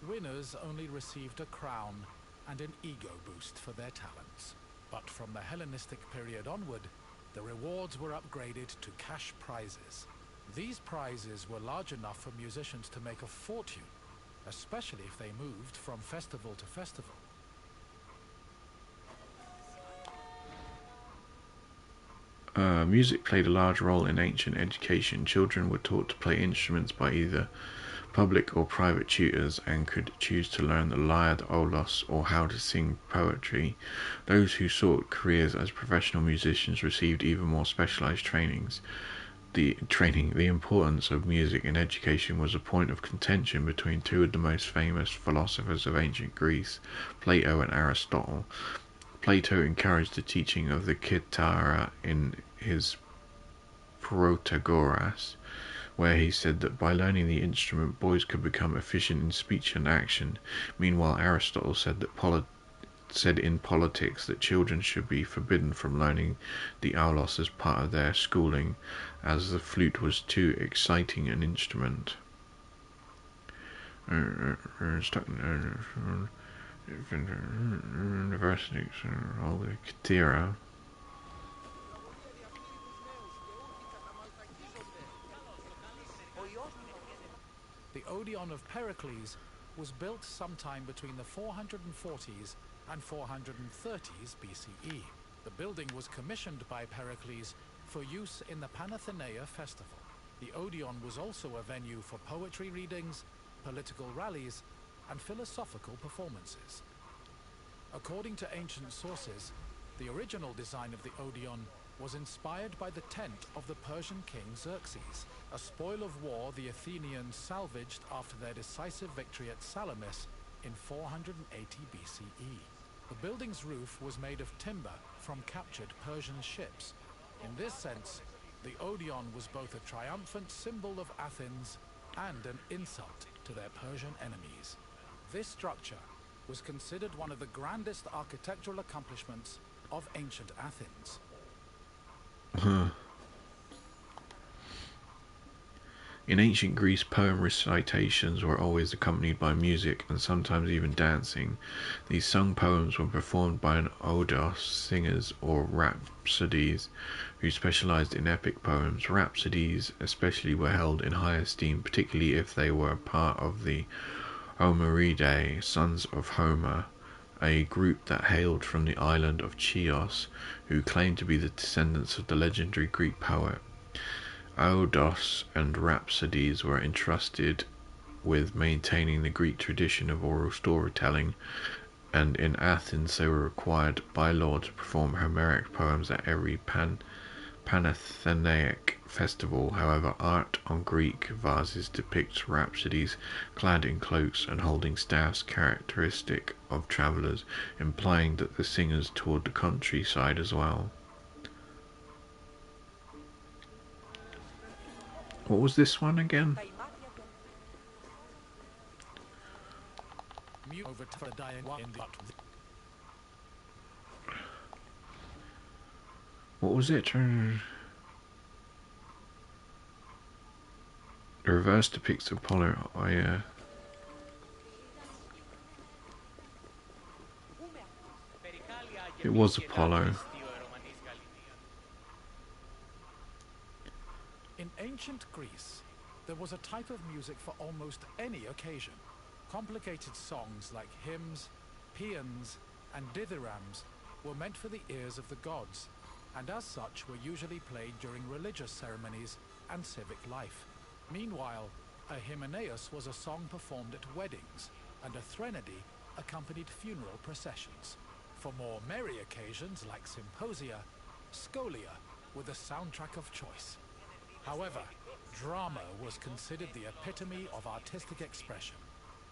winners only received a crown and an ego boost for their talents. But from the Hellenistic period onward, the rewards were upgraded to cash prizes. These prizes were large enough for musicians to make a fortune, especially if they moved from festival to festival. Music played a large role in ancient education. Children were taught to play instruments by either public or private tutors, and could choose to learn the lyre, the aulos, or how to sing poetry. Those who sought careers as professional musicians received even more specialized trainings. The importance of music in education was a point of contention between two of the most famous philosophers of ancient Greece, Plato and Aristotle. Plato encouraged the teaching of the kithara in his Protagoras, where he said that by learning the instrument, boys could become efficient in speech and action. Meanwhile, Aristotle said in Politics that children should be forbidden from learning the aulos as part of their schooling, as the flute was too exciting an instrument. Universities, all the Katira. The Odeon of Pericles was built sometime between the 440s and 430s BCE. The building was commissioned by Pericles for use in the Panathenaea festival. The Odeon was also a venue for poetry readings, political rallies, and philosophical performances. According to ancient sources, the original design of the Odeon was inspired by the tent of the Persian king Xerxes, a spoil of war the Athenians salvaged after their decisive victory at Salamis in 480 BCE. The building's roof was made of timber from captured Persian ships. In this sense, the Odeon was both a triumphant symbol of Athens and an insult to their Persian enemies. This structure was considered one of the grandest architectural accomplishments of ancient Athens. In ancient Greece, poem recitations were always accompanied by music and sometimes even dancing. These sung poems were performed by an odos, singers, or rhapsodies, who specialized in epic poems. Rhapsodies especially were held in high esteem, particularly if they were part of the Homeridae, sons of Homer, a group that hailed from the island of Chios, who claimed to be the descendants of the legendary Greek poet. Odos and rhapsodies were entrusted with maintaining the Greek tradition of oral storytelling, and in Athens they were required by law to perform Homeric poems at every Panathenaic festival. However, art on Greek vases depicts rhapsodies clad in cloaks and holding staffs, characteristic of travelers, implying that the singers toured the countryside as well. What was this one again? What was it? The reverse depicts Apollo. It was Apollo. In ancient Greece, there was a type of music for almost any occasion. Complicated songs like hymns, paeans, and dithyrambs were meant for the ears of the gods, and as such were usually played during religious ceremonies and civic life. Meanwhile, a hymneus was a song performed at weddings, and a threnody accompanied funeral processions. For more merry occasions like symposia, scholia were the soundtrack of choice. However, drama was considered the epitome of artistic expression,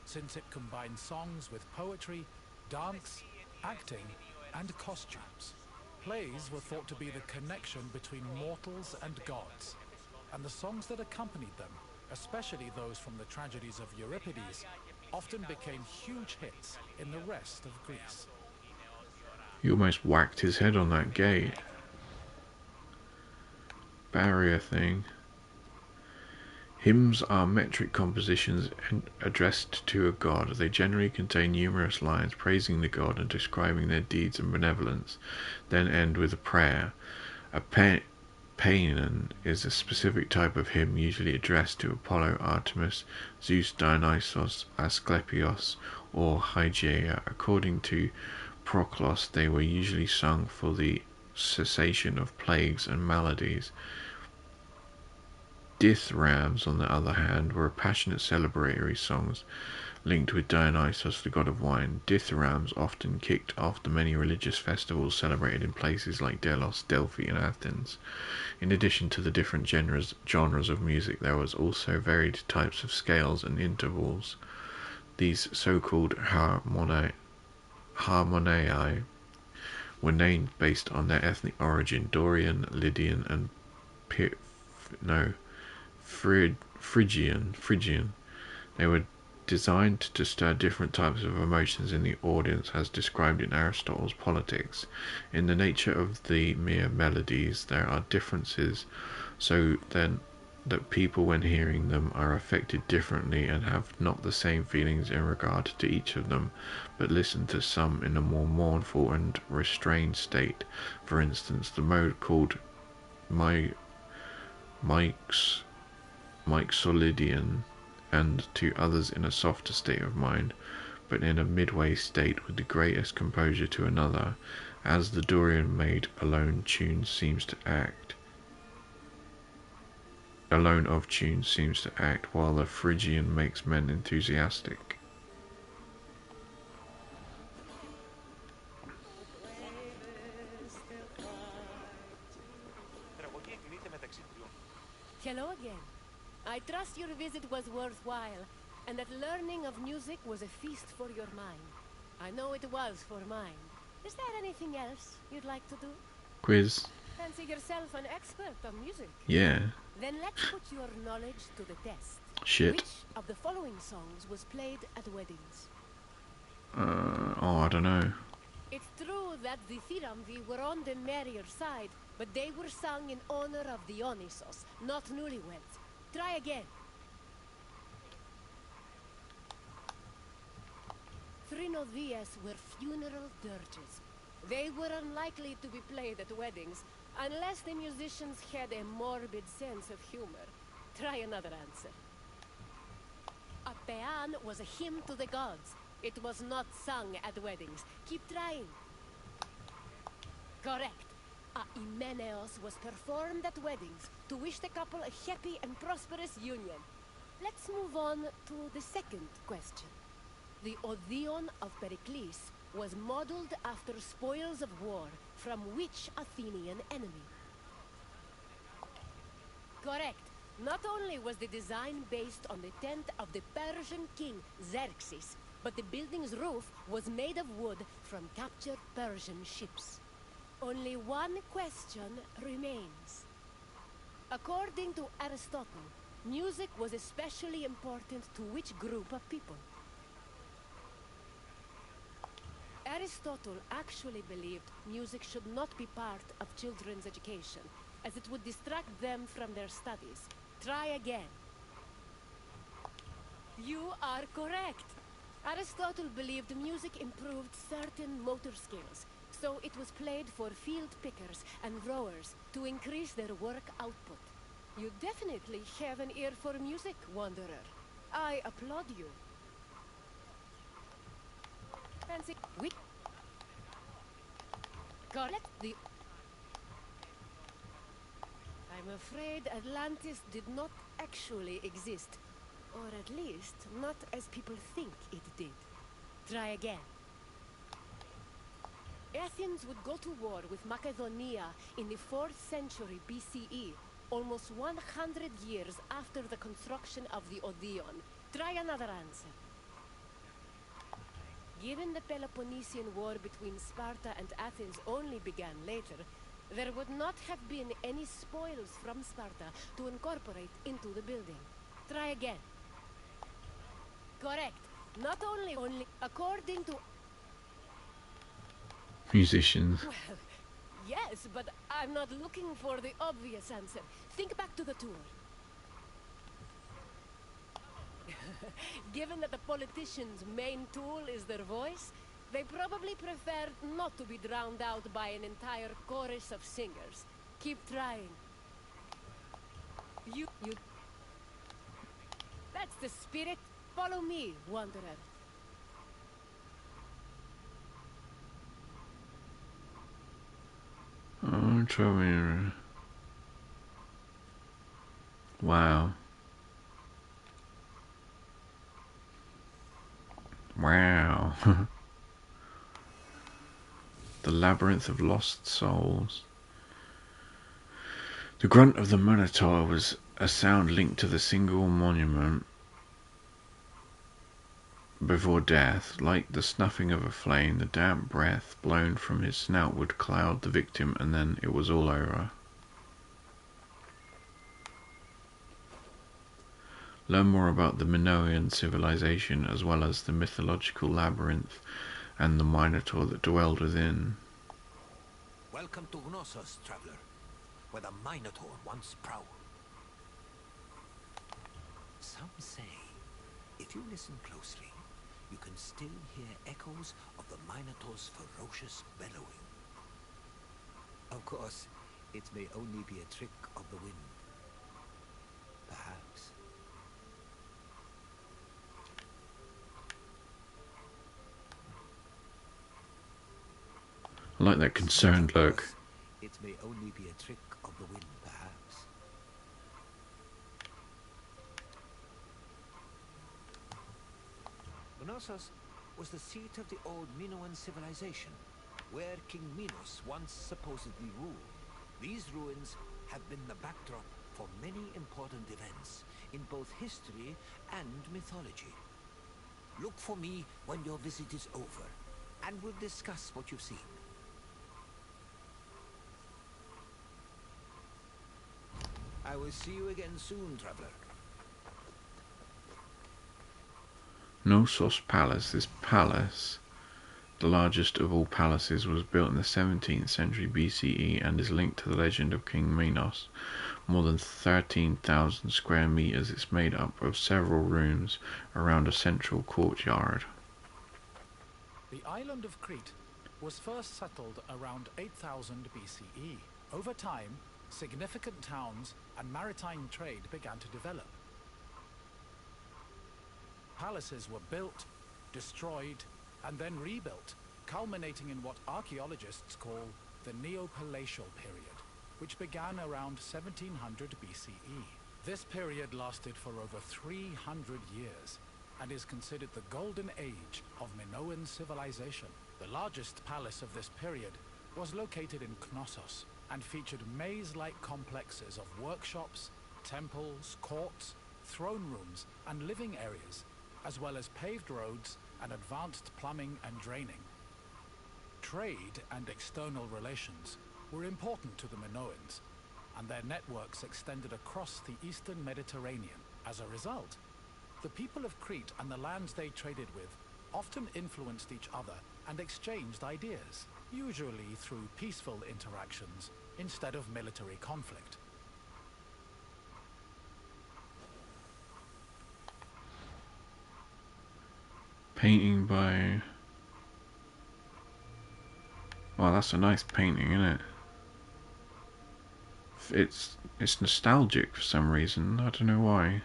since it combined songs with poetry, dance, acting, and costumes. Plays were thought to be the connection between mortals and gods, and the songs that accompanied them, especially those from the tragedies of Euripides, often became huge hits in the rest of Greece. He almost whacked his head on that gate. Barrier thing. Hymns are metric compositions addressed to a god. They generally contain numerous lines praising the god and describing their deeds and benevolence, then end with a prayer. A paean is a specific type of hymn usually addressed to Apollo, Artemis, Zeus, Dionysos, Asclepios, or Hygeia. According to Proclus, they were usually sung for the cessation of plagues and maladies. Dithyrambs, on the other hand, were passionate celebratory songs linked with Dionysos, the god of wine. Dithyrambs often kicked after many religious festivals celebrated in places like Delos, Delphi, and Athens. In addition to the different genres of music, there was also varied types of scales and intervals. These so-called harmoniae were named based on their ethnic origin: Dorian, Lydian, and Phrygian. They were designed to stir different types of emotions in the audience, as described in Aristotle's Politics. In the nature of the mere melodies, there are differences, so then that people, when hearing them, are affected differently and have not the same feelings in regard to each of them, but listen to some in a more mournful and restrained state. For instance, the mode called Mixolydian, and to others in a softer state of mind, but in a midway state with the greatest composure to another, as the Dorian made alone of tunes seems to act, while the Phrygian makes men enthusiastic. Hello again. I trust your visit was worthwhile, and that learning of music was a feast for your mind. I know it was for mine. Is there anything else you'd like to do? Quiz. Fancy yourself an expert on music? Yeah. Then let's put your knowledge to the test. Shit. Which of the following songs was played at weddings? Oh, I don't know. It's true that the Thiramvi were on the merrier side, but they were sung in honor of Dionysos, not newlyweds. Try again. Thrinodias were funeral dirges. They were unlikely to be played at weddings, unless the musicians had a morbid sense of humor. Try another answer. A pean was a hymn to the gods. It was not sung at weddings. Keep trying. Correct. A Imeneos was performed at weddings to wish the couple a happy and prosperous union. Let's move on to the second question. The Odeon of Pericles was modeled after spoils of war from which Athenian enemy? Correct. Not only was the design based on the tent of the Persian king Xerxes, but the building's roof was made of wood from captured Persian ships. Only one question remains. According to Aristotle, music was especially important to which group of people? Aristotle actually believed music should not be part of children's education, as it would distract them from their studies. Try again. You are correct. Aristotle believed music improved certain motor skills, so it was played for field pickers and rowers to increase their work output. You definitely have an ear for music, Wanderer. I applaud you. Fancy we collect the I'm afraid Atlantis did not actually exist, or at least not as people think it did. Try again. Athens would go to war with Macedonia in the 4th century BCE, almost 100 years after the construction of the Odeon. Try another answer. Given the Peloponnesian War between Sparta and Athens only began later, there would not have been any spoils from Sparta to incorporate into the building. Try again. Correct. Not only according to... Musicians. Well, yes, but I'm not looking for the obvious answer. Think back to the tour. Given that the politician's main tool is their voice, they probably prefer not to be drowned out by an entire chorus of singers. Keep trying. You... That's the spirit. Follow me, Wanderer. Oh, trouble. Wow. Wow. The Labyrinth of Lost Souls. The grunt of the Minotaur was a sound linked to the single monument before death. Like the snuffing of a flame, the damp breath blown from his snout would cloud the victim, and then it was all over. Learn more about the Minoan civilization, as well as the mythological labyrinth and the Minotaur that dwelled within. Welcome to Gnossos, traveler, where the Minotaur once prowled. Some say, if you listen closely, you can still hear echoes of the Minotaur's ferocious bellowing. Of course, it may only be a trick of the wind. Perhaps. I like that concerned look. It may only be a trick of the wind, perhaps. Gnossos was the seat of the old Minoan civilization, where King Minos once supposedly ruled. These ruins have been the backdrop for many important events in both history and mythology. Look for me when your visit is over, and we'll discuss what you've seen. I will see you again soon, traveler. Knossos Palace. This palace, the largest of all palaces, was built in the 17th century BCE and is linked to the legend of King Minos. More than 13,000 square meters, it's made up of several rooms around a central courtyard. The island of Crete was first settled around 8000 BCE. Over time, significant towns and maritime trade began to develop. Palaces were built, destroyed, and then rebuilt, culminating in what archaeologists call the Neopalatial period, which began around 1700 BCE. This period lasted for over 300 years and is considered the golden age of Minoan civilization. The largest palace of this period was located in Knossos and featured maze-like complexes of workshops, temples, courts, throne rooms, and living areas, as well as paved roads and advanced plumbing and draining. Trade and external relations were important to the Minoans, and their networks extended across the eastern Mediterranean. As a result, the people of Crete and the lands they traded with often influenced each other and exchanged ideas, usually through peaceful interactions instead of military conflict. Painting by... Wow, that's a nice painting, isn't it? It's nostalgic for some reason. I don't know why.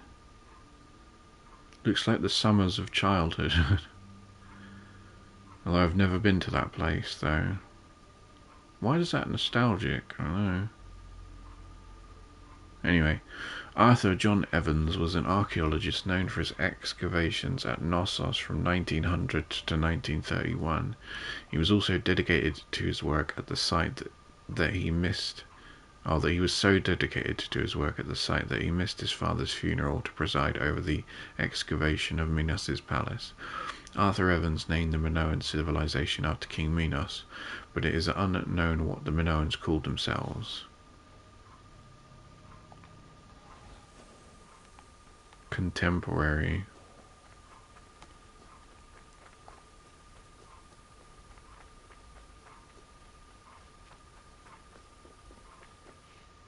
Looks like the summers of childhood. Although I've never been to that place, though. Why is that nostalgic? I don't know. Anyway, Arthur John Evans was an archaeologist known for his excavations at Knossos from 1900 to 1931. He was also dedicated to his work at the site that he missed. That he was so dedicated to his work at the site that he missed his father's funeral to preside over the excavation of Minos' palace. Arthur Evans named the Minoan civilization after King Minos, but it is unknown what the Minoans called themselves. Contemporary.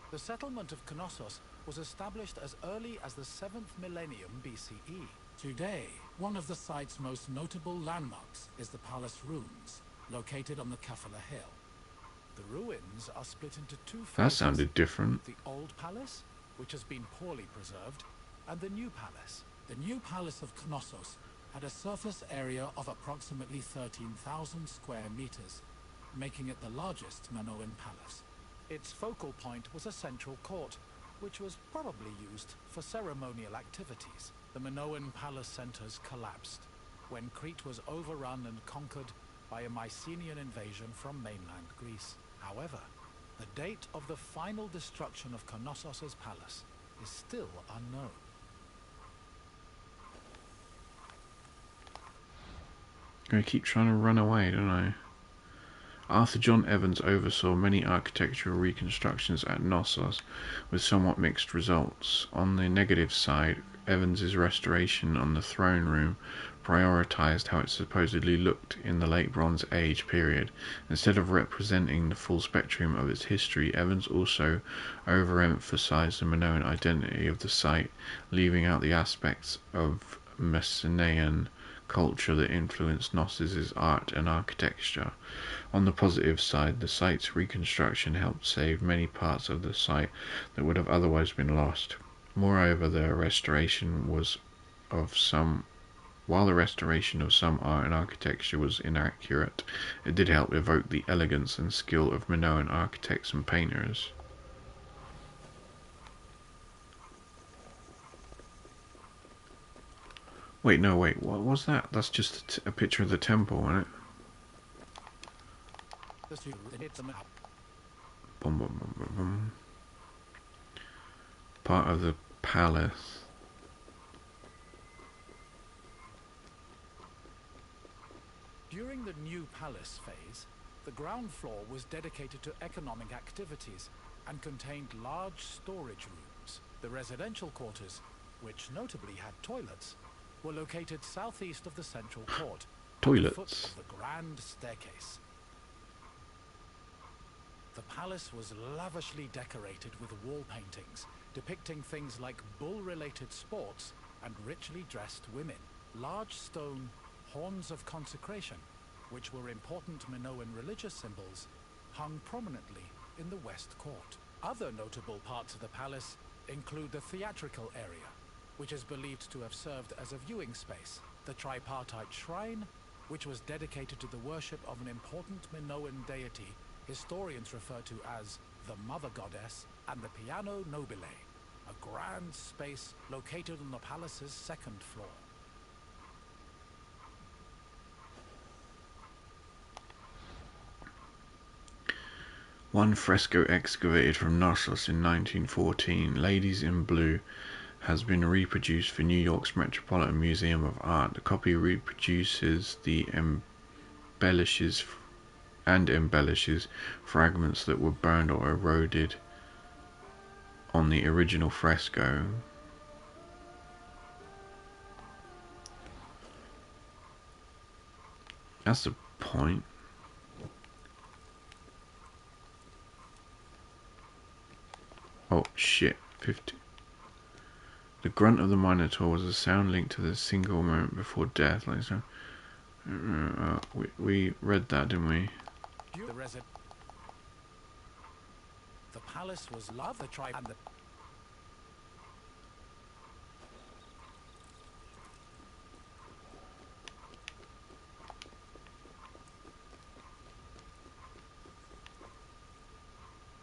The settlement of Knossos was established as early as the 7th millennium BCE. Today, one of the site's most notable landmarks is the palace ruins, located on the Kafala Hill. The ruins are split into two phases. That sounded different. The old palace, which has been poorly preserved, and the new palace. The new palace of Knossos had a surface area of approximately 13,000 square meters, making it the largest Minoan palace. Its focal point was a central court, which was probably used for ceremonial activities. The Minoan palace centers collapsed when Crete was overrun and conquered by a Mycenaean invasion from mainland Greece. However, the date of the final destruction of Knossos' palace is still unknown. I keep trying to run away, don't I? Arthur John Evans oversaw many architectural reconstructions at Knossos with somewhat mixed results. On the negative side, Evans's restoration on the throne room prioritized how it supposedly looked in the late Bronze Age period. Instead of representing the full spectrum of its history, Evans also overemphasized the Minoan identity of the site, leaving out the aspects of Mycenaean culture that influenced Knossos' art and architecture. On the positive side, the site's reconstruction helped save many parts of the site that would have otherwise been lost. Moreover, while the restoration of some art and architecture was inaccurate, it did help evoke the elegance and skill of Minoan architects and painters. Wait, what was that? That's just a picture of the temple, isn't it? Boom, boom, boom, boom, boom. Part of the palace. During the new palace phase, the ground floor was dedicated to economic activities and contained large storage rooms. The residential quarters, which notably had toilets, were located southeast of the central court, at the foot Toilets. of the grand staircase. The palace was lavishly decorated with wall paintings, depicting things like bull-related sports and richly dressed women. Large stone horns of consecration, which were important Minoan religious symbols, hung prominently in the west court. Other notable parts of the palace include the theatrical area, which is believed to have served as a viewing space, the tripartite shrine, which was dedicated to the worship of an important Minoan deity historians refer to as the Mother Goddess, and the Piano Nobile, a grand space located on the palace's second floor. One fresco excavated from Knossos in 1914, Ladies in Blue, has been reproduced for New York's Metropolitan Museum of Art. The copy reproduces the embellishes fragments that were burned or eroded on the original fresco. That's the point. Oh shit, 50. The grunt of the Minotaur was a sound linked to the single moment before death. Like so. We read that, didn't we? The palace was loved, the tribe and the...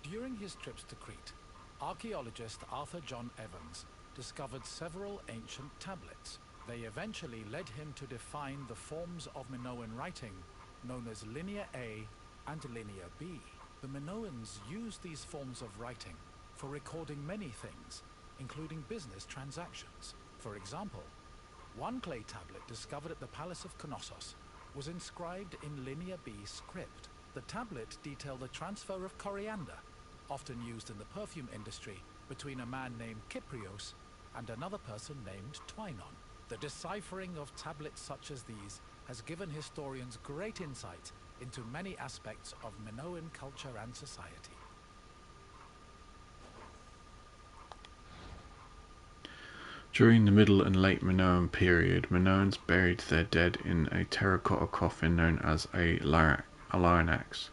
During his trips to Crete, archaeologist Arthur John Evans discovered several ancient tablets. They eventually led him to define the forms of Minoan writing known as Linear A and Linear B. The Minoans used these forms of writing for recording many things, including business transactions. For example, one clay tablet discovered at the Palace of Knossos was inscribed in Linear B script. The tablet detailed the transfer of coriander, often used in the perfume industry, between a man named Kyprios and another person named Twinon. The deciphering of tablets such as these has given historians great insight into many aspects of Minoan culture and society. During the Middle and Late Minoan period, Minoans buried their dead in a terracotta coffin known as a lionax.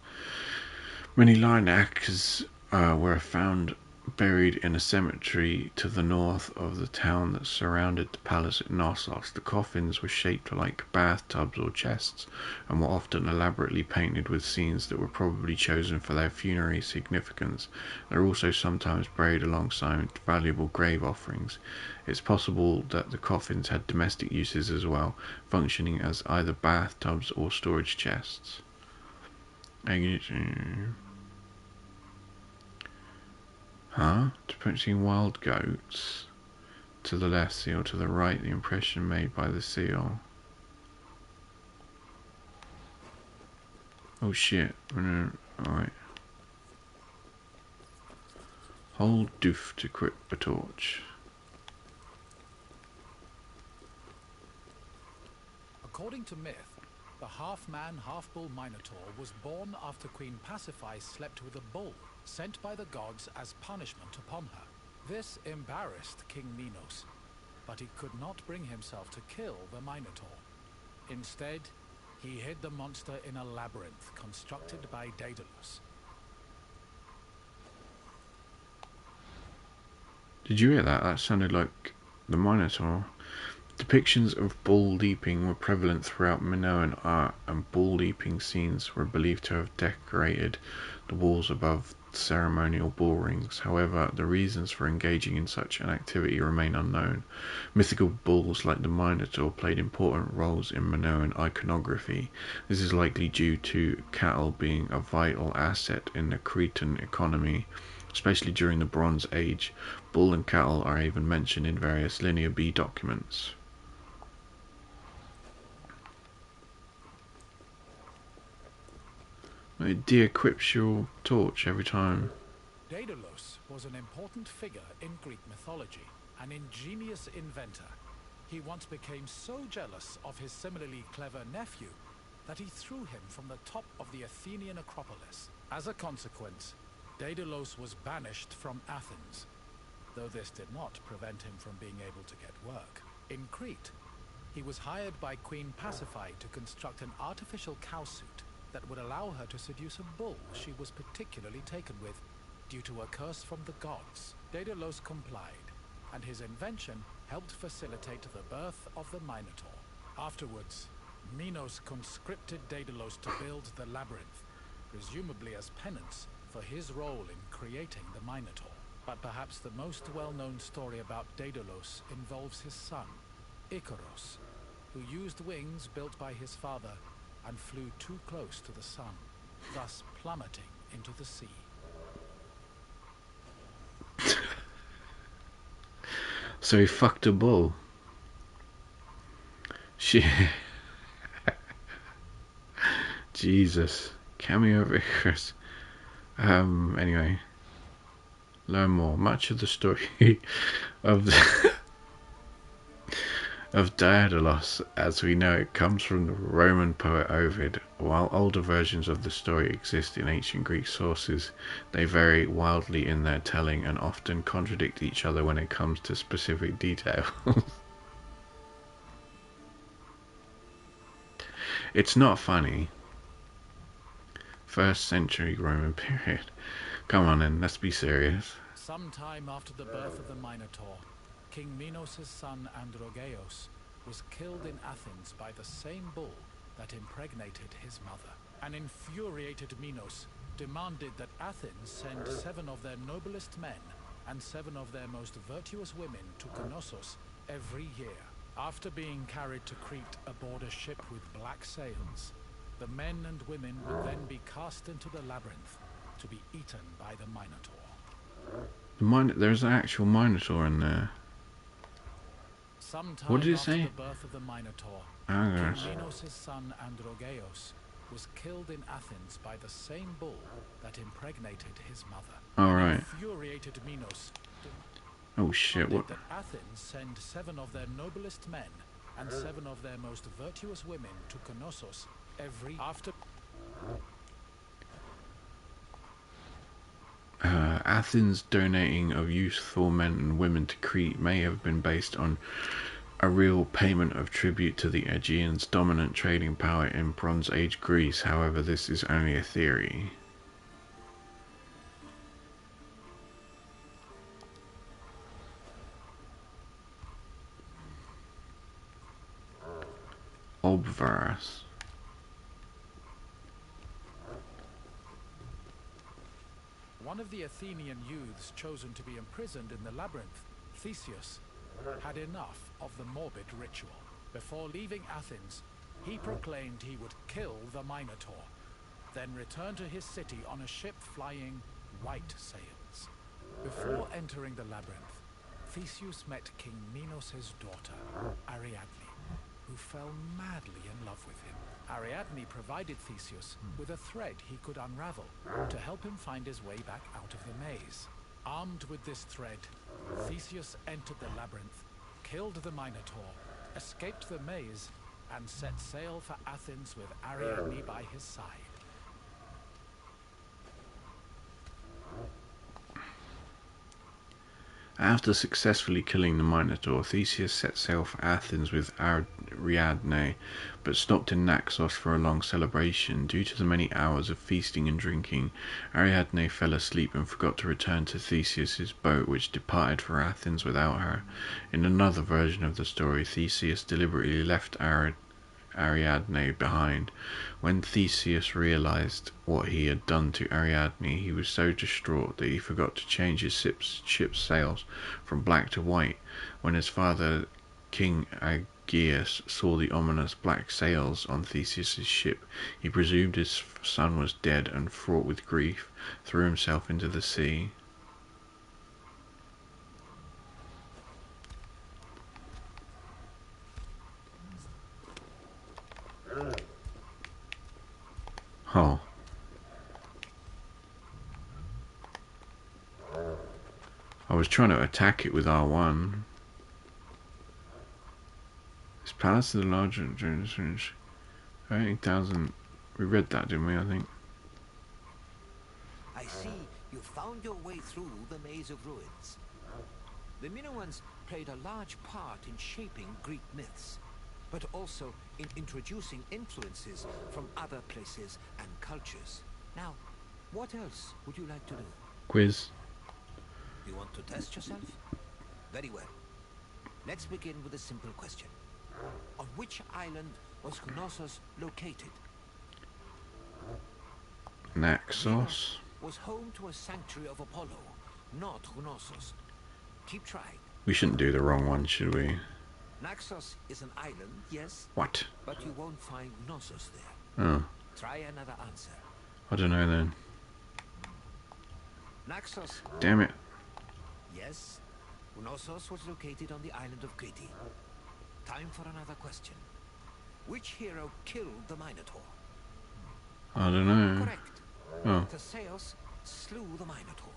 Many lionaxes were found buried in a cemetery to the north of the town that surrounded the palace at Knossos. The coffins were shaped like bathtubs or chests and were often elaborately painted with scenes that were probably chosen for their funerary significance. They were also sometimes buried alongside valuable grave offerings. It's possible that the coffins had domestic uses as well, functioning as either bathtubs or storage chests. Depicting wild goats. To the left seal, to the right the impression made by the seal. Oh shit. Alright. Hold doof to grip a torch. According to myth, the half-man, half-bull Minotaur was born after Queen Pasiphae slept with a bull, sent by the gods as punishment upon her. This embarrassed King Minos, but he could not bring himself to kill the Minotaur. Instead, he hid the monster in a labyrinth constructed by Daedalus. Did you hear that? That sounded like the Minotaur. Depictions of bull leaping were prevalent throughout Minoan art, and bull leaping scenes were believed to have decorated the walls above ceremonial bull rings. However, the reasons for engaging in such an activity remain unknown. Mythical bulls like the Minotaur played important roles in Minoan iconography. This is likely due to cattle being a vital asset in the Cretan economy, especially during the Bronze Age. Bull and cattle are even mentioned in various Linear B documents. It de-equips your torch every time. Daedalus was an important figure in Greek mythology, an ingenious inventor. He once became so jealous of his similarly clever nephew that he threw him from the top of the Athenian Acropolis. As a consequence, Daedalus was banished from Athens, though this did not prevent him from being able to get work. In Crete, he was hired by Queen Pasiphae to construct an artificial cowsuit that would allow her to seduce a bull she was particularly taken with due to a curse from the gods. Daedalus complied, and his invention helped facilitate the birth of the Minotaur. Afterwards, Minos conscripted Daedalus to build the labyrinth, presumably as penance for his role in creating the Minotaur. But perhaps the most well-known story about Daedalus involves his son, Icaros, who used wings built by his father and flew too close to the sun, thus plummeting into the sea. So he fucked a bull. Shit. Jesus. Cameo of Icarus. Anyway. Learn more. Much of the story of of Daedalus, as we know it, comes from the Roman poet Ovid. While older versions of the story exist in ancient Greek sources, they vary wildly in their telling and often contradict each other when it comes to specific details. It's not funny. 1st century Roman period. Come on then, let's be serious. Sometime after the birth of the Minotaur, King Minos' son Androgeos was killed in Athens by the same bull that impregnated his mother. An infuriated Minos demanded that Athens send 7 of their noblest men and 7 of their most virtuous women to Knossos every year. After being carried to Crete aboard a ship with black sails, the men and women would then be cast into the labyrinth to be eaten by the Minotaur. There's an actual Minotaur in there. Sometime What did it after say? the birth of the Minotaur, Ah, King Minos' son Androgeos was killed in Athens by the same bull that impregnated his mother. Alright. Infuriated Minos Oh shit, what? that Athens send 7 of their noblest men and 7 of their most virtuous women to Knossos every after. Athens' donating of youthful men and women to Crete may have been based on a real payment of tribute to the Aegeans' dominant trading power in Bronze Age Greece. However, this is only a theory. Obverse. One of the Athenian youths chosen to be imprisoned in the labyrinth, Theseus, had enough of the morbid ritual. Before leaving Athens, he proclaimed he would kill the Minotaur, then return to his city on a ship flying white sails. Before entering the labyrinth, Theseus met King Minos' daughter, Ariadne, who fell madly in love with him. Ariadne provided Theseus with a thread he could unravel to help him find his way back out of the maze. Armed with this thread, Theseus entered the labyrinth, killed the Minotaur, escaped the maze, and set sail for Athens with Ariadne by his side. After successfully killing the Minotaur, Theseus set sail for Athens with Ariadne, but stopped in Naxos for a long celebration. Due to the many hours of feasting and drinking, Ariadne fell asleep and forgot to return to Theseus's boat, which departed for Athens without her. In another version of the story, Theseus deliberately left Ariadne behind. When Theseus realized what he had done to Ariadne, he was so distraught that he forgot to change his ship's sails from black to white. When his father, King Aegeus, saw the ominous black sails on Theseus's ship, he presumed his son was dead and, fraught with grief, threw himself into the sea. Oh. I was trying to attack it with R1. This palace is a larger 18,000. We read that, didn't we? I think. I see you found your way through the maze of ruins. The Minoans played a large part in shaping Greek myths, but also in introducing influences from other places and cultures. Now, what else would you like to do? Quiz. You want to test yourself? Very well. Let's begin with a simple question. On which island was Knossos located? Naxos. Was home to a sanctuary of Apollo, not Knossos. Keep trying. We shouldn't do the wrong one, should we? Naxos is an island, yes. What? But you won't find Knossos there. Oh. Try another answer. I don't know then. Naxos. Damn it. Yes. Knossos was located on the island of Crete. Time for another question. Which hero killed the Minotaur? I don't know. Correct. Oh. Theseus slew the Minotaur,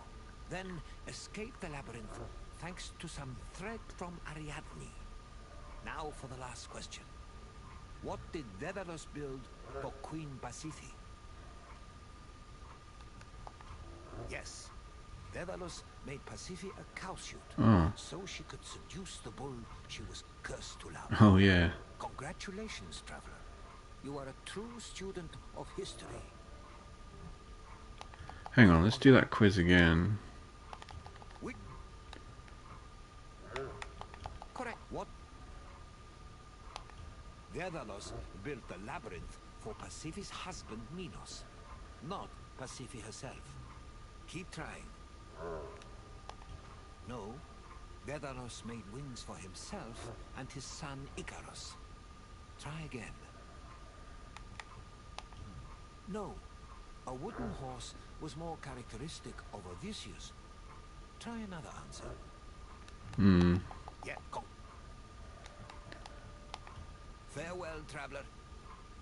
then escaped the labyrinth thanks to some thread from Ariadne. Now for the last question. What did Daedalus build for Queen Pasiphae? Yes, Daedalus made Pasiphae a cowsuit, so she could seduce the bull she was cursed to love. Oh, yeah. Congratulations, traveler. You are a true student of history. Hang on, let's do that quiz again. Correct. What? Daedalus built the labyrinth for Pasiphae's husband Minos, not Pasiphae herself. Keep trying. No, Daedalus made wings for himself and his son Icarus. Try again. No, a wooden horse was more characteristic of Odysseus. Try another answer. Yeah, go. Farewell, traveler.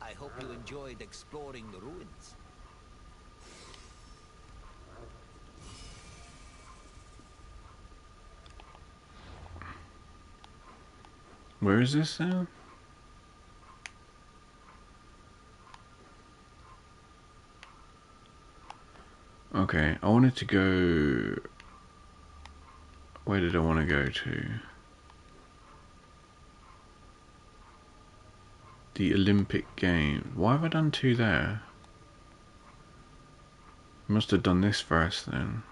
I hope you enjoyed exploring the ruins. Where is this now? Okay, I wanted to go... Where did I want to go to? The Olympic Games. Why have I done 2 there? I must have done this first then.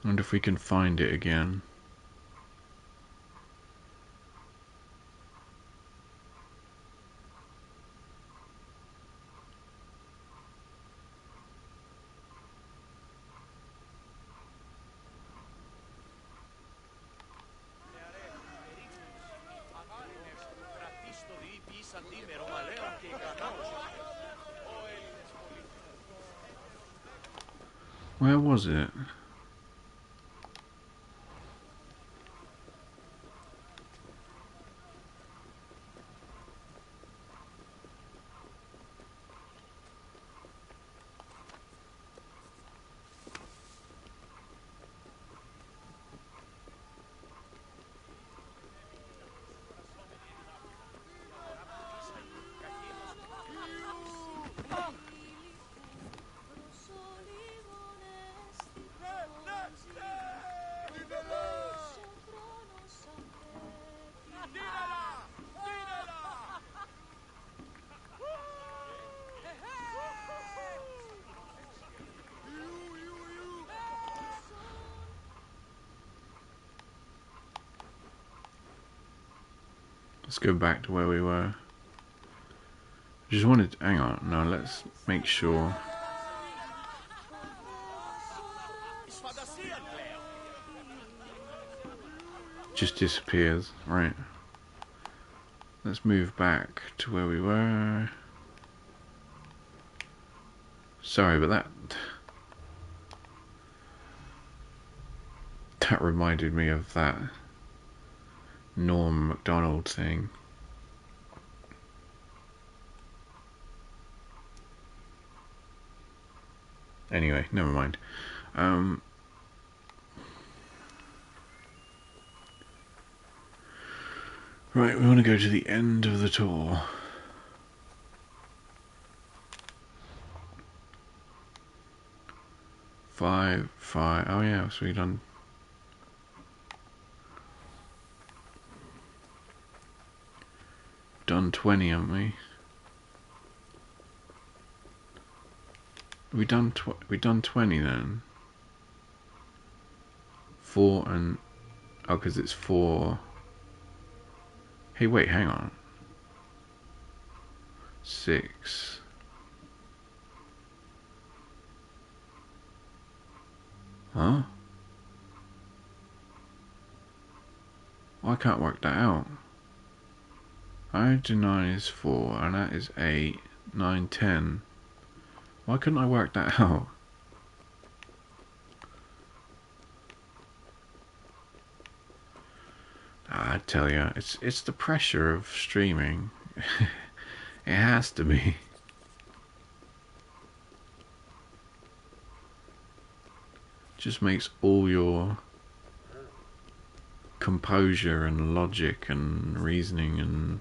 I wonder if we can find it again. Where was it? Let's go back to where we were. Just wanted to, hang on, no, let's make sure. Just disappears, right. Let's move back to where we were. Sorry, but that reminded me of that Norm Macdonald thing. Anyway, never mind. Right, we want to go to the end of the tour. Five. Oh yeah, so we done. Done 20, haven't we? We done 20 then. 4 and because it's 4. Hey, wait, hang on. 6. Huh? I can't work that out. 9 is 4, and that is 8, 9, 10. Why couldn't I work that out? I tell you, it's the pressure of streaming. It has to be. Just makes all your composure and logic and reasoning, and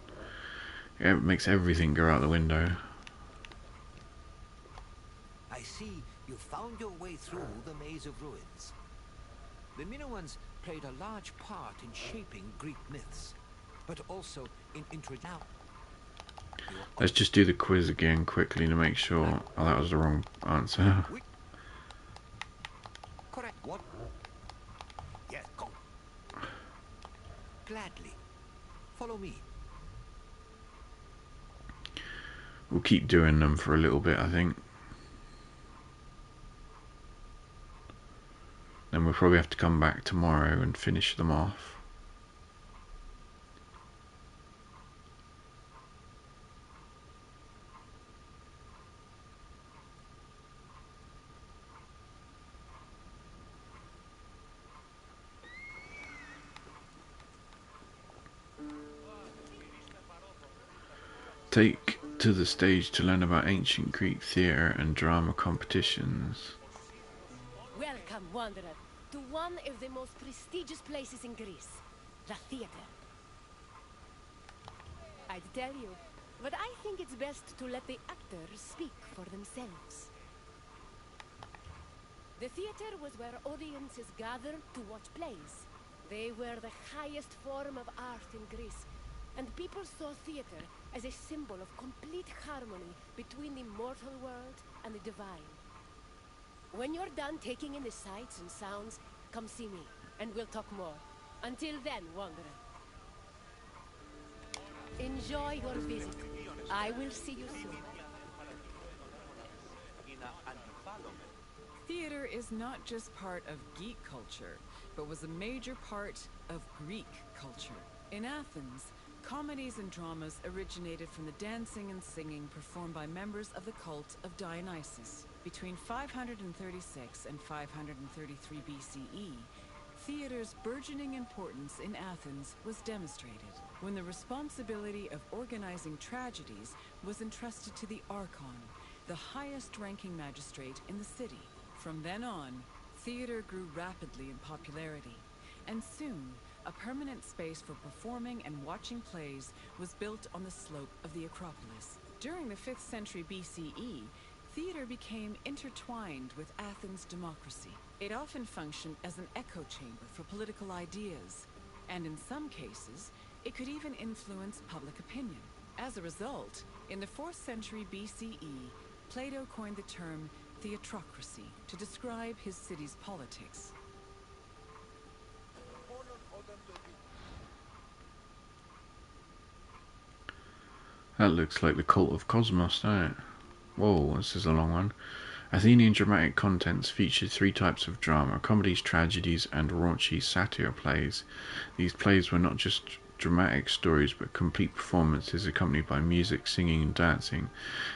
it makes everything go out the window. I see you found your way through the maze of ruins. The Minoans played a large part in shaping Greek myths, but also in introducing. Let's just do the quiz again quickly to make sure. Oh, that was the wrong answer. Correct. What? Yes, go. Gladly. Follow me. We'll keep doing them for a little bit, I think. Then we'll probably have to come back tomorrow and finish them off. Take to the stage to learn about ancient Greek theatre and drama competitions. Welcome, wanderer, to one of the most prestigious places in Greece, the theater. I'd tell you, but I think it's best to let the actors speak for themselves. The theater was where audiences gathered to watch plays. They were the highest form of art in Greece, and people saw theater as a symbol of complete harmony between the mortal world and the divine. When you're done taking in the sights and sounds, come see me, and we'll talk more. Until then, wanderer. Enjoy your visit. I will see you soon. Theater is not just part of geek culture, but was a major part of Greek culture. In Athens, comedies and dramas originated from the dancing and singing performed by members of the cult of Dionysus. Between 536 and 533 BCE, theater's burgeoning importance in Athens was demonstrated when the responsibility of organizing tragedies was entrusted to the Archon, the highest-ranking magistrate in the city. From then on, theater grew rapidly in popularity, and soon, a permanent space for performing and watching plays was built on the slope of the Acropolis. During the 5th century BCE, theater became intertwined with Athens' democracy. It often functioned as an echo chamber for political ideas, and in some cases, it could even influence public opinion. As a result, in the 4th century BCE, Plato coined the term theatrocracy to describe his city's politics. That looks like the cult of Cosmos, doesn't it? Whoa, this is a long one. Athenian dramatic contents featured 3 types of drama: comedies, tragedies, and raunchy satire plays. These plays were not just dramatic stories, but complete performances accompanied by music, singing, and dancing.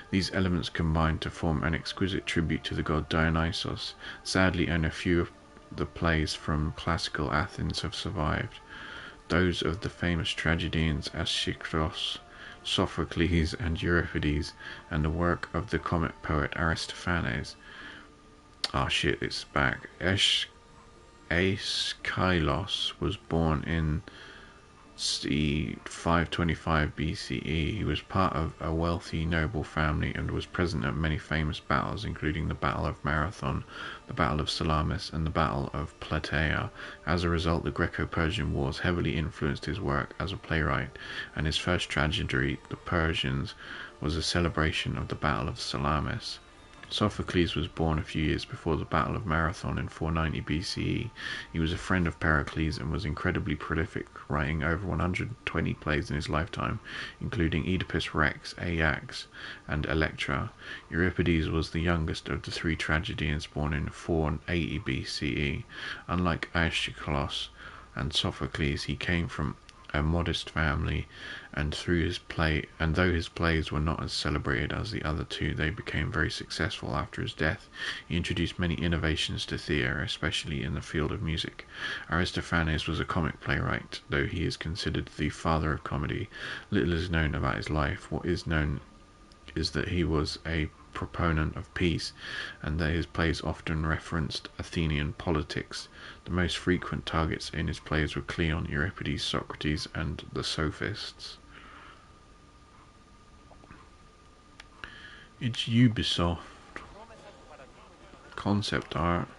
These elements combined to form an exquisite tribute to the god Dionysos. Sadly, only a few of the plays from classical Athens have survived. Those of the famous tragedians Aeschylus, Sophocles, and Euripides, and the work of the comic poet Aristophanes. Oh shit, it's back. Aeschylos was born in c. 525 BCE. He was part of a wealthy noble family and was present at many famous battles, including the Battle of Marathon, the Battle of Salamis, and the Battle of Plataea. As a result, the Greco-Persian Wars heavily influenced his work as a playwright, and his first tragedy, The Persians, was a celebration of the Battle of Salamis. Sophocles was born a few years before the Battle of Marathon in 490 BCE. He was a friend of Pericles and was incredibly prolific, writing over 120 plays in his lifetime, including Oedipus Rex, Ajax, and Electra. Euripides was the youngest of the three tragedians born in 480 BCE. Unlike Aeschylus and Sophocles, he came from a modest family, and though his plays were not as celebrated as the other two, they became very successful after his death. He introduced many innovations to theatre, especially in the field of music. Aristophanes was a comic playwright, though he is considered the father of comedy. Little is known about his life. What is known is that he was a proponent of peace, and that his plays often referenced Athenian politics. The most frequent targets in his plays were Cleon, Euripides, Socrates, and the Sophists. It's Ubisoft. Concept art.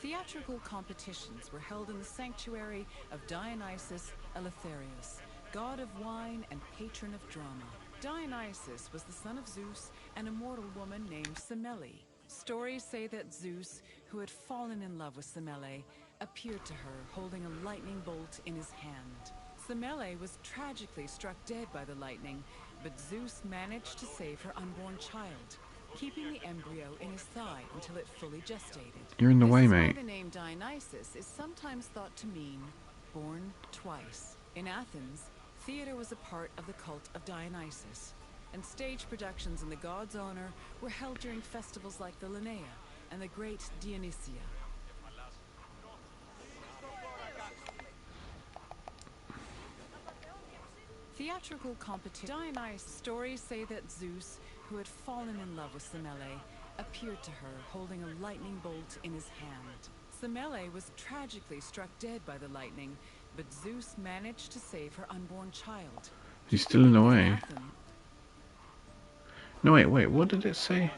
Theatrical competitions were held in the sanctuary of Dionysus Eleutherius, god of wine and patron of drama. Dionysus was the son of Zeus and a mortal woman named Semele. Stories say that Zeus, who had fallen in love with Semele, appeared to her holding a lightning bolt in his hand. Semele was tragically struck dead by the lightning, but Zeus managed to save her unborn child, keeping the embryo in his thigh until it fully gestated. You're in the way, mate. This is why the name Dionysus is sometimes thought to mean born twice. In Athens, theater was a part of the cult of Dionysus, and stage productions in the god's honor were held during festivals like the Linnaea and the Great Dionysia. Theatrical competition. Dionysus stories say that Zeus, who had fallen in love with Semele, appeared to her holding a lightning bolt in his hand. Semele was tragically struck dead by the lightning, but Zeus managed to save her unborn child. He's still in the way. No, wait, what did it say?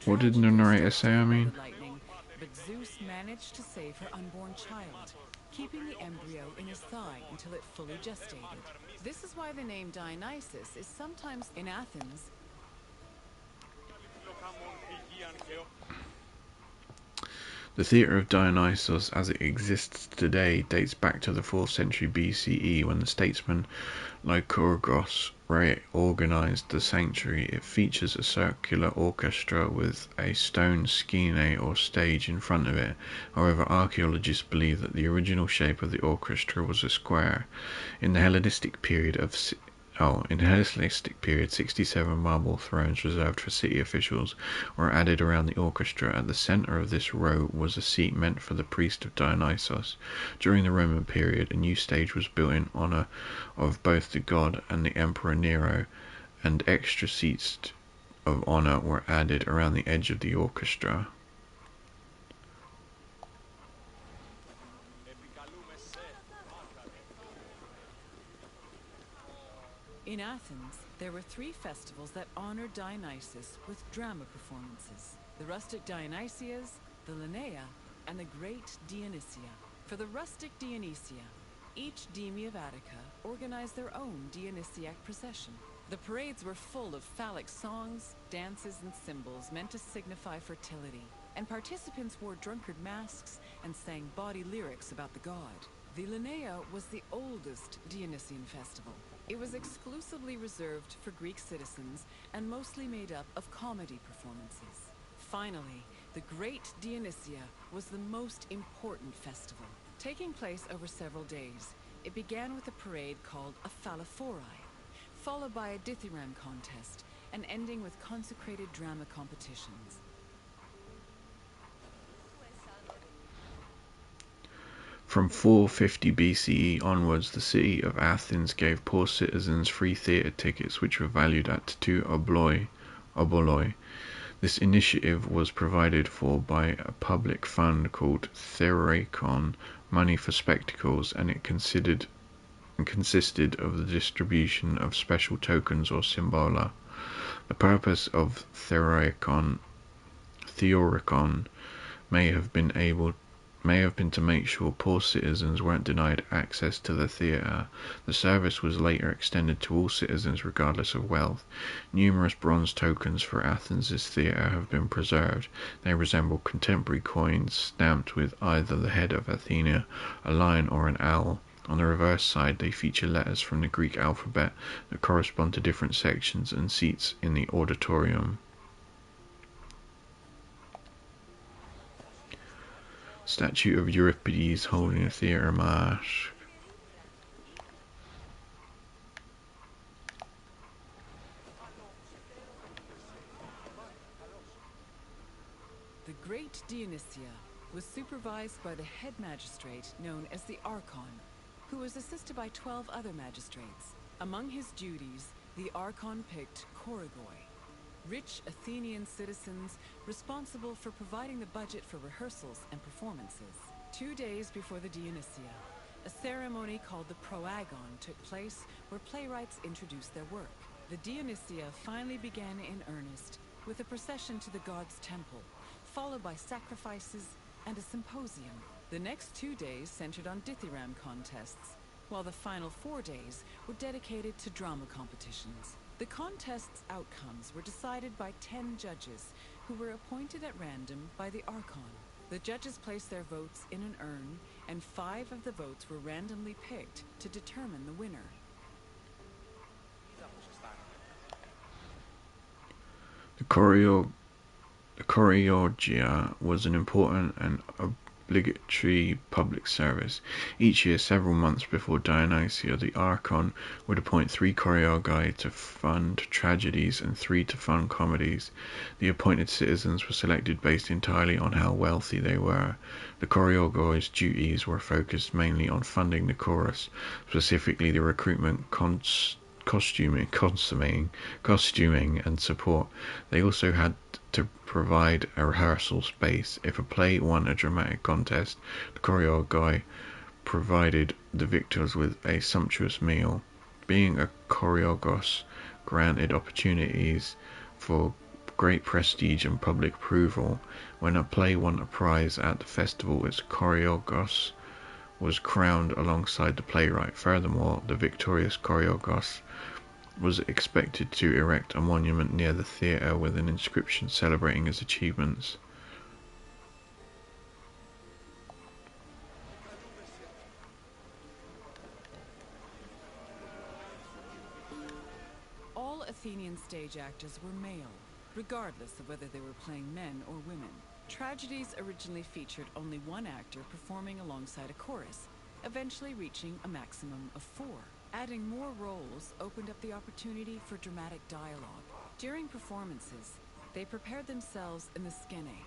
What did the narrator say, I mean? But Zeus managed to save her unborn child, keeping the embryo in his thigh until it fully gestated. This is why the name Dionysus is sometimes in Athens. The theatre of Dionysus, as it exists today, dates back to the 4th century BCE, when the statesman Lycurgus reorganized the sanctuary. It features a circular orchestra with a stone skene or stage in front of it. However, archaeologists believe that the original shape of the orchestra was a square. In the Hellenistic period, 67 marble thrones reserved for city officials were added around the orchestra. At the center of this row was a seat meant for the priest of Dionysus. During the Roman period, a new stage was built in honor of both the god and the Emperor Nero, and extra seats of honor were added around the edge of the orchestra. In Athens, there were 3 festivals that honored Dionysus with drama performances: the rustic Dionysias, the Linnaea, and the Great Dionysia. For the rustic Dionysia, each deme of Attica organized their own Dionysiac procession. The parades were full of phallic songs, dances, and symbols meant to signify fertility, and participants wore drunkard masks and sang bawdy lyrics about the god. The Linnaea was the oldest Dionysian festival. It was exclusively reserved for Greek citizens and mostly made up of comedy performances. Finally, the Great Dionysia was the most important festival. Taking place over several days, it began with a parade called a Phallophori, followed by a dithyramb contest, and ending with consecrated drama competitions. From 450 BCE onwards, the city of Athens gave poor citizens free theatre tickets, which were valued at 2 obloi, Oboloi. This initiative was provided for by a public fund called Theracon, Money for Spectacles, and it consisted of the distribution of special tokens or symbola. The purpose of Theoricon may have been to make sure poor citizens weren't denied access to the theatre. The service was later extended to all citizens regardless of wealth. Numerous bronze tokens for Athens' theatre have been preserved. They resemble contemporary coins stamped with either the head of Athena, a lion, or an owl. On the reverse side, they feature letters from the Greek alphabet that correspond to different sections and seats in the auditorium. Statue of Euripides holding a theatre mask. The Great Dionysia was supervised by the head magistrate known as the Archon, who was assisted by 12 other magistrates. Among his duties, the Archon picked Korigoi, rich Athenian citizens responsible for providing the budget for rehearsals and performances. 2 days before the Dionysia, a ceremony called the Proagon took place where playwrights introduced their work. The Dionysia finally began in earnest with a procession to the god's temple, followed by sacrifices and a symposium. The next 2 days centered on dithyramb contests, while the final 4 days were dedicated to drama competitions. The contest's outcomes were decided by 10 judges, who were appointed at random by the Archon. The judges placed their votes in an urn, and 5 of the votes were randomly picked to determine the winner. The Choreorgia was an important and obligatory public service. Each year, several months before Dionysia, the Archon would appoint 3 choreorgi to fund tragedies and 3 to fund comedies. The appointed citizens were selected based entirely on how wealthy they were. The choreorgi's duties were focused mainly on funding the chorus, specifically the recruitment, costuming, and support. They also had to provide a rehearsal space. If a play won a dramatic contest, the choreorgi provided the victors with a sumptuous meal. Being a choreogos granted opportunities for great prestige and public approval. When a play won a prize at the festival, its choreogos was crowned alongside the playwright. Furthermore, the victorious choreogos was expected to erect a monument near the theatre with an inscription celebrating his achievements. All Athenian stage actors were male, regardless of whether they were playing men or women. Tragedies originally featured only one actor performing alongside a chorus, eventually reaching a maximum of 4. Adding more roles opened up the opportunity for dramatic dialogue. During performances, they prepared themselves in the skene,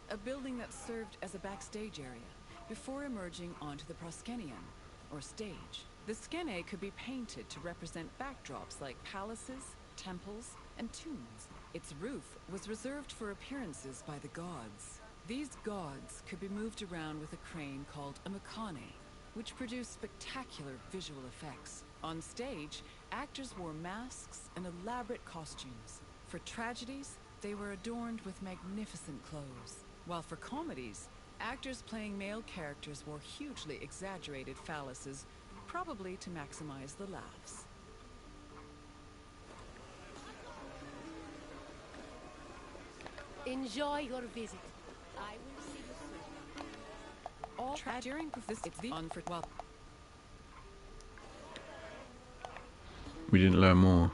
a building that served as a backstage area, before emerging onto the proskenion, or stage. The skene could be painted to represent backdrops like palaces, temples, and tombs. Its roof was reserved for appearances by the gods. These gods could be moved around with a crane called a mechane, which produced spectacular visual effects. On stage, actors wore masks and elaborate costumes. For tragedies, they were adorned with magnificent clothes. While for comedies, actors playing male characters wore hugely exaggerated phalluses, probably to maximize the laughs. Enjoy your visit. I will see you soon. All during performances, on for well. We didn't learn more.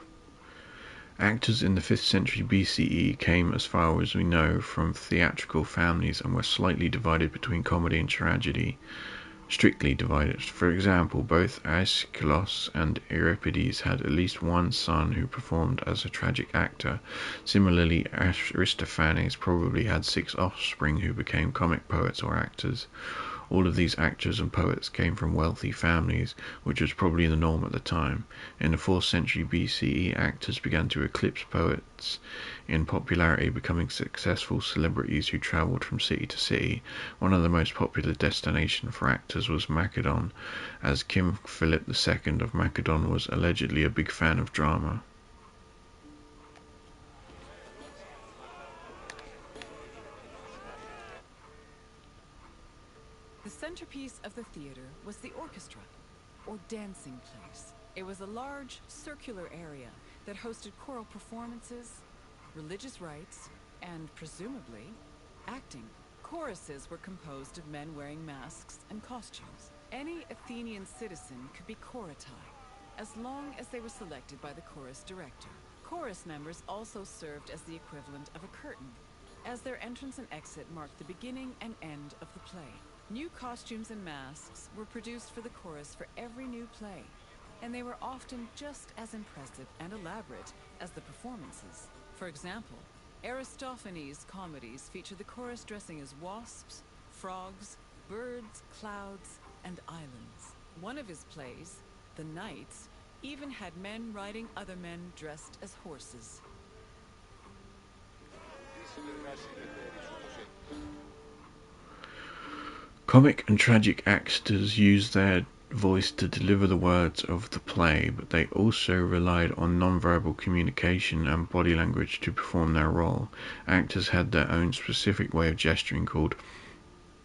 Actors in the 5th century BCE came, as far as we know, from theatrical families and were slightly divided between comedy and tragedy. Strictly divided. For example, both Aeschylus and Euripides had at least one son who performed as a tragic actor. Similarly, Aristophanes probably had 6 offspring who became comic poets or actors. All of these actors and poets came from wealthy families, which was probably the norm at the time. In the 4th century BCE, actors began to eclipse poets in popularity, becoming successful celebrities who travelled from city to city. One of the most popular destinations for actors was Macedon, as King Philip II of Macedon was allegedly a big fan of drama. The centerpiece of the theater was the orchestra, or dancing place. It was a large, circular area that hosted choral performances, religious rites, and, presumably, acting. Choruses were composed of men wearing masks and costumes. Any Athenian citizen could be choritai, as long as they were selected by the chorus director. Chorus members also served as the equivalent of a curtain, as their entrance and exit marked the beginning and end of the play. New costumes and masks were produced for the chorus for every new play, and they were often just as impressive and elaborate as the performances. For example, Aristophanes' comedies feature the chorus dressing as wasps, frogs, birds, clouds, and islands. One of his plays, The Knights, even had men riding other men dressed as horses. Comic and tragic actors used their voice to deliver the words of the play, but they also relied on non-verbal communication and body language to perform their role. Actors had their own specific way of gesturing called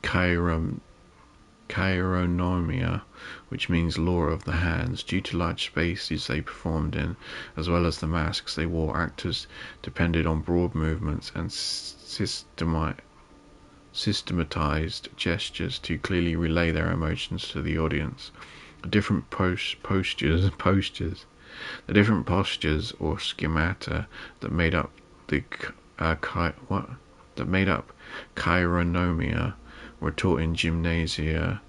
chironomia, which means law of the hands. Due to large spaces they performed in, as well as the masks they wore, actors depended on broad movements and systematized gestures to clearly relay their emotions to the audience. The different postures or schemata that made up chironomia were taught in gymnasia,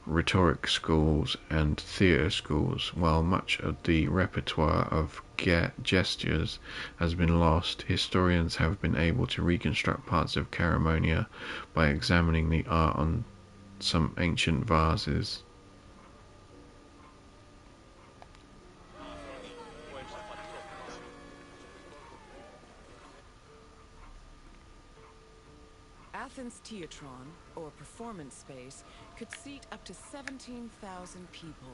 rhetoric schools, and theatre schools. While much of the repertoire of gestures has been lost, historians have been able to reconstruct parts of chironomia by examining the art on some ancient vases. Athens' Theatron, or performance space, could seat up to 17,000 people,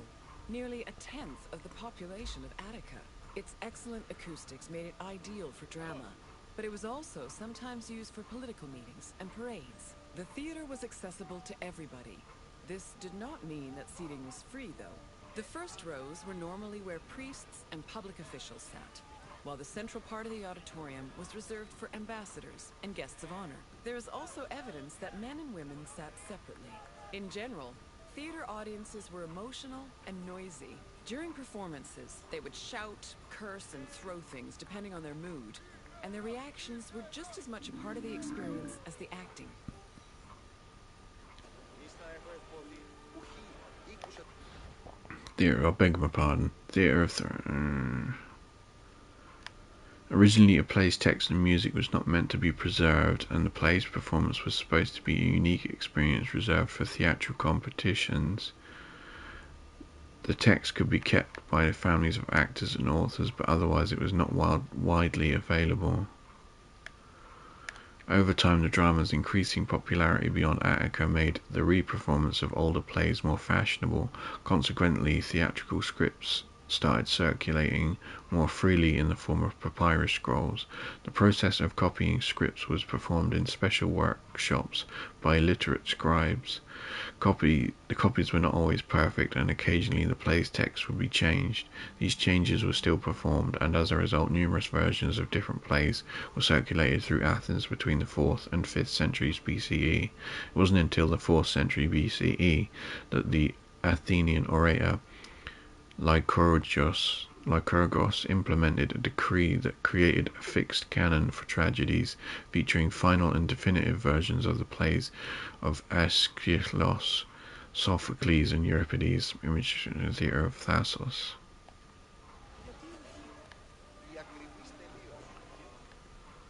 nearly a tenth of the population of Attica. Its excellent acoustics made it ideal for drama, but it was also sometimes used for political meetings and parades. The theater was accessible to everybody. This did not mean that seating was free, though. The first rows were normally where priests and public officials sat, while the central part of the auditorium was reserved for ambassadors and guests of honor. There is also evidence that men and women sat separately. In general, theater audiences were emotional and noisy. During performances, they would shout, curse, and throw things depending on their mood, and their reactions were just as much a part of the experience as the acting. Theatre of Originally, a play's text and music was not meant to be preserved, and the play's performance was supposed to be a unique experience reserved for theatrical competitions. The text could be kept by the families of actors and authors, but otherwise it was not widely available. Over time, the drama's increasing popularity beyond Attica made the re-performance of older plays more fashionable. Consequently, theatrical scripts started circulating more freely in the form of papyrus scrolls. The process of copying scripts was performed in special workshops by literate scribes. The copies were not always perfect, and occasionally the play's text would be changed. These changes were still performed, and as a result numerous versions of different plays were circulated through Athens between the 4th and 5th centuries BCE. It wasn't until the 4th century BCE that the Athenian orator Lycurgus implemented a decree that created a fixed canon for tragedies, featuring final and definitive versions of the plays of Aeschylus, Sophocles, and Euripides, in which the theatre of Thasos.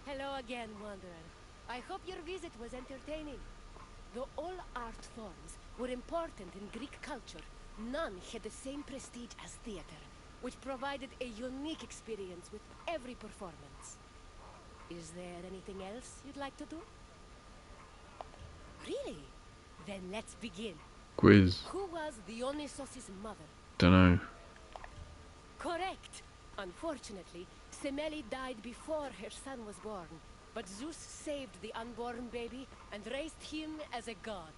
Hello again, Wanderer. I hope your visit was entertaining. Though all art forms were important in Greek culture, none had the same prestige as theater, which provided a unique experience with every performance. Is there anything else you'd like to do? Really? Then let's begin. Quiz. Who was Dionysos' mother? Dunno. Correct! Unfortunately, Semele died before her son was born, but Zeus saved the unborn baby and raised him as a god.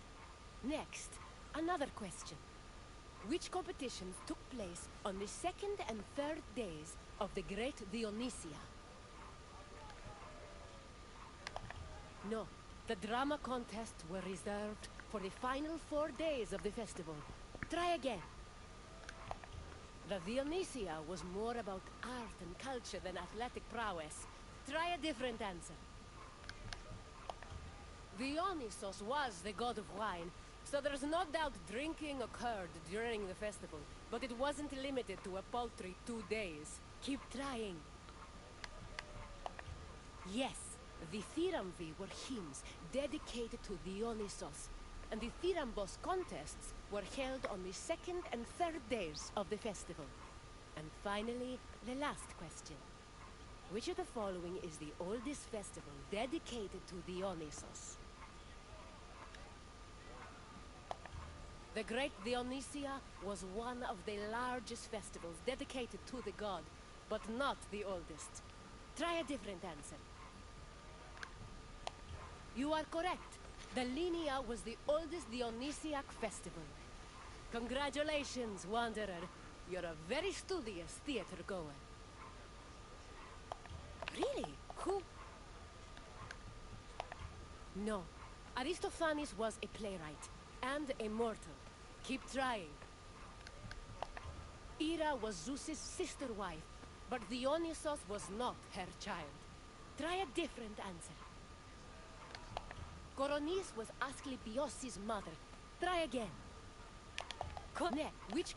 Next, another question. Which competitions took place on the second and third days of the Great Dionysia? No, the drama contests were reserved for the final 4 days of the festival. Try again. The Dionysia was more about art and culture than athletic prowess. Try a different answer. Dionysos was the god of wine, so there's no doubt drinking occurred during the festival, but it wasn't limited to a paltry 2 days. Keep trying. Yes, the Thyramvi were hymns dedicated to Dionysos, and the Thyrambos contests were held on the second and third days of the festival. And finally, the last question. Which of the following is the oldest festival dedicated to Dionysos? The Great Dionysia was one of the largest festivals dedicated to the god, but not the oldest. Try a different answer. You are correct. The Linnea was the oldest Dionysiac festival. Congratulations, Wanderer. You're a very studious theater goer. Really? Who? No. Aristophanes was a playwright and a mortal. Keep trying. Hera was Zeus's sister wife, but Dionysos was not her child. Try a different answer. Coronis was Asclepios' mother. Try again. Which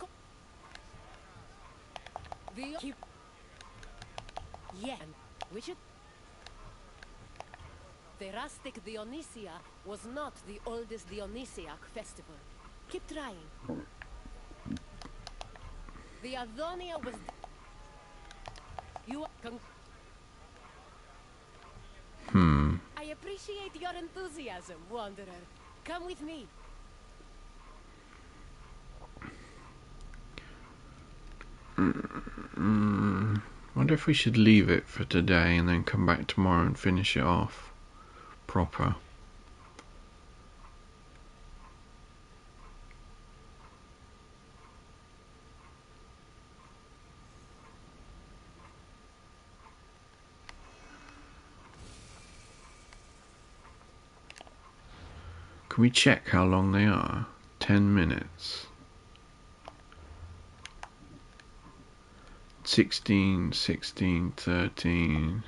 Yeah, and which The rustic Dionysia was not the oldest Dionysiac festival. Keep trying. The Adonia was... You are... I appreciate your enthusiasm, Wanderer. Come with me. Wonder if we should leave it for today and then come back tomorrow and finish it off proper. Can we check how long they are? 10 minutes. 16, 16, 13.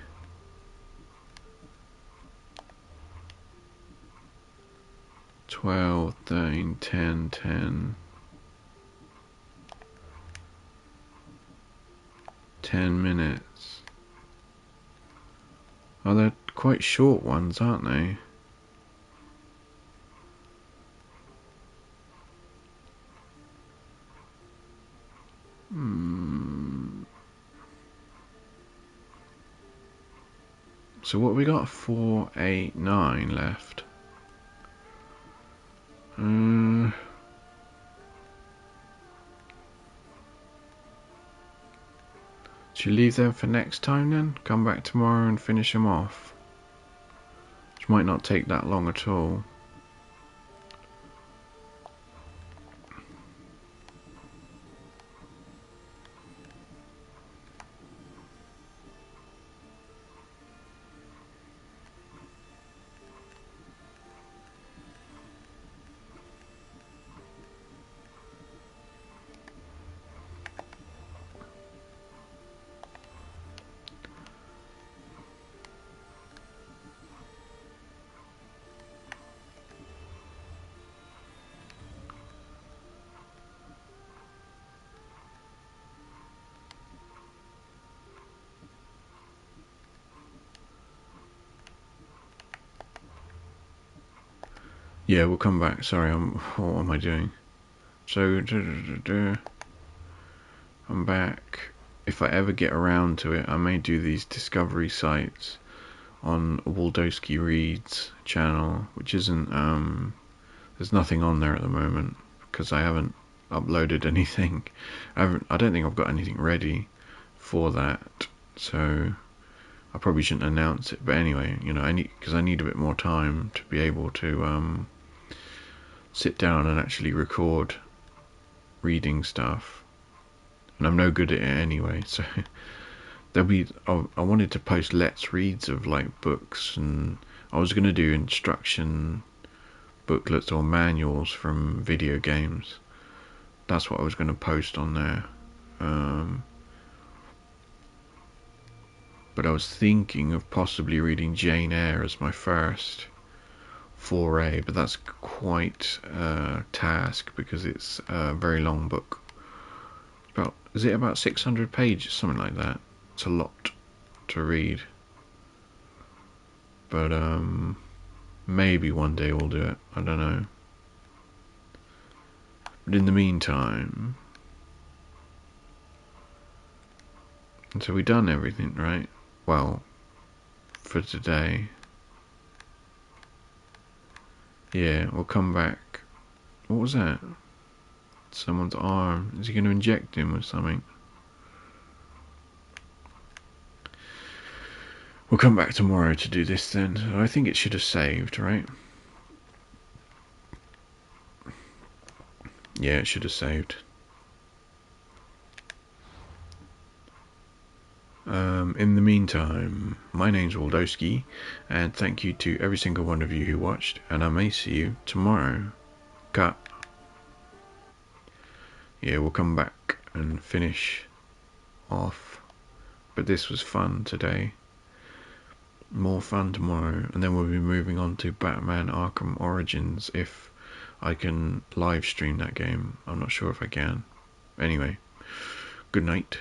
12, 13, 10, 10. 10 minutes. Oh, they're quite short ones, aren't they? So what we got? 4, 8, 9 left. Should we leave them for next time then? Come back tomorrow and finish them off. Which might not take that long at all. Yeah, we'll come back. Sorry, what am I doing? So, I'm back. If I ever get around to it, I may do these discovery sites on Waldowski Reads channel, which isn't, there's nothing on there at the moment, because I haven't uploaded anything. I don't think I've got anything ready for that, so I probably shouldn't announce it. But anyway, you know, because I need a bit more time to be able to sit down and actually record reading stuff, and I'm no good at it anyway. So there'll be. I wanted to post let's reads of like books, and I was going to do instruction booklets or manuals from video games. That's what I was going to post on there. But I was thinking of possibly reading Jane Eyre as my first foray, but that's quite a task because it's a very long book. Is it about 600 pages, something like that? It's a lot to read. But maybe one day we'll do it. I don't know. But in the meantime, and so we've done everything, right? Well, for today. Yeah, we'll come back. What was that? Someone's arm. Is he going to inject him with something? We'll come back tomorrow to do this then. I think it should have saved, right? Yeah, it should have saved. In the meantime, my name's Waldowski, and thank you to every single one of you who watched, and I may see you tomorrow. Cut. Yeah, we'll come back and finish off. But this was fun today. More fun tomorrow, and then we'll be moving on to Batman Arkham Origins if I can live stream that game. I'm not sure if I can. Anyway, good night.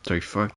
So fuck.